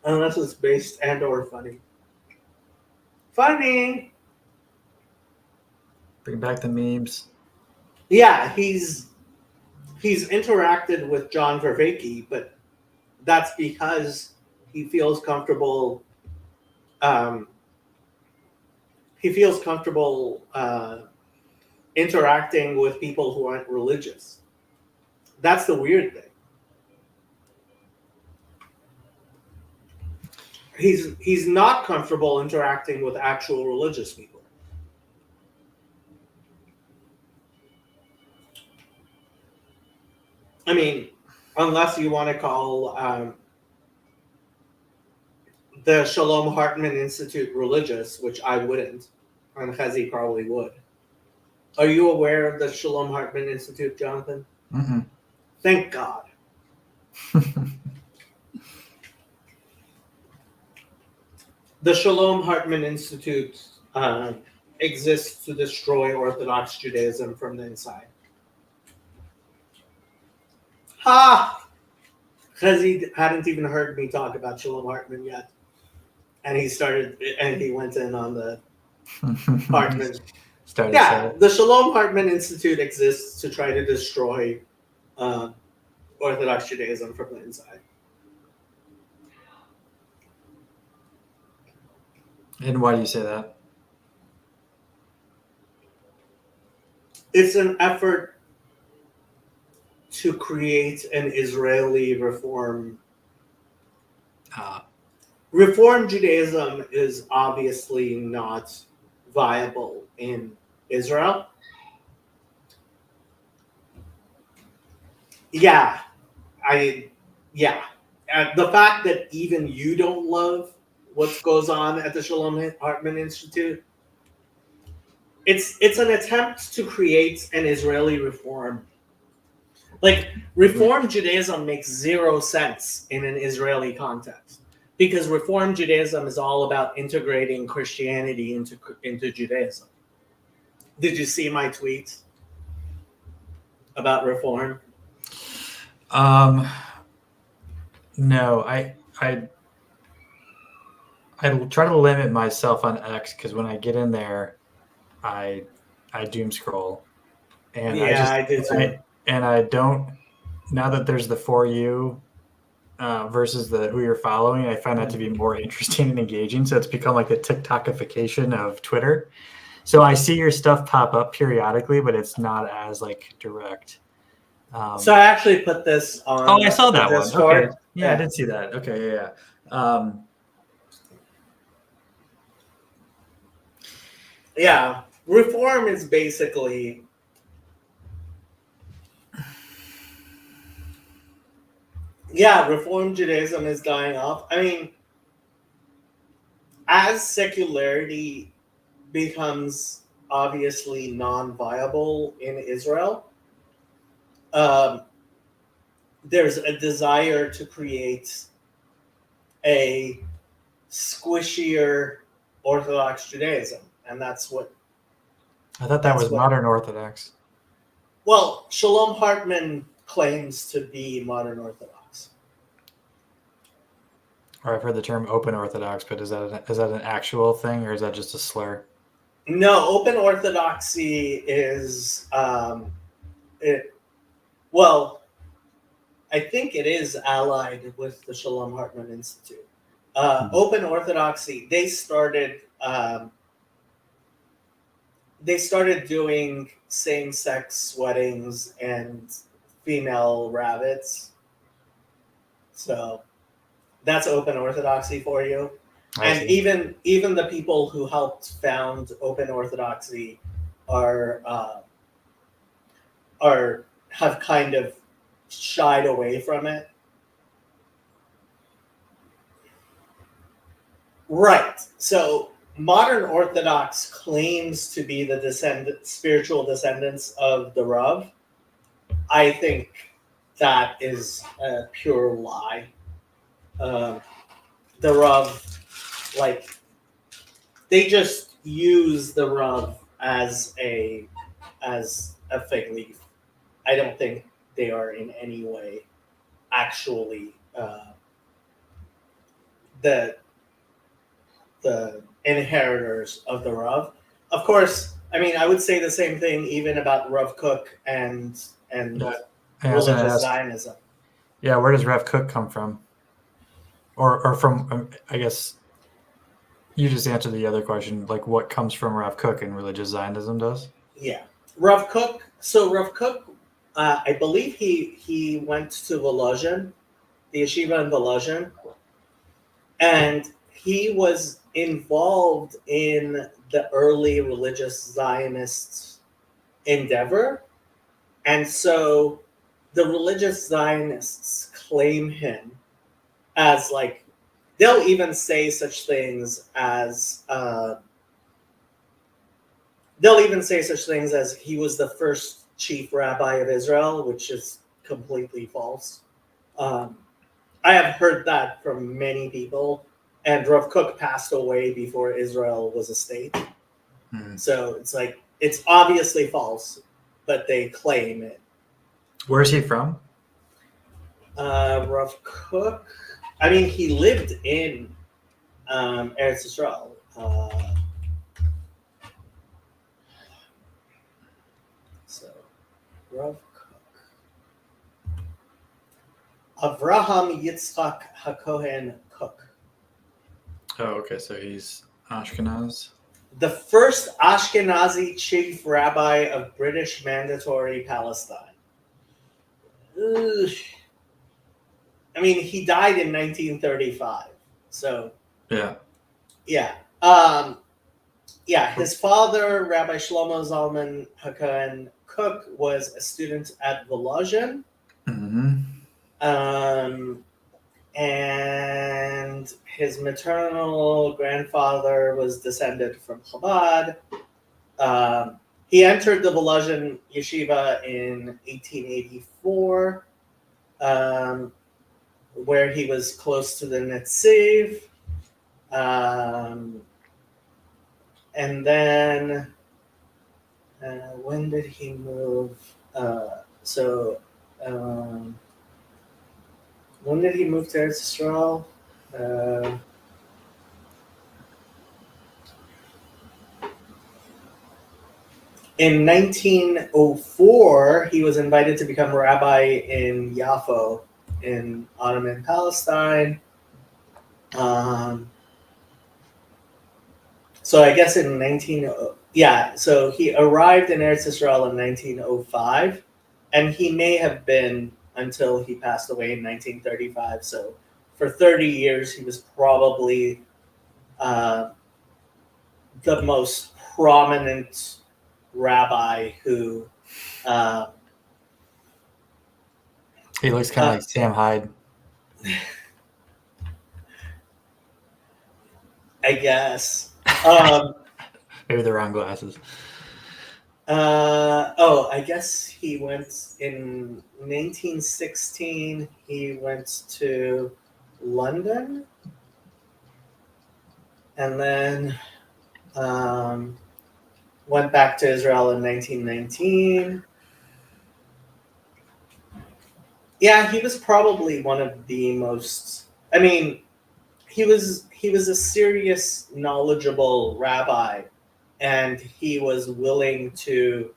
Unless it's based and or funny. Funny! Bring back the memes. Yeah, he's interacted with John Vervaeke, but that's because he feels comfortable. Interacting with people who aren't religious. That's the weird thing. He's not comfortable interacting with actual religious people. I mean, unless you want to call the Shalom Hartman Institute religious, which I wouldn't, and Chezi probably would. Are you aware of the Shalom Hartman Institute, Jonathan? Mm-hmm. Thank God. The Shalom Hartman Institute exists to destroy Orthodox Judaism from the inside. Ha! Chezi hadn't even heard me talk about Shalom Hartman yet. And he went in on the Hartman. The Shalom Hartman Institute exists to try to destroy Orthodox Judaism from the inside. And why do you say that? It's an effort to create an Israeli reform. Reform Judaism is obviously not viable in Israel. the fact that even you don't love what goes on at the Shalom Hartman Institute, it's an attempt to create an Israeli reform. Like, Reform Judaism makes zero sense in an Israeli context, because Reform Judaism is all about integrating Christianity into Judaism. Did you see my tweet about reform? No, I try to limit myself on X because when I get in there, I doom scroll, and I did too. I don't. Now that there's the For You versus the who you're following, I find that to be more interesting and engaging. So it's become like the TikTokification of Twitter. So I see your stuff pop up periodically, but it's not as like direct. So I actually put this on. Oh, I saw that one. Discord. Okay, yeah, I did see that. Okay, yeah. Yeah, reform is basically Reform Judaism is dying off. I mean, as secularity becomes obviously non-viable in Israel, there's a desire to create a squishier Orthodox Judaism, and that's what. I thought that was modern Orthodox. Well, Shalom Hartman claims to be modern Orthodox. Or I've heard the term open Orthodox, but is that an actual thing or is that just a slur? No, open Orthodoxy is it. Well, I think it is allied with the Shalom Hartman Institute. Open Orthodoxy, they started doing same-sex weddings and female rabbits. So that's open Orthodoxy for you. And even the people who helped found open Orthodoxy have kind of shied away from it. Right. So modern Orthodox claims to be the spiritual descendants of the Rav. I think that is a pure lie. The Rav, like, they just use the Rav as a fig leaf. I don't think they are in any way actually the inheritors of the Rav. Of course, I mean, I would say the same thing even about Rav Kook and religious Zionism. Yeah, where does Rav Kook come from? Or from, I guess, you just answered the other question, like what comes from Rav Kook and religious Zionism does? Yeah. Rav Kook, I believe he went to Volozhin, the yeshiva in Volozhin, and he was involved in the early religious Zionist endeavor. And so the religious Zionists claim him as, like, they'll even say such things as he was the first chief rabbi of Israel, which is completely false. I have heard that from many people, and Rav Kook passed away before Israel was a state. So it's like, it's obviously false, but they claim it. Where is he from? Rav Kook, I mean, he lived in Eretz Yisrael. So, Rav Kook. Avraham Yitzchak HaKohen Kook. Oh, okay, so he's Ashkenaz. The first Ashkenazi chief rabbi of British Mandatory Palestine. Ugh. I mean, he died in 1935. So, yeah. His father, Rabbi Shlomo Zalman HaKohen Kook, was a student at Volozhin. and his maternal grandfather was descended from Chabad. He entered the Volozhin Yeshiva in 1884, where he was close to the Netziv. And then, when did he move? When did he move to Eretz Yisrael? In 1904, he was invited to become rabbi in Yaffo in Ottoman Palestine. So I guess in so he arrived in Eretz Yisrael in 1905, and he may have been until he passed away in 1935. So for 30 years, he was probably the most prominent rabbi who. He looks kind of like Sam Hyde. I guess. Maybe the wrong glasses. I guess he went in 1916. He went to London, and then went back to Israel in 1919. Yeah, he was probably one of the most. I mean, he was a serious, knowledgeable rabbi, and he was willing to.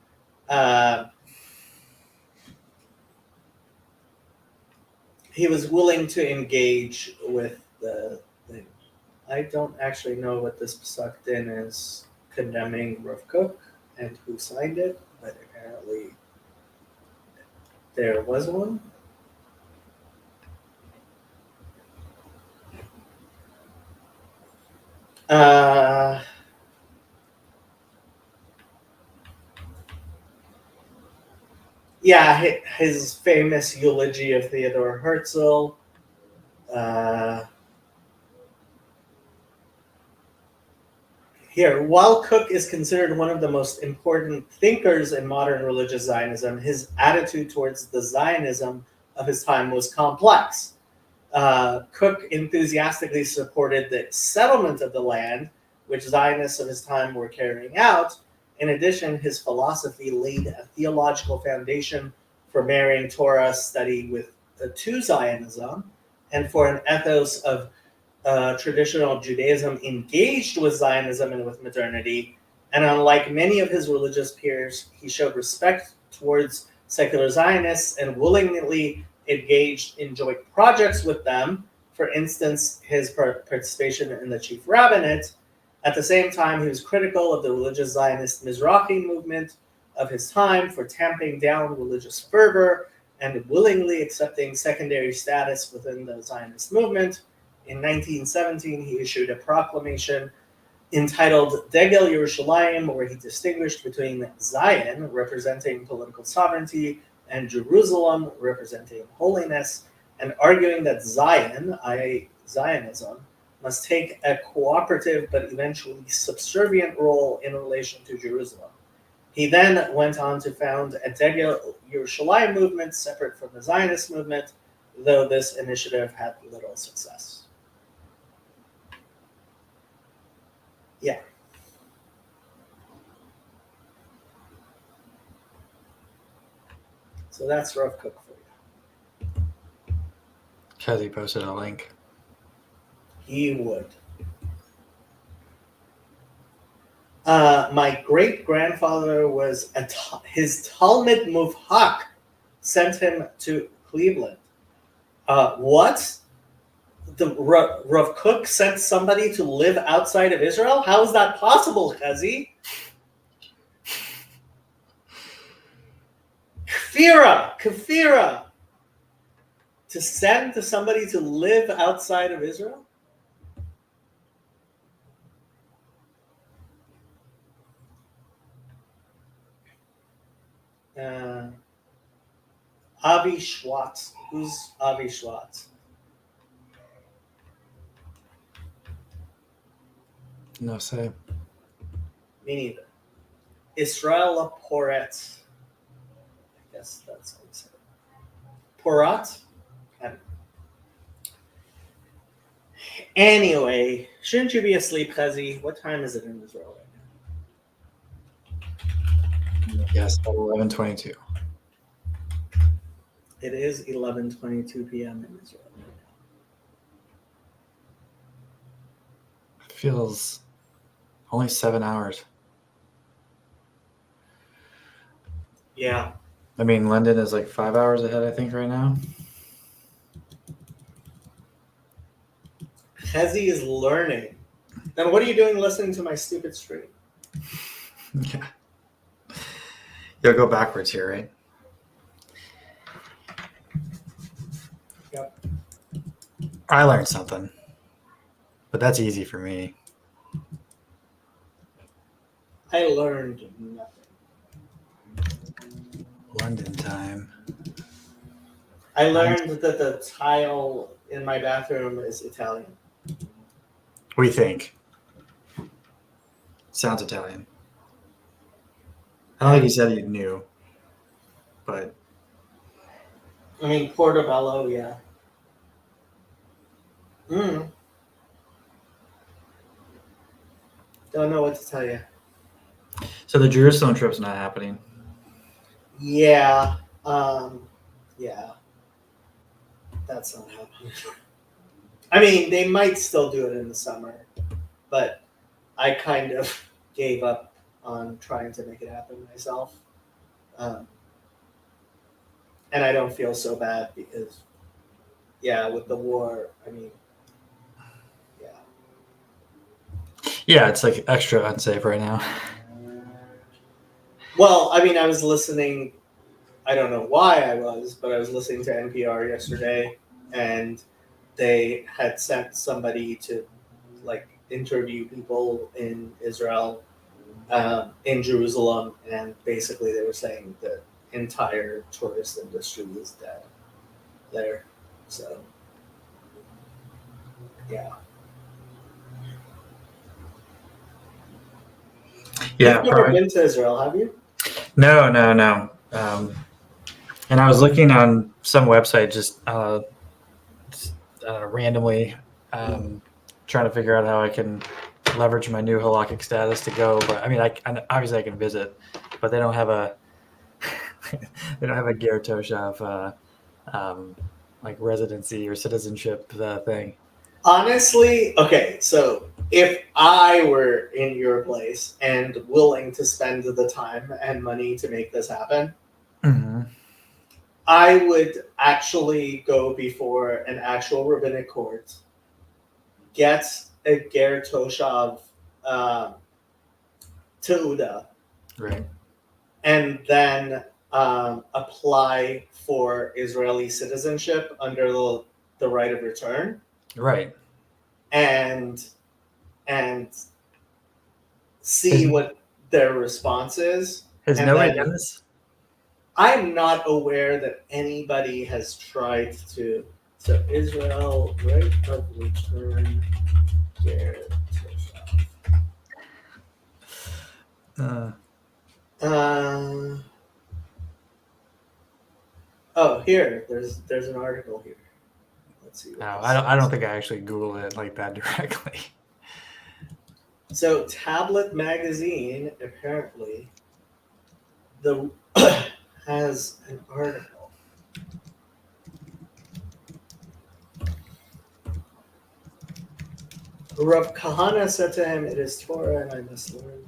He was willing to engage with the thing. I don't actually know what this Pesach Din is condemning Rav Kook and who signed it, but apparently there was one. His famous eulogy of Theodore Herzl. While Kook is considered one of the most important thinkers in modern religious Zionism, his attitude towards the Zionism of his time was complex. Kook enthusiastically supported the settlement of the land, which Zionists of his time were carrying out. In addition, his philosophy laid a theological foundation for marrying Torah study to Zionism, and for an ethos of traditional Judaism engaged with Zionism and with modernity. And unlike many of his religious peers, he showed respect towards secular Zionists and willingly engaged in joint projects with them. For instance, his participation in the Chief Rabbinate. At the same time, he was critical of the religious Zionist Mizrahi movement of his time for tamping down religious fervor and willingly accepting secondary status within the Zionist movement. In 1917, he issued a proclamation entitled Degel Yerushalayim, where he distinguished between Zion, representing political sovereignty, and Jerusalem, representing holiness, and arguing that Zion, i.e. Zionism, must take a cooperative but eventually subservient role in relation to Jerusalem. He then went on to found a Degel Yerushalayim movement separate from the Zionist movement, though this initiative had little success. Yeah. So that's Rav Kook for you. Because he posted a link. He would. My great-grandfather was his Talmud Muvhak sent him to Cleveland. What? The Rav Kook sent somebody to live outside of Israel? How is that possible, Chazi? Kafira. To send somebody to live outside of Israel? Avi Schwartz. Who's Avi Schwartz? No say. Me neither. Israel Poret. I guess that's how you say it. Porat? I don't know. Anyway, shouldn't you be asleep, Chazi? What time is it in Israel right now? Yes, at 11:22. It is 11:22 p.m. in Israel right now. Feels only 7 hours. Yeah. I mean, London is like 5 hours ahead, I think, right now. Chazi is learning. Then what are you doing listening to my stupid stream? Yeah. You'll go backwards here, right? Yep. I learned something, but that's easy for me. I learned nothing. London time. I learned that the tile in my bathroom is Italian. We think. Sounds Italian. I don't think you said you knew, but I mean, Portobello, yeah. Don't know what to tell you. so the Jerusalem trip's not happening. Yeah. Yeah. That's not happening. I mean, they might still do it in the summer, but I kind of gave up on trying to make it happen myself. And I don't feel so bad because, yeah, with the war, I mean, yeah. Yeah, it's like extra unsafe right now. Well, I mean, I was listening, I don't know why I was, but I was listening to NPR yesterday, and they had sent somebody to, like, interview people in Israel, in Jerusalem, and basically they were saying the entire tourist industry is dead there. So, yeah. Yeah, You've never probably. been to Israel, have you? No. And I was looking on some website just randomly trying to figure out how I can leverage my new halakhic status to go. But I mean, obviously I can visit, but they don't have a Ger Toshav like residency or citizenship thing. Honestly, okay, so if I were in your place and willing to spend the time and money to make this happen, Mm-hmm. I would actually go before an actual rabbinic court, get a Ger Toshav Teuda, Right. and then apply for Israeli citizenship under the right of return, Right. and see what their response is. Has And nobody then- done this? I'm not aware that anybody has tried to. So Israel right of return Ger Toshav. Oh, here. There's an article here. Let's see. What No, this I don't says. think I actually Googled it like that directly. So Tablet Magazine apparently has an article. Rav Kahana said to him, "It is Torah, and I must learn."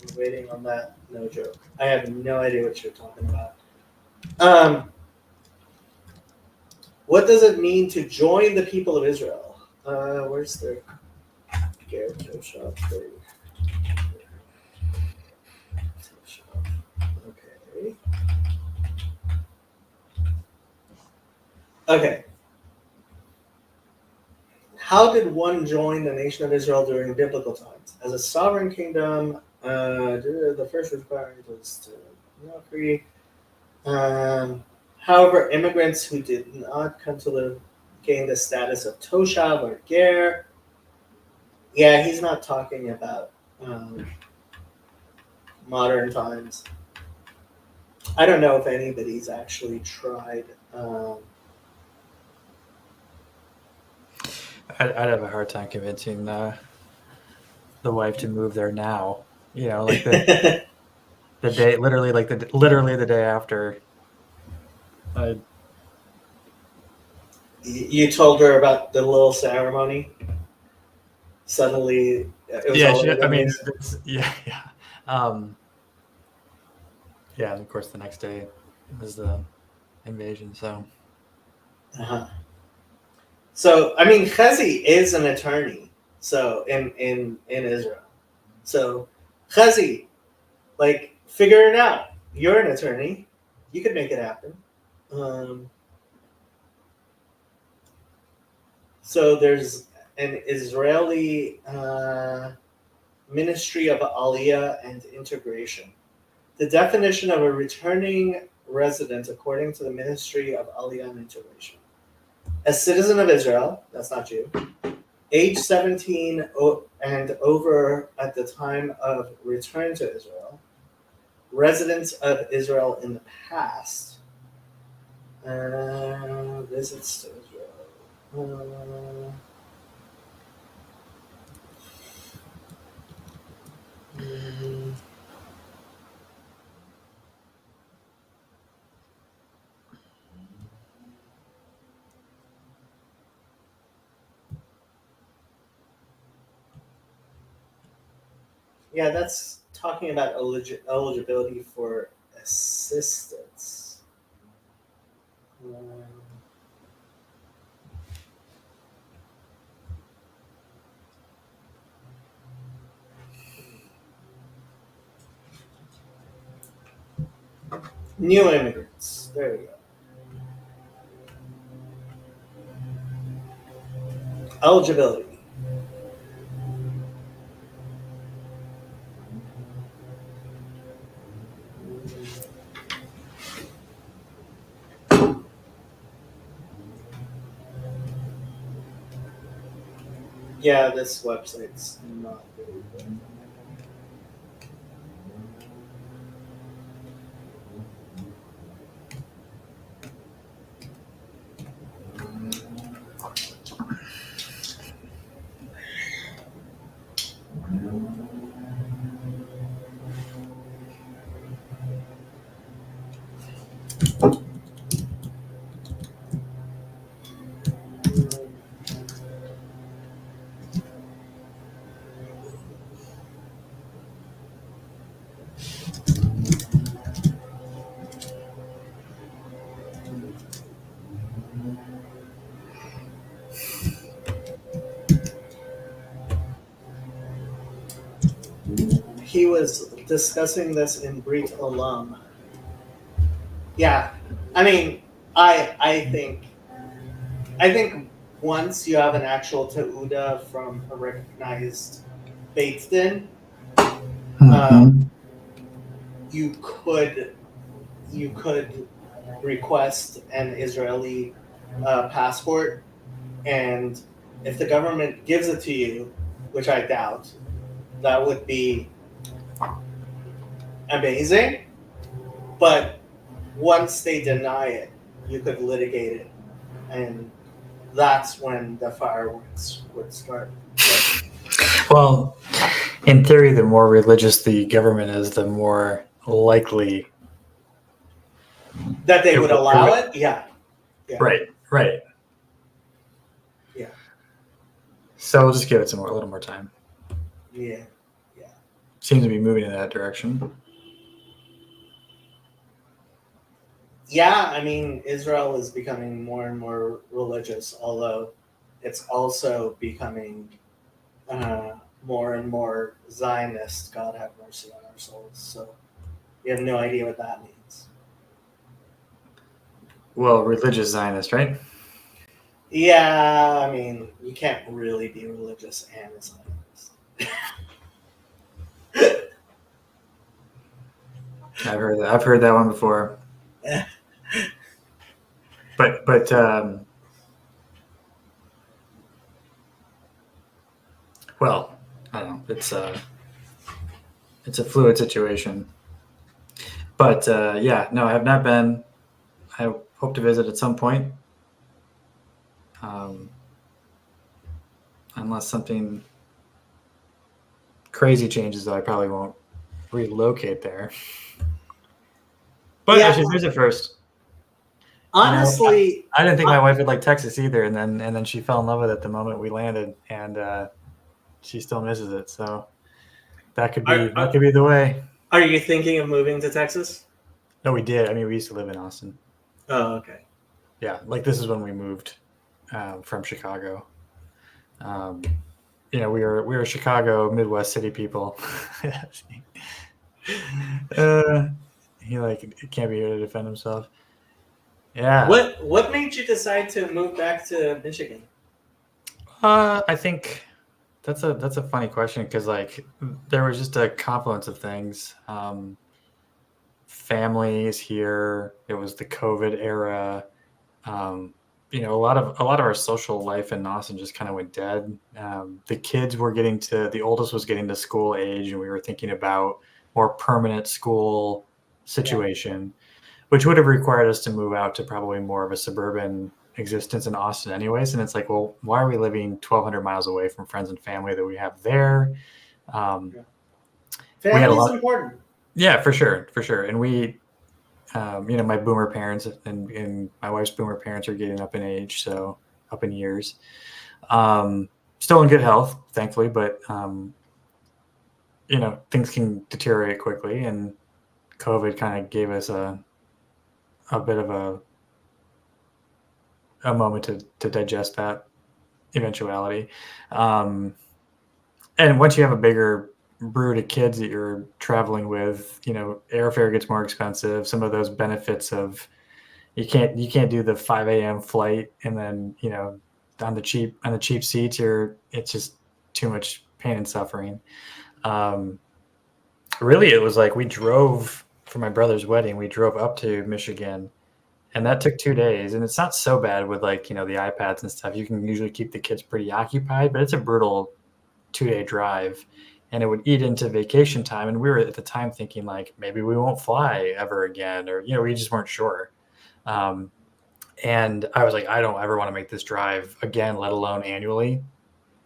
I'm waiting on that. No joke. I have no idea what you're talking about. What does it mean to join the people of Israel? Where's the Ger Toshav thing? Okay. Okay. How did one join the nation of Israel during biblical times? As a sovereign kingdom, the first requirement was to not free. However, immigrants who did not come to live gained the status of Toshav or Ger. Yeah, he's not talking about modern times. I don't know if anybody's actually tried. I'd have a hard time convincing the wife to move there now. You know, like the day, literally the day after. You told her about the little ceremony. Suddenly, it was all over the news. yeah. Yeah, and of course the next day was the invasion. So Uh-huh. So I mean, Chazi is an attorney. So in Israel, so Chazi, like, figure it out. You're an attorney. You could make it happen. So there's an Israeli Ministry of Aliyah and Integration. The definition of a returning resident, according to the Ministry of Aliyah and Integration: a citizen of Israel, that's not Jew, age 17 and over at the time of return to Israel, residents of Israel in the past, visits to Israel. Yeah, that's talking about eligibility for assistance. New immigrants. There we go. Eligibility. Yeah, this website's not very good. He was discussing this in Brit Olam. Yeah, I mean, I think once you have an actual Teuda from a recognized Beit Din, you could request an Israeli passport, and if the government gives it to you, which I doubt, that would be amazing. But once they deny it, you could litigate it, and that's when the fireworks would start. well, in theory, the more religious the government is, the more likely. That they would allow it? Yeah. Right. Yeah. So we'll just give it a little more time. Yeah. Seems to be moving in that direction. Yeah, I mean, Israel is becoming more and more religious, although it's also becoming more and more Zionist. God have mercy on our souls. So you have no idea what that means. Well, religious Zionist, right? Yeah, I mean, you can't really be religious and a Zionist. I've heard that one before. But well, I don't know. It's a fluid situation. But yeah, no, I have not been. I hope to visit at some point. Unless something crazy changes, though, I probably won't relocate there. But I should visit first. Honestly, I didn't think my wife would like Texas either, and then she fell in love with it the moment we landed, and she still misses it. So that could be the way. are you thinking of moving to Texas? No, we did. I mean, we used to live in Austin. Oh, okay. Yeah, like this is when we moved from Chicago. We were Chicago Midwest city people. He can't be here to defend himself. Yeah. What made you decide to move back to Michigan? I think that's a funny question because there was just a confluence of things. Family is here. It was the COVID era. A lot of our social life in Austin just kind of went dead. The kids were the oldest was getting to school age, and we were thinking about more permanent school situation, which would have required us to move out to probably more of a suburban existence in Austin anyways. And it's like, well, why are we living 1,200 miles away from friends and family that we have there? Family is important. Yeah, for sure. And we, my boomer parents and my wife's boomer parents are getting up in age, so up in years. Still in good health, thankfully, but things can deteriorate quickly, and COVID kind of gave us a bit of a moment to digest that eventuality. And once you have a bigger brood of kids that you're traveling with, airfare gets more expensive. Some of those benefits of you can't do the 5 a.m. flight and then on the cheap seats, it's just too much pain and suffering. Really, it was like we drove for my brother's wedding. We drove up to Michigan, and that took 2 days. And it's not so bad with the iPads and stuff. You can usually keep the kids pretty occupied, but it's a brutal 2-day drive. And it would eat into vacation time. And we were at the time thinking maybe we won't fly ever again, or, we just weren't sure. And I was like, I don't ever want to make this drive again, let alone annually.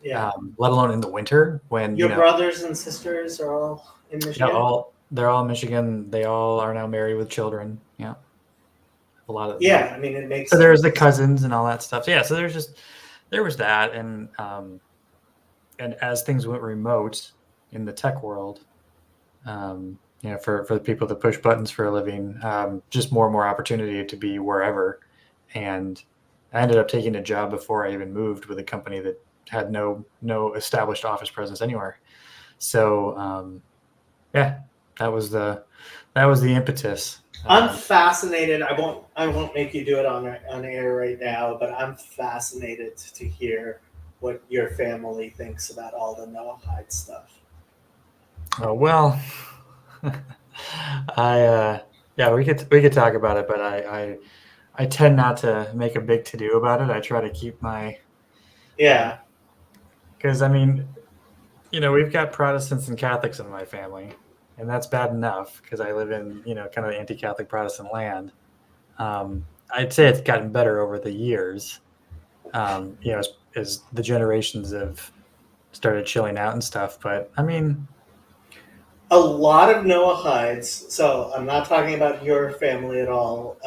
Yeah. Let alone in the winter when your brothers and sisters are all in Michigan. Yeah, they're all in Michigan. They all are now married with children. Yeah. A lot of I mean, it makes so there's the cousins and all that stuff. So, yeah, so there was that, and as things went remote in the tech world, for the people that push buttons for a living, just more and more opportunity to be wherever. And I ended up taking a job before I even moved with a company that had no established office presence anywhere. So, that was the impetus. I'm fascinated. I won't make you do it on air right now, but I'm fascinated to hear what your family thinks about all the Noahide stuff. Oh, well, we could talk about it, but I tend not to make a big to-do about it. I try to keep my because I mean, we've got Protestants and Catholics in my family, and that's bad enough because I live in kind of anti-Catholic Protestant land. I'd say it's gotten better over the years, as the generations have started chilling out and stuff. But I mean, a lot of Noahides, so I'm not talking about your family at all,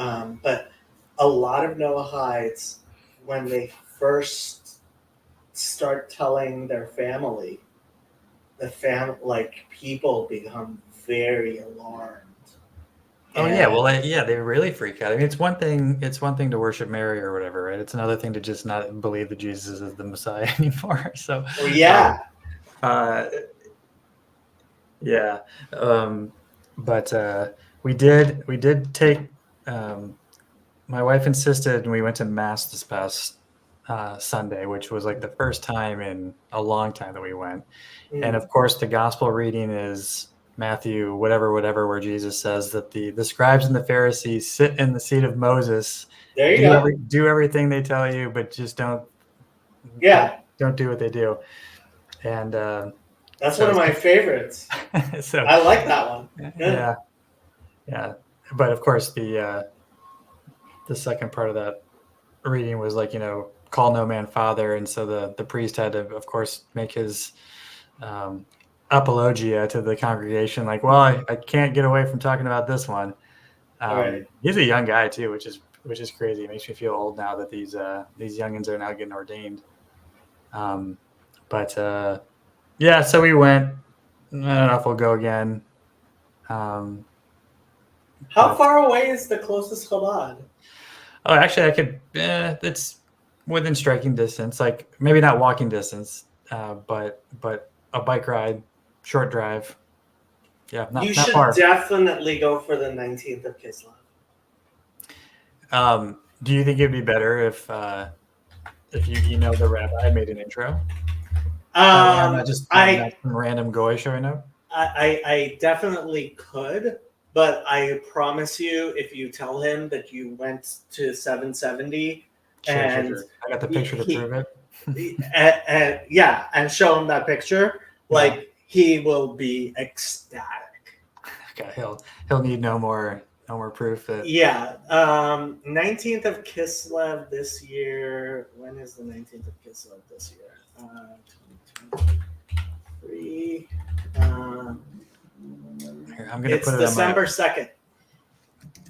but a lot of Noahides, when they first start telling their family, people become very alarmed. Oh yeah, well they really freak out. I mean, it's one thing to worship Mary or whatever, right? It's another thing to just not believe that Jesus is the Messiah anymore. So but we did take. My wife insisted, and we went to Mass this past Sunday, which was the first time in a long time that we went. And of course, the gospel reading is Matthew, whatever, where Jesus says that the scribes and the Pharisees sit in the seat of Moses. There you go. Do everything they tell you, but just don't do what they do. And That's so one of my favorites. so I like that one. yeah, yeah. But of course, the second part of that reading was like, call no man father, and so the priest had to, of course, make his apologia to the congregation. Like, well, I can't get away from talking about this one. Right. He's a young guy too, which is crazy. It makes me feel old now that these youngins are now getting ordained. Yeah, so we went. I don't know if we'll go again. How But- far away is the closest Chabad? Oh, actually, I could. It's within striking distance. Like maybe not walking distance, but a bike ride, short drive. Yeah, not You not should far. definitely go for the 19th of Kislev. Do you think it'd be better if you emailed the rabbi and made an intro? Not just not some random goy showing up. I definitely could, but I promise you, if you tell him that you went to 770 and Sure. I got the picture to prove it. and show him that picture, like he will be ecstatic. Okay, he'll need no more proof that. Yeah, 19th of Kislev this year. When is the 19th of Kislev this year? 2023. Here, I'm gonna It's put it December on 2nd.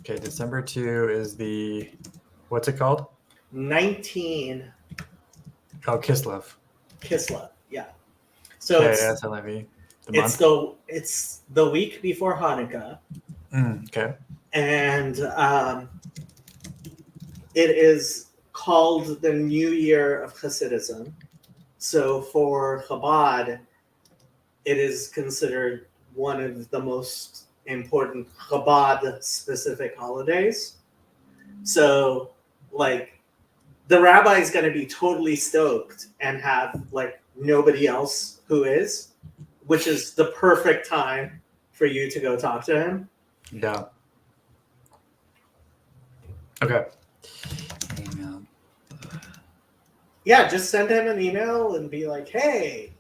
Okay, December 2 is the what's it called? 19 Oh, Kislev. Kislev. Yeah. So Okay, it's that's LMV. The month. it's the week before Hanukkah, Okay. and it is called the New Year of Hasidism. So for Chabad, it is considered one of the most important Chabad-specific holidays. So, like, the rabbi is going to be totally stoked and have, like, nobody else who is, which is the perfect time for you to go talk to him. Yeah. Okay. Email. Yeah, just send him an email and be like, hey,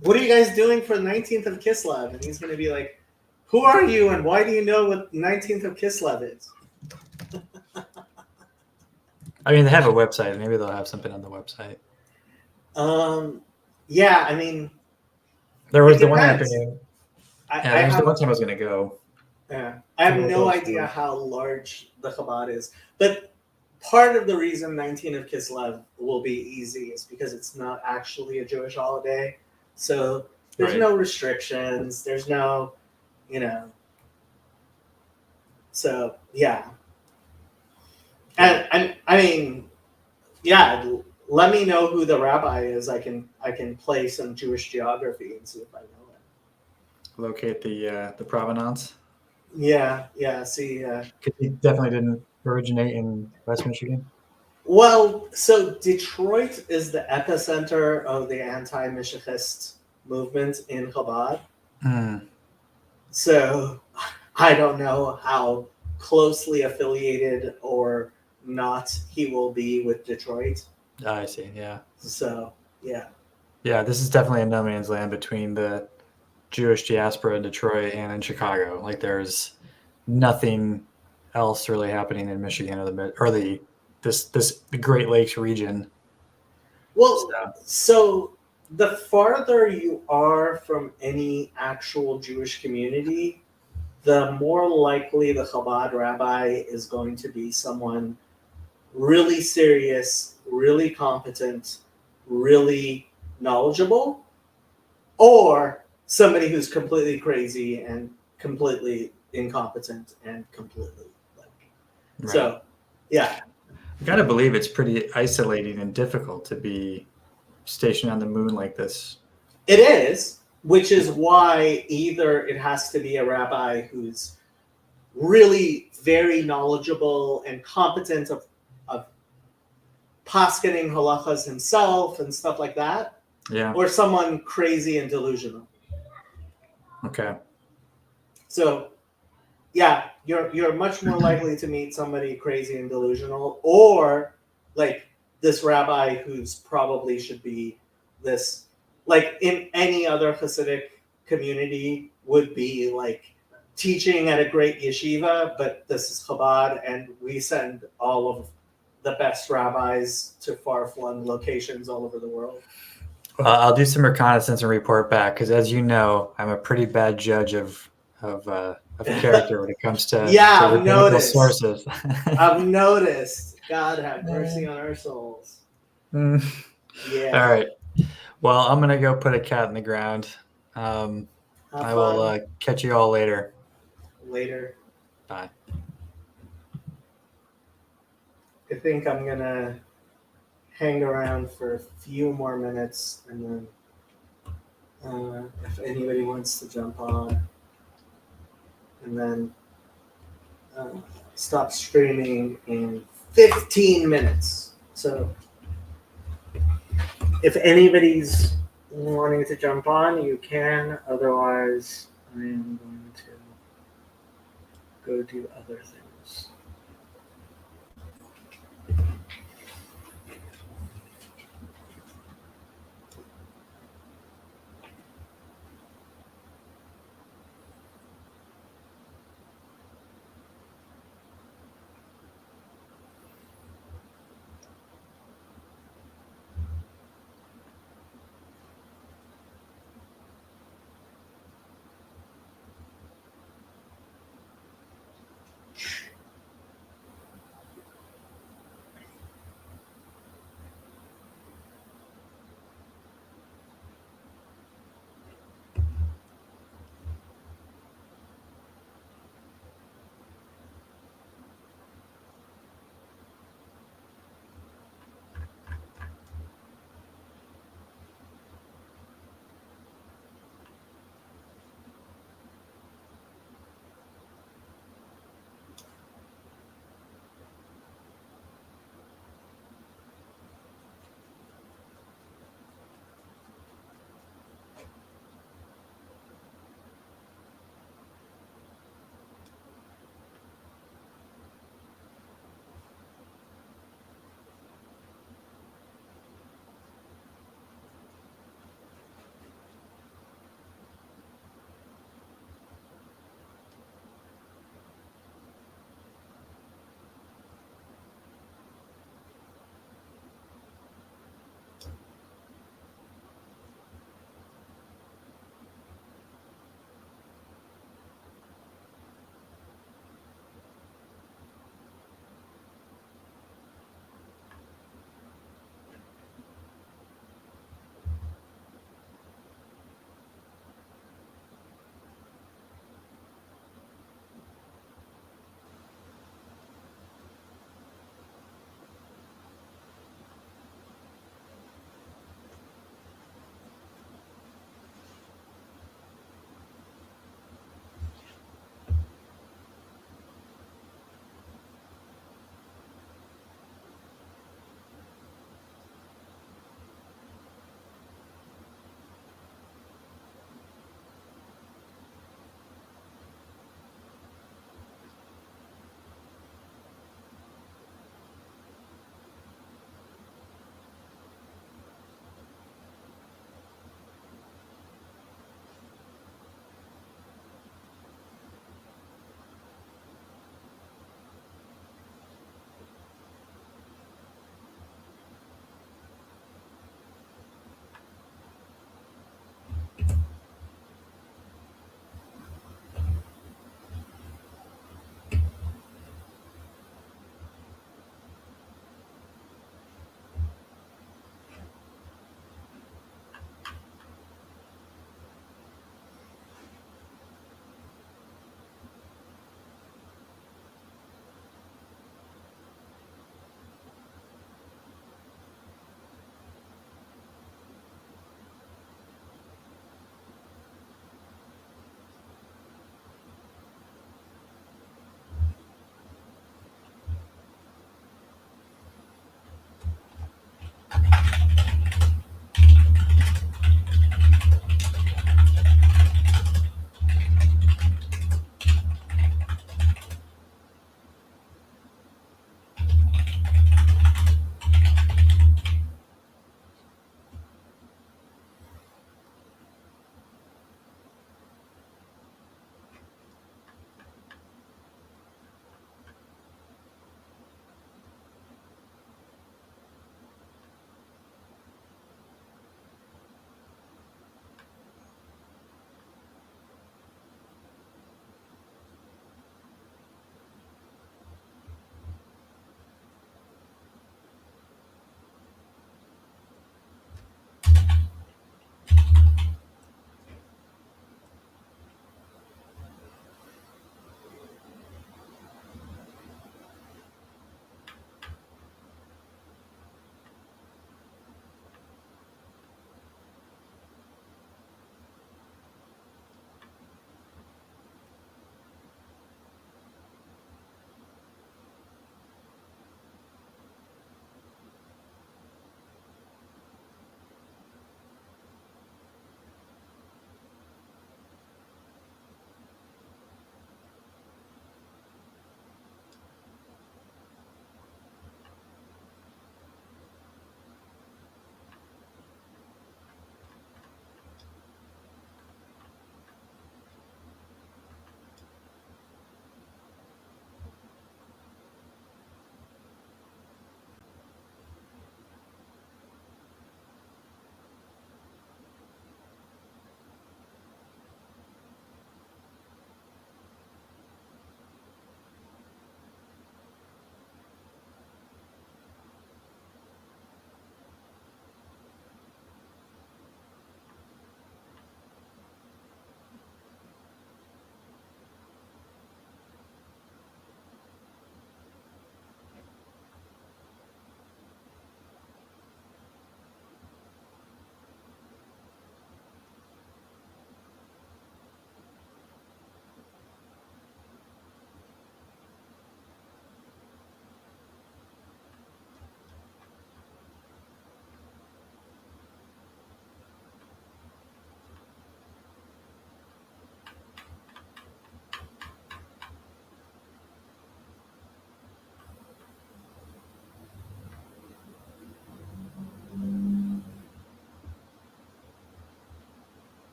what are you guys doing for the 19th of Kislev? And he's going to be like, who are you and why do you know what 19th of Kislev is? I mean, they have a website. Maybe they'll have something on the website. Yeah, I mean, There was it the one depends. afternoon. I There was the have, one time I was going to go. yeah, I have no idea how large the Chabad is. But part of the reason 19th of Kislev will be easy is because it's not actually a Jewish holiday. So there's Right. no restrictions. There's no, So, yeah. And I mean, yeah, let me know who the rabbi is. I can play some Jewish geography and see if I know it. Locate the provenance. Yeah, see, Because he definitely didn't originate in West Michigan. well, so Detroit is the epicenter of the anti-Mashiachist movement in Chabad. So I don't know how closely affiliated or not he will be with Detroit. I see. Yeah. So, yeah. Yeah, this is definitely a no man's land between the Jewish diaspora in Detroit and in Chicago. Like, there's nothing else really happening in Michigan or the Great Lakes region. Well, so the farther you are from any actual Jewish community, the more likely the Chabad rabbi is going to be someone really serious, really competent, really knowledgeable, or somebody who's completely crazy and completely incompetent and completely Right. So, yeah. I gotta believe it's pretty isolating and difficult to be stationed on the moon like this. It is, which is why either it has to be a rabbi who's really very knowledgeable and competent of paskening halachas himself and stuff like that, Yeah. or someone crazy and delusional. Okay. So, yeah, you're much more likely to meet somebody crazy and delusional, or like this rabbi who's probably should be this, like in any other Hasidic community, would be like teaching at a great yeshiva, but this is Chabad, and we send all of the best rabbis to far-flung locations all over the world. I'll do some reconnaissance and report back because, as you know, I'm a pretty bad judge of character when it comes to Yeah, to I've rabbinical noticed. sources. I've noticed. God have mercy on our souls. Mm. Yeah. All right. Well, I'm gonna go put a cat in the ground. Have I will fun. catch you all later. Later. Bye. I think I'm gonna hang around for a few more minutes, and then if anybody wants to jump on, and then stop streaming in 15 minutes. So if anybody's wanting to jump on, you can. Otherwise, I am going to go do other things.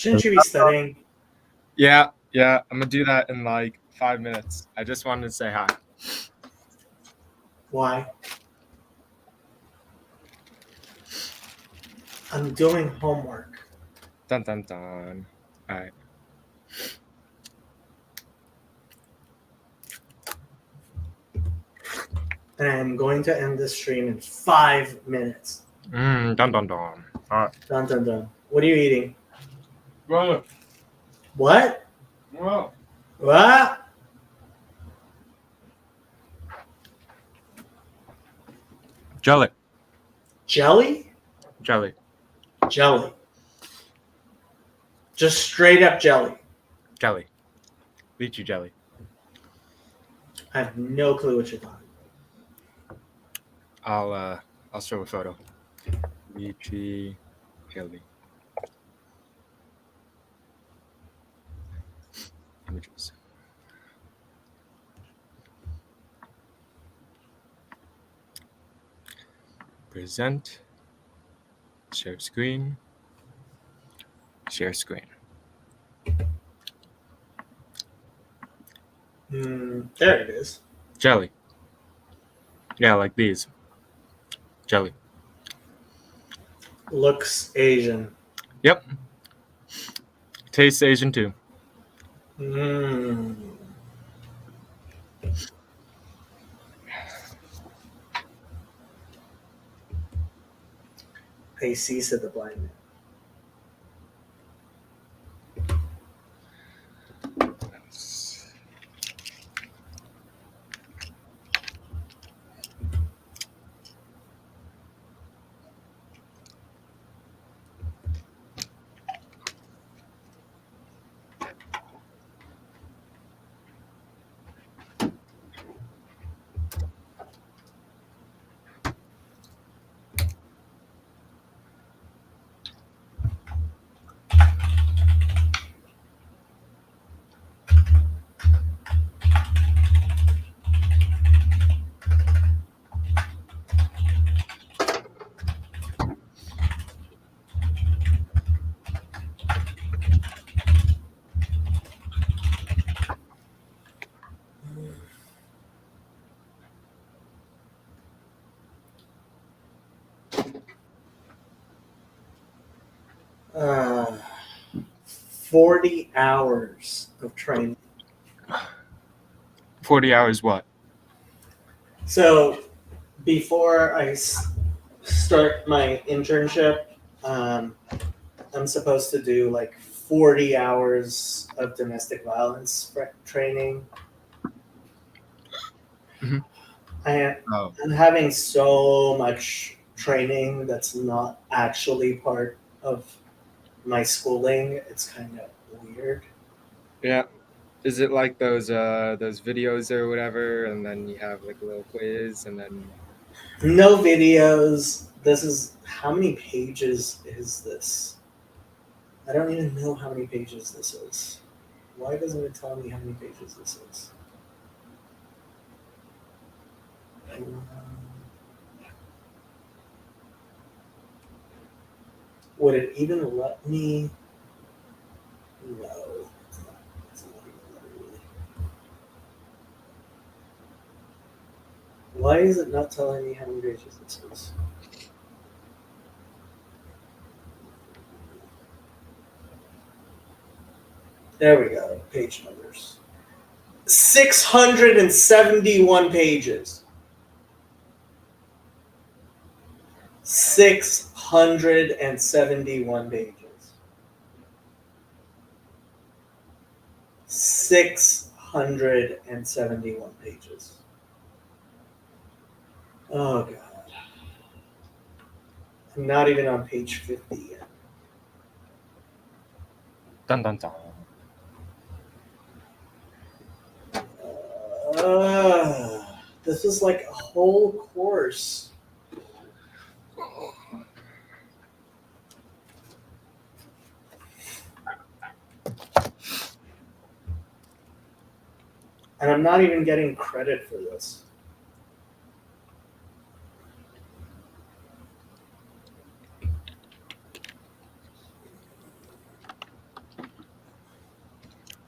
Shouldn't you be studying? Yeah, I'm gonna do that in like 5 minutes. I just wanted to say hi. Why? I'm doing homework. Dun dun dun. All right. And I'm going to end this stream in 5 minutes. Dun dun dun. All right. Dun dun dun. What are you eating? Well, What? well. What? Jelly. Jelly? Jelly. Jelly. Just straight up jelly. Jelly. Lychee jelly. I have no clue what you're talking about. I'll show a photo. Lychee jelly. Images. Present. Share screen. Share screen. There it is. Jelly. Yeah, like these. Jelly. Looks Asian. Yep. Tastes Asian too. Mmm. I see, said the blind man. Uh, 40 hours of training. 40 hours what? So before I start my internship, I'm supposed to do like 40 hours of domestic violence training. Mhm. Oh. I'm having so much training that's not actually part of my schooling. It's kind of weird. Yeah. Is it like those videos or whatever, and then you have like a little quiz, and then No videos. This is, how many pages is this? I don't even know how many pages this is. Why doesn't it tell me how many pages this is? Would it even let me? No. It's not even letting me. Why is it not telling me how many pages this is? There we go. Page numbers. 671 pages. 671 pages. 671 pages. Oh, God. I'm not even on page 50 yet. dun dun dun. This is like a whole course. And I'm not even getting credit for this.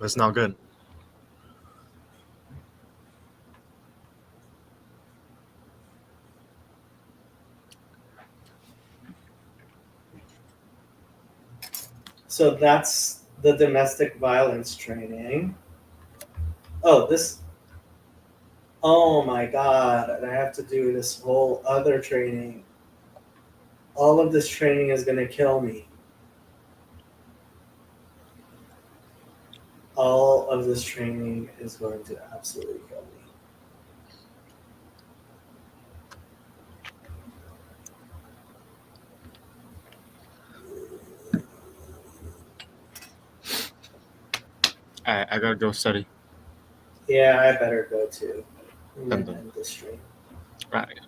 It's not good. So that's the domestic violence training. Oh, this. Oh my god, and I have to do this whole other training. All of this training is going to kill me. All of this training is going to absolutely kill me. I gotta go study. Yeah, I better go too. I'm Done, gonna done. end this stream. Right.